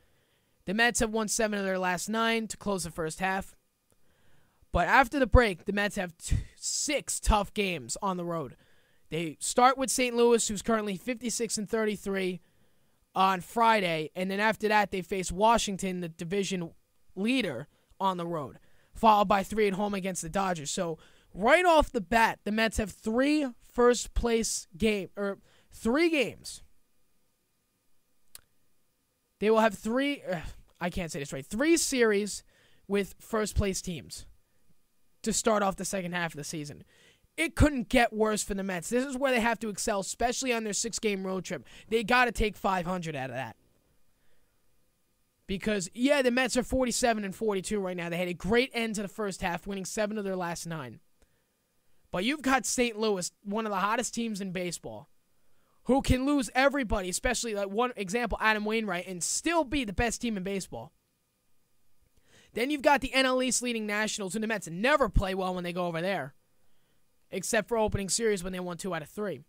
S1: The Mets have won 7 of their last 9 to close the first half. But after the break, the Mets have 6 tough games on the road. They start with St. Louis, who's currently 56-33 on Friday, and then after that, they face Washington, the division leader, on the road, followed by 3 at home against the Dodgers. So right off the bat, the Mets have 3 first-place games. They will have 3, I can't say this right, 3 series with first-place teams to start off the second half of the season. It couldn't get worse for the Mets. This is where they have to excel, especially on their 6-game road trip. They got to take 500 out of that. Because, yeah, the Mets are 47-42 right now. They had a great end to the first half, winning 7 of their last 9. But you've got St. Louis, one of the hottest teams in baseball, who can lose everybody, especially, like one example, Adam Wainwright, and still be the best team in baseball. Then you've got the NL East leading Nationals, who the Mets never play well when they go over there, except for opening series when they won 2 out of 3.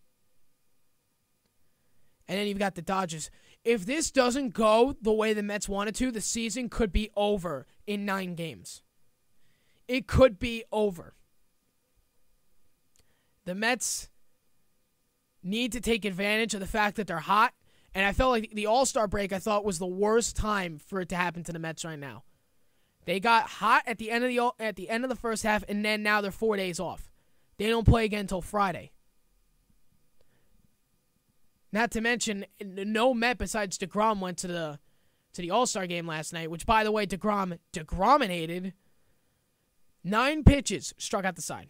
S1: And then you've got the Dodgers. If this doesn't go the way the Mets wanted to, the season could be over in 9 games. It could be over. The Mets need to take advantage of the fact that they're hot, and I felt like the All-Star break I thought was the worst time for it to happen to the Mets right now. They got hot at the end of the first half, and then now they're 4 days off. They don't play again until Friday. Not to mention, no Met besides DeGrom went to the All-Star game last night, which, by the way, DeGrominated 9 pitches, struck out the side.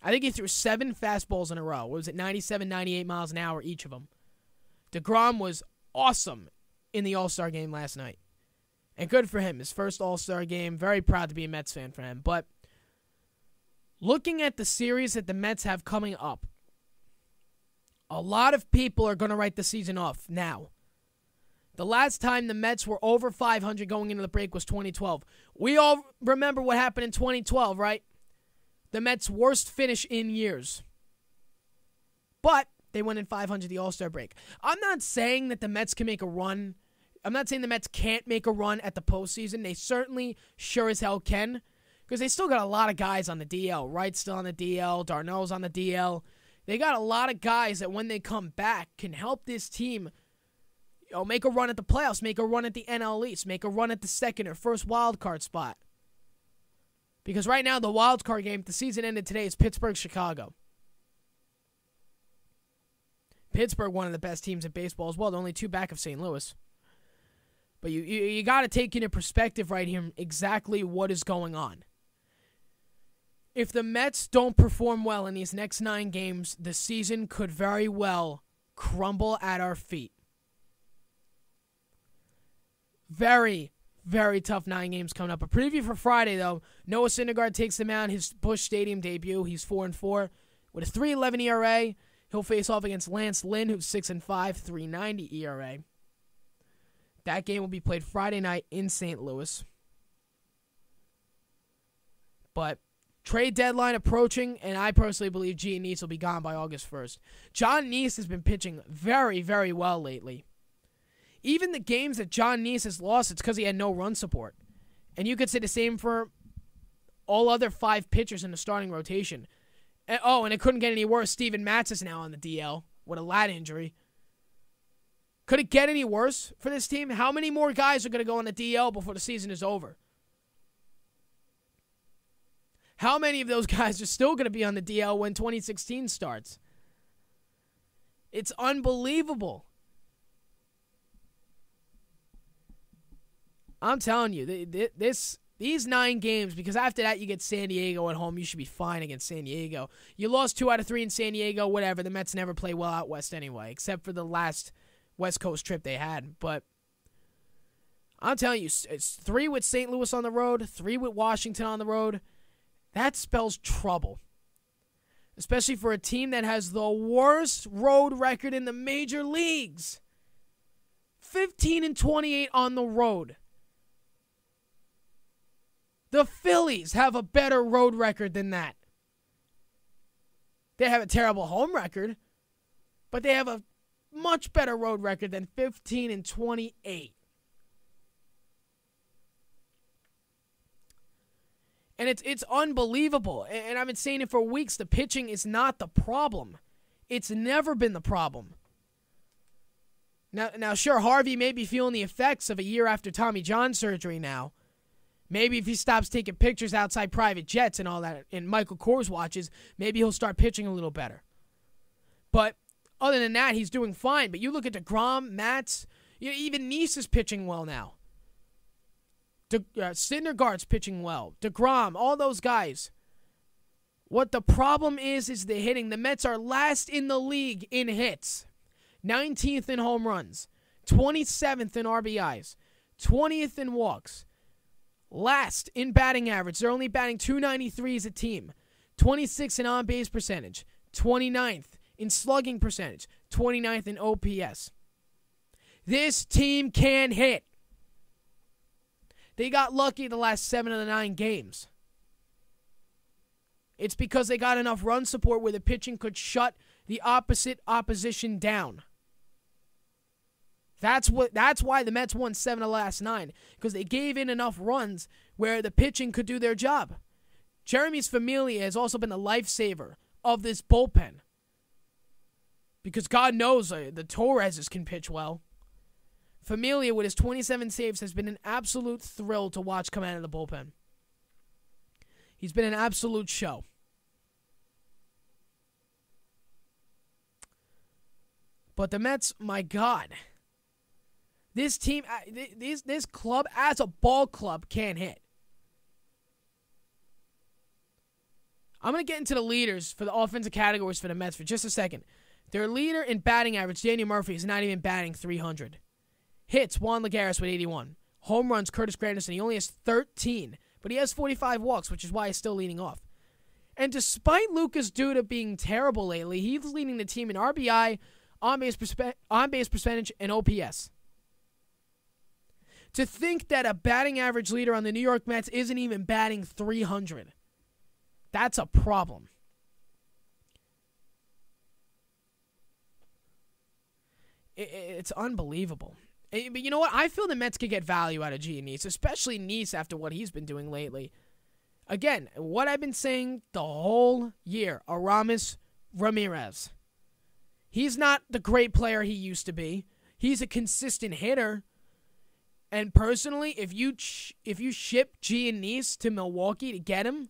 S1: I think he threw 7 fastballs in a row. What was it, 97, 98 miles an hour, each of them. DeGrom was awesome in the All-Star game last night. And good for him, his first All-Star game. Very proud to be a Mets fan for him. But looking at the series that the Mets have coming up, a lot of people are going to write the season off now. The last time the Mets were over 500 going into the break was 2012. We all remember what happened in 2012, right? The Mets' worst finish in years. But they went in 500 the All-Star break. I'm not saying that the Mets can make a run. I'm not saying the Mets can't make a run at the postseason. They certainly sure as hell can, because they still got a lot of guys on the DL. Wright's still on the DL. Darno's on the DL. They got a lot of guys that when they come back can help this team make a run at the playoffs, make a run at the NL East, make a run at the second or first wild card spot. Because right now, the wild card game, the season ended today, is Pittsburgh-Chicago. Pittsburgh, one of the best teams in baseball as well. They're only 2 back of St. Louis. But you got to take into perspective right here exactly what is going on. If the Mets don't perform well in these next 9 games, the season could very well crumble at our feet. Very, very tough 9 games coming up. A preview for Friday, though. Noah Syndergaard takes the mound, his Busch Stadium debut. He's 4-4 with a 3.11 ERA. He'll face off against Lance Lynn, who's 6-5, 3.90 ERA. That game will be played Friday night in St. Louis. But trade deadline approaching, and I personally believe G and Neese will be gone by August 1st. John Neese has been pitching very, very well lately. Even the games that John Neese has lost, it's because he had no run support. And you could say the same for all other 5 pitchers in the starting rotation. And it couldn't get any worse. Steven Matz is now on the DL with a lat injury. Could it get any worse for this team? How many more guys are going to go on the DL before the season is over? How many of those guys are still going to be on the DL when 2016 starts? It's unbelievable. I'm telling you, these 9 games, because after that you get San Diego at home, you should be fine against San Diego. You lost 2 out of 3 in San Diego, whatever. The Mets never play well out west anyway, except for the last West Coast trip they had. But I'm telling you, it's 3 with St. Louis on the road, 3 with Washington on the road. That spells trouble, especially for a team that has the worst road record in the major leagues. 15-28 on the road. The Phillies have a better road record than that. They have a terrible home record, but they have a much better road record than 15-28. And it's unbelievable. And I've been saying it for weeks. The pitching is not the problem. It's never been the problem. Now, sure, Harvey may be feeling the effects of a year after Tommy John surgery now. Maybe if he stops taking pictures outside private jets and all that, and Michael Kors watches, maybe he'll start pitching a little better. But other than that, he's doing fine. But you look at DeGrom, Matz, even Neese is pitching well now. Syndergaard's pitching well. DeGrom, all those guys. What the problem is the hitting. The Mets are last in the league in hits. 19th in home runs. 27th in RBIs. 20th in walks. Last in batting average. They're only batting .293 as a team. 26th in on-base percentage. 29th in slugging percentage. 29th in OPS. This team can hit. They got lucky the last 7 of the 9 games. It's because they got enough run support where the pitching could shut the opposition down. That's why the Mets won 7 of the last 9, because they gave in enough runs where the pitching could do their job. Jeremy's Familia has also been the lifesaver of this bullpen, because God knows the Torreses can pitch well. Familia, with his 27 saves, has been an absolute thrill to watch come out of the bullpen. He's been an absolute show. But the Mets, my God. This team, this club, as a ball club, can't hit. I'm going to get into the leaders for the offensive categories for the Mets for just a second. Their leader in batting average, Daniel Murphy, is not even batting .300. Hits, Juan Lagares with 81. Home runs, Curtis Granderson. He only has 13, but he has 45 walks, which is why he's still leading off. And despite Lucas Duda being terrible lately, he's leading the team in RBI, on-base percentage, and OPS. To think that a batting average leader on the New York Mets isn't even batting .300, that's a problem. It's unbelievable. But you know what? I feel the Mets could get value out of G and Neese, especially Neese after what he's been doing lately. Again, what I've been saying the whole year, Aramis Ramirez. He's not the great player he used to be. He's a consistent hitter. And personally, if you ship G and Nice to Milwaukee to get him,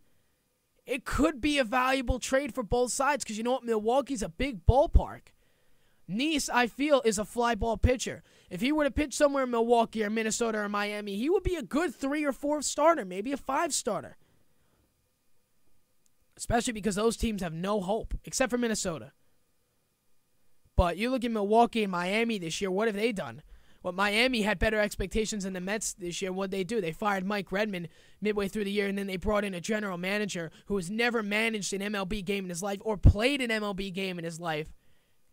S1: it could be a valuable trade for both sides because you know what? Milwaukee's a big ballpark. Nice, I feel, is a fly ball pitcher. If he were to pitch somewhere in Milwaukee or Minnesota or Miami, he would be a good 3 or 4 starter, maybe a 5 starter. Especially because those teams have no hope, except for Minnesota. But you look at Milwaukee and Miami this year, what have they done? Well, Miami had better expectations than the Mets this year. What'd they do? They fired Mike Redmond midway through the year, and then they brought in a general manager who has never managed an MLB game in his life or played an MLB game in his life.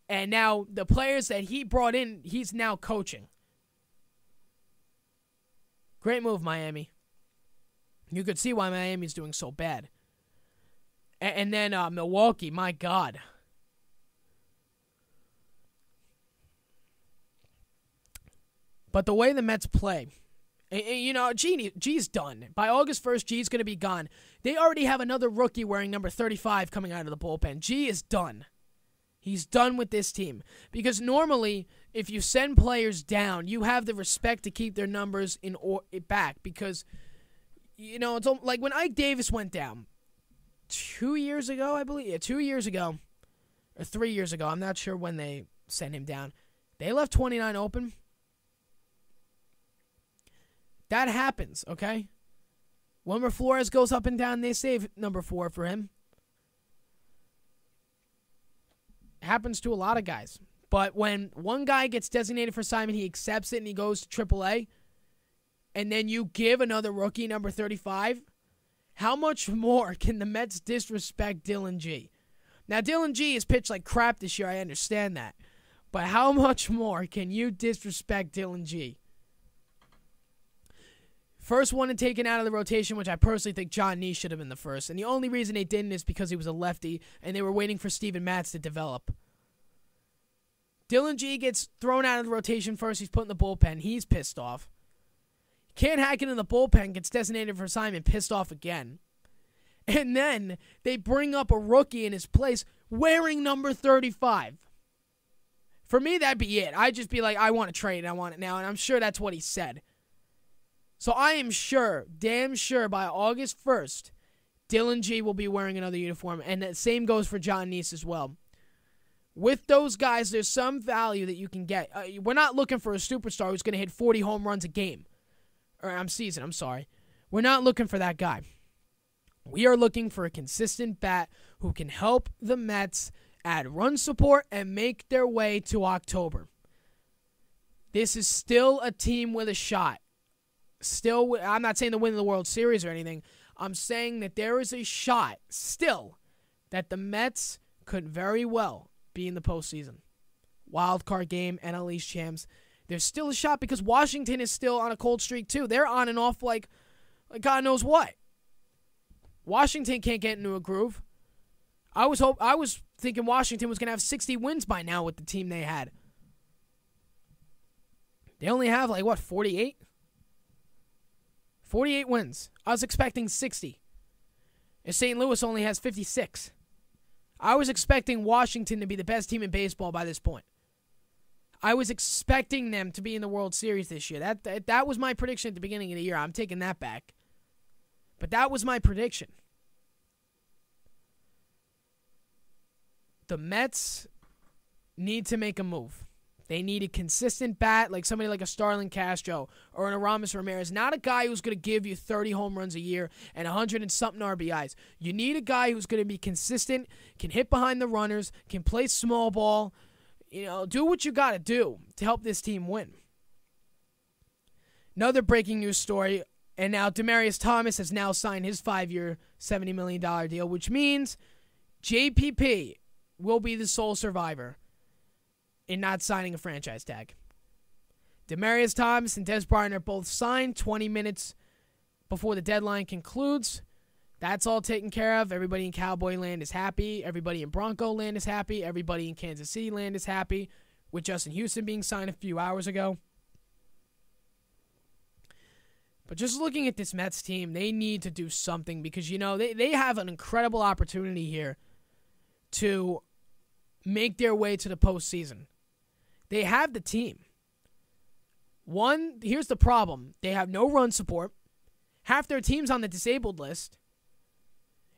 S1: And now the players that he brought in, he's now coaching. Great move, Miami. You could see why Miami's doing so bad. And then Milwaukee, my God. But the way the Mets play, you know, G's done. By August 1st, G's going to be gone. They already have another rookie wearing number 35 coming out of the bullpen. G is done. He's done with this team. Because normally, if you send players down, you have the respect to keep their numbers back. Because, you know, it's like when Ike Davis went down 2 years ago, I believe. Yeah, 2 years ago. Or 3 years ago. I'm not sure when they sent him down. They left 29 open. That happens, okay? Wilmer Flores goes up and down, they save number 4 for him. Happens to a lot of guys. But when one guy gets designated for assignment, he accepts it and he goes to AAA, and then you give another rookie number 35, how much more can the Mets disrespect Dylan G? Now, Dylan G has pitched like crap this year, I understand that. But how much more can you disrespect Dylan G? First one taken out of the rotation, which I personally think John Nee should have been the first. And the only reason they didn't is because he was a lefty, and they were waiting for Steven Matz to develop. Dylan G gets thrown out of the rotation first. He's put in the bullpen. He's pissed off. Can't hack it in the bullpen, gets designated for assignment, pissed off again. And then they bring up a rookie in his place wearing number 35. For me, that'd be it. I'd just be like, I want to trade. I want it now. And I'm sure that's what he said. So I am sure, damn sure, by August 1st, Dylan G will be wearing another uniform. And the same goes for John Nice as well. With those guys, there's some value that you can get. We're not looking for a superstar who's going to hit 40 home runs a game. Season, I'm sorry. We're not looking for that guy. We are looking for a consistent bat who can help the Mets add run support and make their way to October. This is still a team with a shot. Still, I'm not saying to win the World Series or anything. I'm saying that there is a shot still that the Mets could very well be in the postseason. Wild card game, NL East champs. There's still a shot because Washington is still on a cold streak too. They're on and off like God knows what. Washington can't get into a groove. I was thinking Washington was going to have 60 wins by now with the team they had. They only have 48? 48 wins. I was expecting 60. And St. Louis only has 56. I was expecting Washington to be the best team in baseball by this point. I was expecting them to be in the World Series this year. That was my prediction at the beginning of the year. I'm taking that back. But that was my prediction. The Mets need to make a move. They need a consistent bat, like somebody like a Starlin Castro or an Aramis Ramirez. Not a guy who's going to give you 30 home runs a year and 100 and something RBIs. You need a guy who's going to be consistent, can hit behind the runners, can play small ball. You know, do what you got to do to help this team win. Another breaking news story, and now Demaryius Thomas has now signed his 5-year, $70 million deal, which means JPP will be the sole survivor in not signing a franchise tag. Demaryius Thomas and Dez Bryant are both signed 20 minutes before the deadline concludes. That's all taken care of. Everybody in Cowboy land is happy. Everybody in Bronco land is happy. Everybody in Kansas City land is happy with Justin Houston being signed a few hours ago. But just looking at this Mets team, they need to do something because, you know, they have an incredible opportunity here to make their way to the postseason. They have the team. One, here's the problem. They have no run support. Half their team's on the disabled list.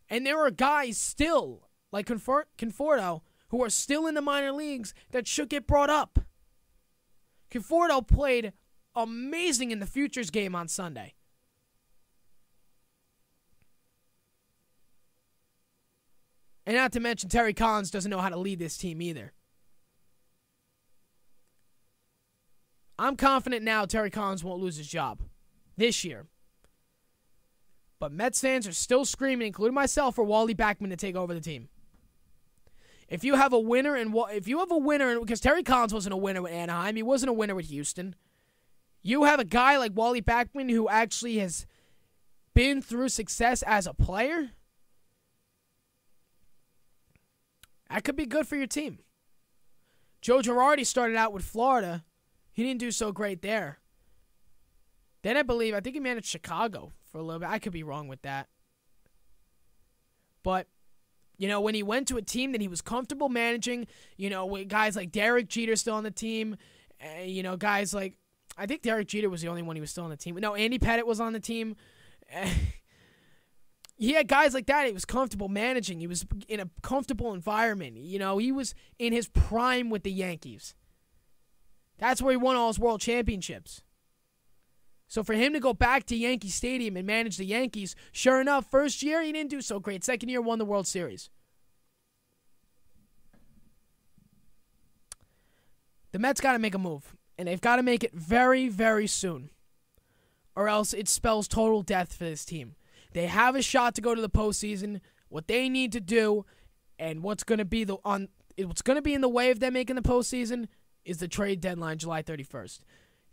S1: And there are guys still, like Conforto, who are still in the minor leagues that should get brought up. Conforto played amazing in the Futures game on Sunday. And not to mention, Terry Collins doesn't know how to lead this team either. I'm confident now Terry Collins won't lose his job this year. But Mets fans are still screaming, including myself, for Wally Backman to take over the team. If you have a winner, because Terry Collins wasn't a winner with Anaheim, he wasn't a winner with Houston. You have a guy like Wally Backman who actually has been through success as a player. That could be good for your team. Joe Girardi started out with Florida. He didn't do so great there. Then I think he managed Chicago for a little bit. I could be wrong with that. But, when he went to a team that he was comfortable managing, with guys like Derek Jeter still on the team, guys like, I think Derek Jeter was the only one he was still on the team. No, Andy Pettitte was on the team. He had guys like that he was comfortable managing. He was in a comfortable environment. He was in his prime with the Yankees. That's where he won all his world championships. So for him to go back to Yankee Stadium and manage the Yankees, sure enough, first year he didn't do so great. Second year, won the World Series. The Mets got to make a move, and they've got to make it very, very soon, or else it spells total death for this team. They have a shot to go to the postseason. What they need to do, and what's going to be in the way of them making the postseason, is the trade deadline, July 31st.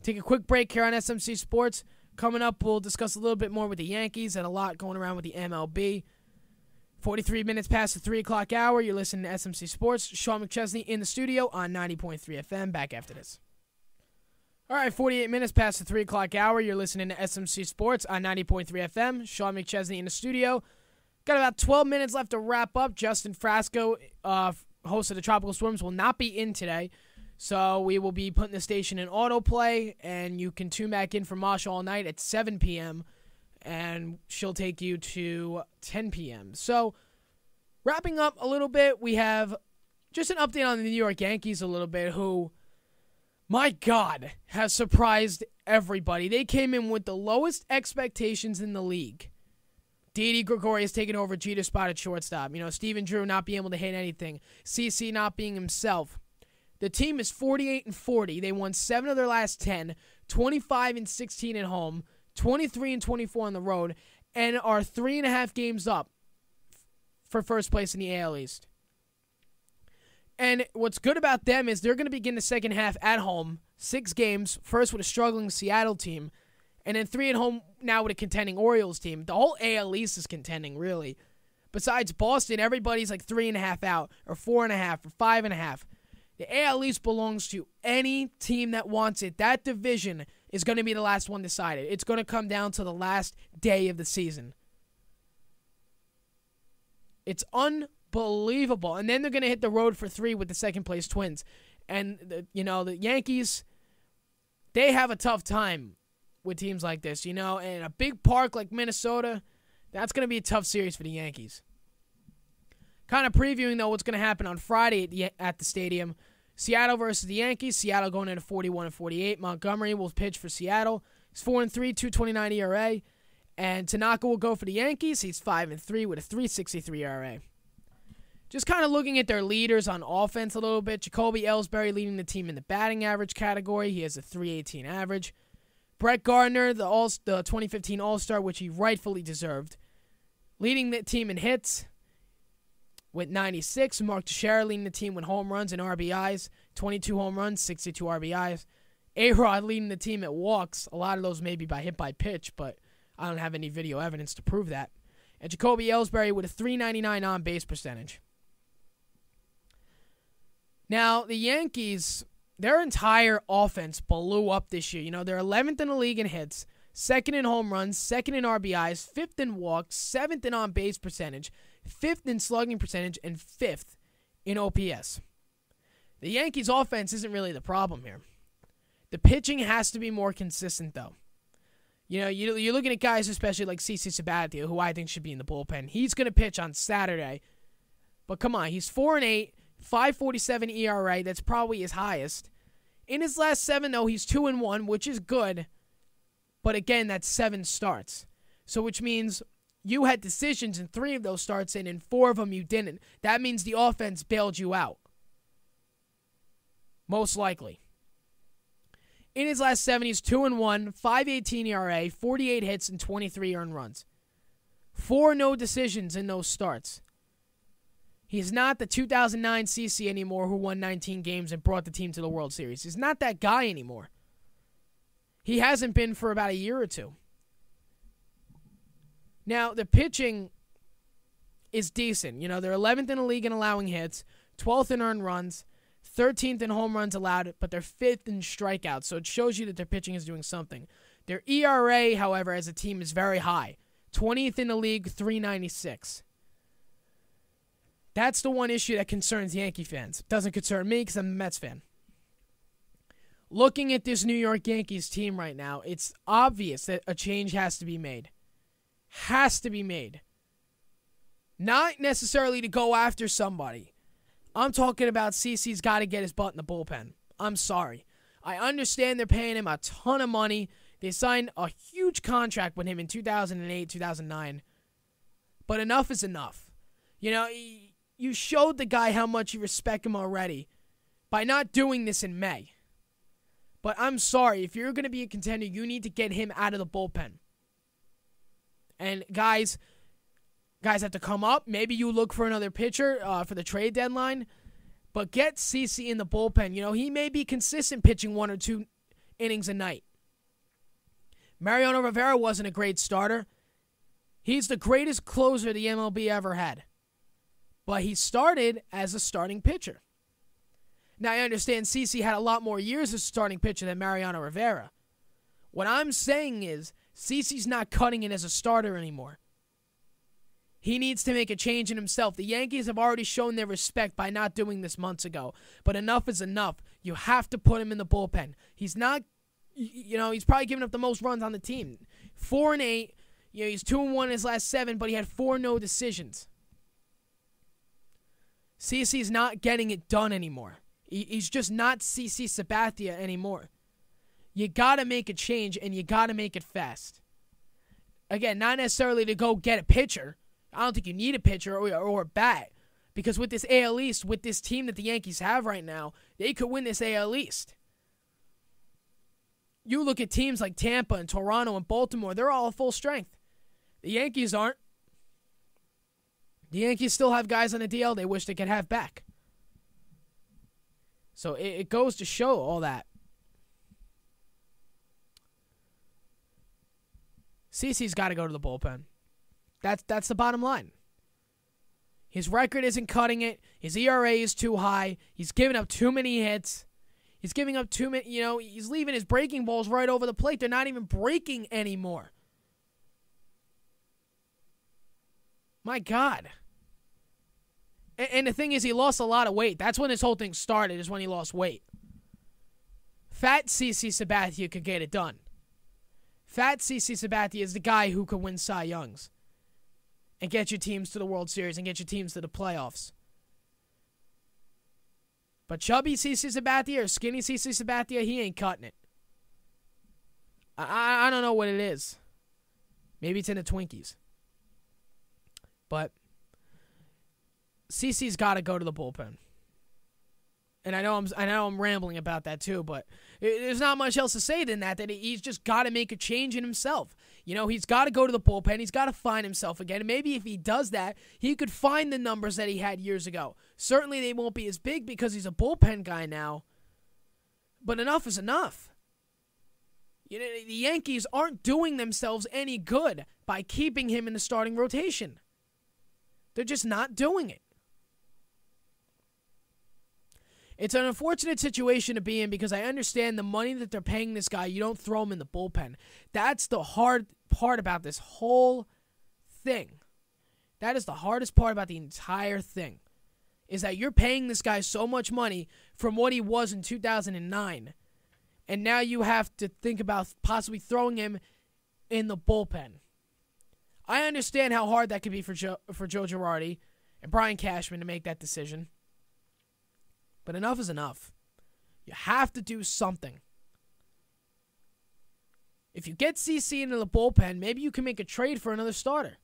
S1: Take a quick break here on SMC Sports. Coming up, we'll discuss a little bit more with the Yankees and a lot going around with the MLB. 43 minutes past the 3 o'clock hour. You're listening to SMC Sports. Sean McChesney in the studio on 90.3 FM. Back after this. All right, 48 minutes past the 3 o'clock hour. You're listening to SMC Sports on 90.3 FM. Sean McChesney in the studio. Got about 12 minutes left to wrap up. Justin Frasco, host of the Tropical Storms, will not be in today. So we will be putting the station in autoplay, and you can tune back in for Masha all night at 7 p.m., and she'll take you to 10 p.m. So wrapping up a little bit, we have just an update on the New York Yankees a little bit, who, my God, has surprised everybody. They came in with the lowest expectations in the league. Didi Gregorius taking over Jeter's spot at shortstop. Steven Drew not being able to hit anything. CC not being himself. The team is 48-40. They won 7 of their last 10, 25-16 at home, 23-24 on the road, and are 3.5 games up for first place in the AL East. And what's good about them is they're going to begin the second half at home, 6 games, first with a struggling Seattle team, and then 3 at home now with a contending Orioles team. The whole AL East is contending, really. Besides Boston, everybody's like 3.5 out, or 4.5, or 5.5. The AL East belongs to any team that wants it. That division is going to be the last one decided. It's going to come down to the last day of the season. It's unbelievable. And then they're going to hit the road for 3 with the second-place Twins. And, the Yankees, they have a tough time with teams like this, and a big park like Minnesota, that's going to be a tough series for the Yankees. Kind of previewing, though, what's going to happen on Friday at the stadium. Seattle versus the Yankees. Seattle going into 41-48. Montgomery will pitch for Seattle. He's 4-3, 2.29 ERA. And Tanaka will go for the Yankees. He's 5-3 with a 3.63 ERA. Just kind of looking at their leaders on offense a little bit. Jacoby Ellsbury leading the team in the batting average category. He has a 3.18 average. Brett Gardner, the 2015 All-Star, which he rightfully deserved, leading the team in hits with 96. Mark Teixeira leading the team with home runs and RBIs. 22 home runs, 62 RBIs. A-Rod leading the team at walks. A lot of those may be by hit by pitch, but I don't have any video evidence to prove that. And Jacoby Ellsbury with a 399 on-base percentage. Now, the Yankees, their entire offense blew up this year. They're 11th in the league in hits, 2nd in home runs, 2nd in RBIs, 5th in walks, 7th in on-base percentage, 5th in slugging percentage, and 5th in OPS. The Yankees' offense isn't really the problem here. The pitching has to be more consistent, though. You know, you're looking at guys, especially like CC Sabathia, who I think should be in the bullpen. He's going to pitch on Saturday. But come on, he's 4-8, 5.47 ERA. That's probably his highest. In his last 7, though, he's 2-1, which is good. But again, that's 7 starts. So which means you had decisions in 3 of those starts, and in 4 of them you didn't. That means the offense bailed you out. Most likely. In his last 7, he's 2-1, 5.18 ERA, 48 hits, and 23 earned runs. 4 no decisions in those starts. He's not the 2009 CC anymore who won 19 games and brought the team to the World Series. He's not that guy anymore. He hasn't been for about a year or 2. Now, the pitching is decent. You know, they're 11th in the league in allowing hits, 12th in earned runs, 13th in home runs allowed, but they're 5th in strikeouts, so it shows you that their pitching is doing something. Their ERA, however, as a team is very high. 20th in the league, 3.96. That's the one issue that concerns Yankee fans. It doesn't concern me because I'm a Mets fan. Looking at this New York Yankees team right now, it's obvious that a change has to be made. Has to be made. Not necessarily to go after somebody. I'm talking about CC's got to get his butt in the bullpen. I'm sorry. I understand they're paying him a ton of money. They signed a huge contract with him in 2008, 2009. But enough is enough. You know, you showed the guy how much you respect him already by not doing this in May. But I'm sorry, if you're going to be a contender, you need to get him out of the bullpen. And guys have to come up. Maybe you look for another pitcher for the trade deadline. But get CC in the bullpen. You know, he may be consistent pitching 1 or 2 innings a night. Mariano Rivera wasn't a great starter. He's the greatest closer the MLB ever had. But he started as a starting pitcher. Now, I understand CC had a lot more years as a starting pitcher than Mariano Rivera. What I'm saying is, CC's not cutting it as a starter anymore. He needs to make a change in himself. The Yankees have already shown their respect by not doing this months ago. But enough is enough. You have to put him in the bullpen. He's not, he's probably giving up the most runs on the team. 4-8. He's 2-1 in his last 7, but he had 4 no decisions. CC's not getting it done anymore. He's just not CC Sabathia anymore. You got to make a change, and you got to make it fast. Again, not necessarily to go get a pitcher. I don't think you need a pitcher or a bat. Because with this AL East, with this team that the Yankees have right now, they could win this AL East. You look at teams like Tampa and Toronto and Baltimore, they're all full strength. The Yankees aren't. The Yankees still have guys on the DL they wish they could have back. So it goes to show all that. CC's got to go to the bullpen. That's the bottom line. His record isn't cutting it. His ERA is too high. He's giving up too many hits. He's giving up too many, he's leaving his breaking balls right over the plate. They're not even breaking anymore. My God. And the thing is, he lost a lot of weight. That's when this whole thing started, is when he lost weight. Fat CC Sabathia could get it done. Fat CC Sabathia is the guy who could win Cy Youngs and get your teams to the World Series and get your teams to the playoffs. But chubby CC Sabathia or skinny CC Sabathia, he ain't cutting it. I don't know what it is. Maybe it's in the Twinkies. But CC's got to go to the bullpen. And I know I'm rambling about that too, but there's not much else to say than that he's just got to make a change in himself. He's got to go to the bullpen. He's got to find himself again. And maybe if he does that, he could find the numbers that he had years ago. Certainly they won't be as big because he's a bullpen guy now. But enough is enough. The Yankees aren't doing themselves any good by keeping him in the starting rotation. They're just not doing it. It's an unfortunate situation to be in because I understand the money that they're paying this guy, you don't throw him in the bullpen. That's the hard part about this whole thing. That is the hardest part about the entire thing, is that you're paying this guy so much money from what he was in 2009, and now you have to think about possibly throwing him in the bullpen. I understand how hard that could be for Joe Girardi and Brian Cashman to make that decision. But enough is enough. You have to do something. If you get CC into the bullpen, maybe you can make a trade for another starter.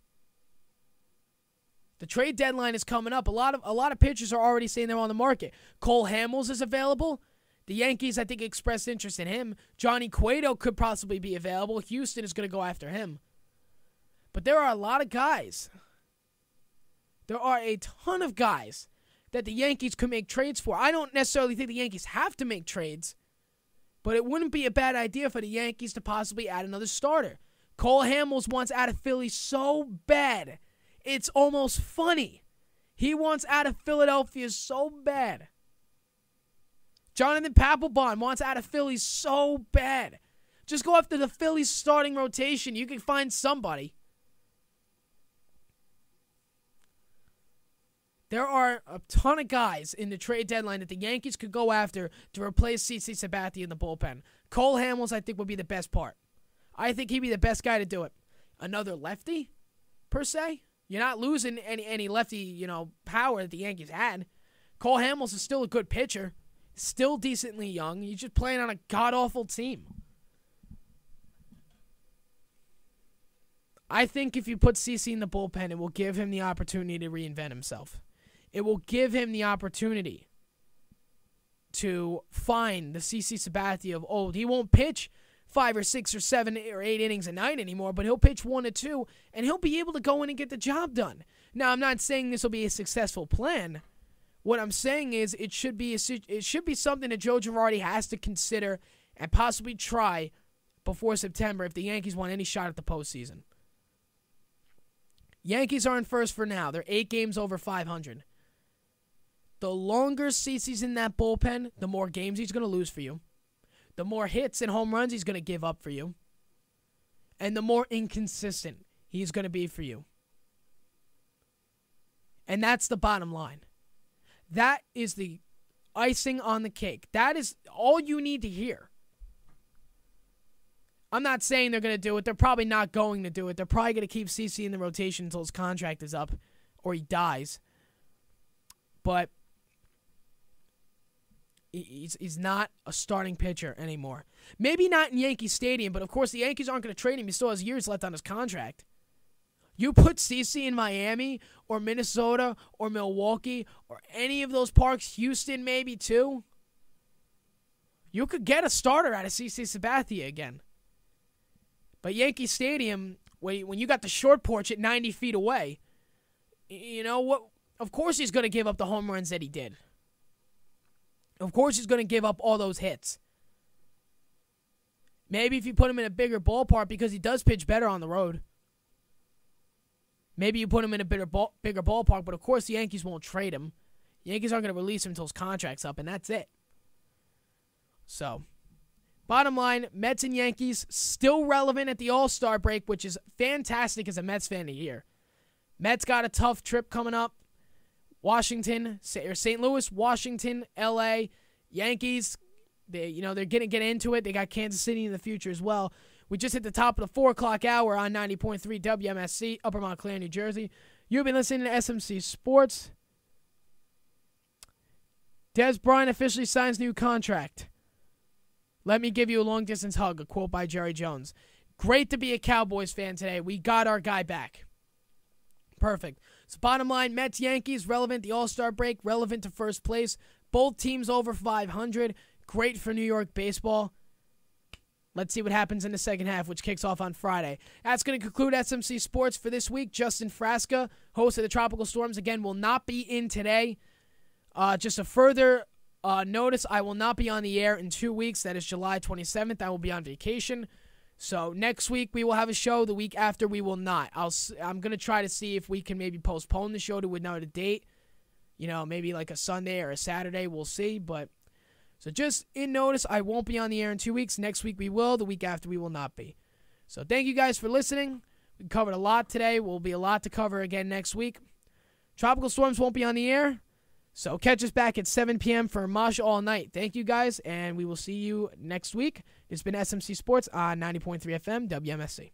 S1: The trade deadline is coming up. A lot of pitchers are already saying they're on the market. Cole Hamels is available. The Yankees, I think, expressed interest in him. Johnny Cueto could possibly be available. Houston is going to go after him. But there are a lot of guys. There are a ton of guys that the Yankees could make trades for. I don't necessarily think the Yankees have to make trades, but it wouldn't be a bad idea for the Yankees to possibly add another starter. Cole Hamels wants out of Philly so bad. It's almost funny. He wants out of Philadelphia so bad. Jonathan Papelbon wants out of Philly so bad. Just go after the Phillies starting rotation. You can find somebody. There are a ton of guys in the trade deadline that the Yankees could go after to replace CC Sabathia in the bullpen. Cole Hamels, I think, would be the best part. I think he'd be the best guy to do it. Another lefty, per se? You're not losing any lefty, power that the Yankees had. Cole Hamels is still a good pitcher. Still decently young. You're just playing on a god-awful team. I think if you put CC in the bullpen, it will give him the opportunity to reinvent himself. It will give him the opportunity to find the CC Sabathia of old. He won't pitch 5 or 6 or 7 or 8 innings a night anymore, but he'll pitch 1 or 2, and he'll be able to go in and get the job done. Now, I'm not saying this will be a successful plan. What I'm saying is it should be something that Joe Girardi has to consider and possibly try before September if the Yankees want any shot at the postseason. Yankees are in first for now. They're 8 games over 500. The longer CC's in that bullpen, the more games he's going to lose for you. The more hits and home runs he's going to give up for you. And the more inconsistent he's going to be for you. And that's the bottom line. That is the icing on the cake. That is all you need to hear. I'm not saying they're going to do it. They're probably not going to do it. They're probably going to keep CC in the rotation until his contract is up or he dies. But he's not a starting pitcher anymore. Maybe not in Yankee Stadium, but of course the Yankees aren't going to trade him. He still has years left on his contract. You put CC in Miami or Minnesota or Milwaukee or any of those parks, Houston maybe too, you could get a starter out of CC Sabathia again. But Yankee Stadium, when you got the short porch at 90 feet away, you know what? Of course he's going to give up the home runs that he did. Of course he's going to give up all those hits. Maybe if you put him in a bigger ballpark because he does pitch better on the road. Maybe you put him in a bigger ballpark, but of course the Yankees won't trade him. The Yankees aren't going to release him until his contract's up, and that's it. So, bottom line, Mets and Yankees still relevant at the All Star break, which is fantastic as a Mets fan to hear. Mets got a tough trip coming up. Washington, or St. Louis, Washington, L.A., Yankees, they're going to get into it. They got Kansas City in the future as well. We just hit the top of the 4 o'clock hour on 90.3 WMSC, Upper Montclair, New Jersey. You've been listening to SMC Sports. Dez Bryant officially signs new contract. Let me give you a long-distance hug, a quote by Jerry Jones. Great to be a Cowboys fan today. We got our guy back. Perfect. So bottom line, Mets, Yankees, relevant. The All-Star break, relevant to first place. Both teams over 500. Great for New York baseball. Let's see what happens in the second half, which kicks off on Friday. That's going to conclude SMC Sports for this week. Justin Frasca, host of the Tropical Storms, again, will not be in today. Just a further notice, I will not be on the air in 2 weeks. That is July 27th. I will be on vacation. So next week we will have a show. The week after we will not. I'm going to try to see if we can maybe postpone the show to another date. Maybe like a Sunday or a Saturday. We'll see. But so just in notice, I won't be on the air in 2 weeks. Next week we will. The week after we will not be. So thank you guys for listening. We covered a lot today. Will be a lot to cover again next week. Tropical Storms won't be on the air. So catch us back at 7 p.m. for Mosh All Night. Thank you, guys, and we will see you next week. It's been SMC Sports on 90.3 FM WMSC.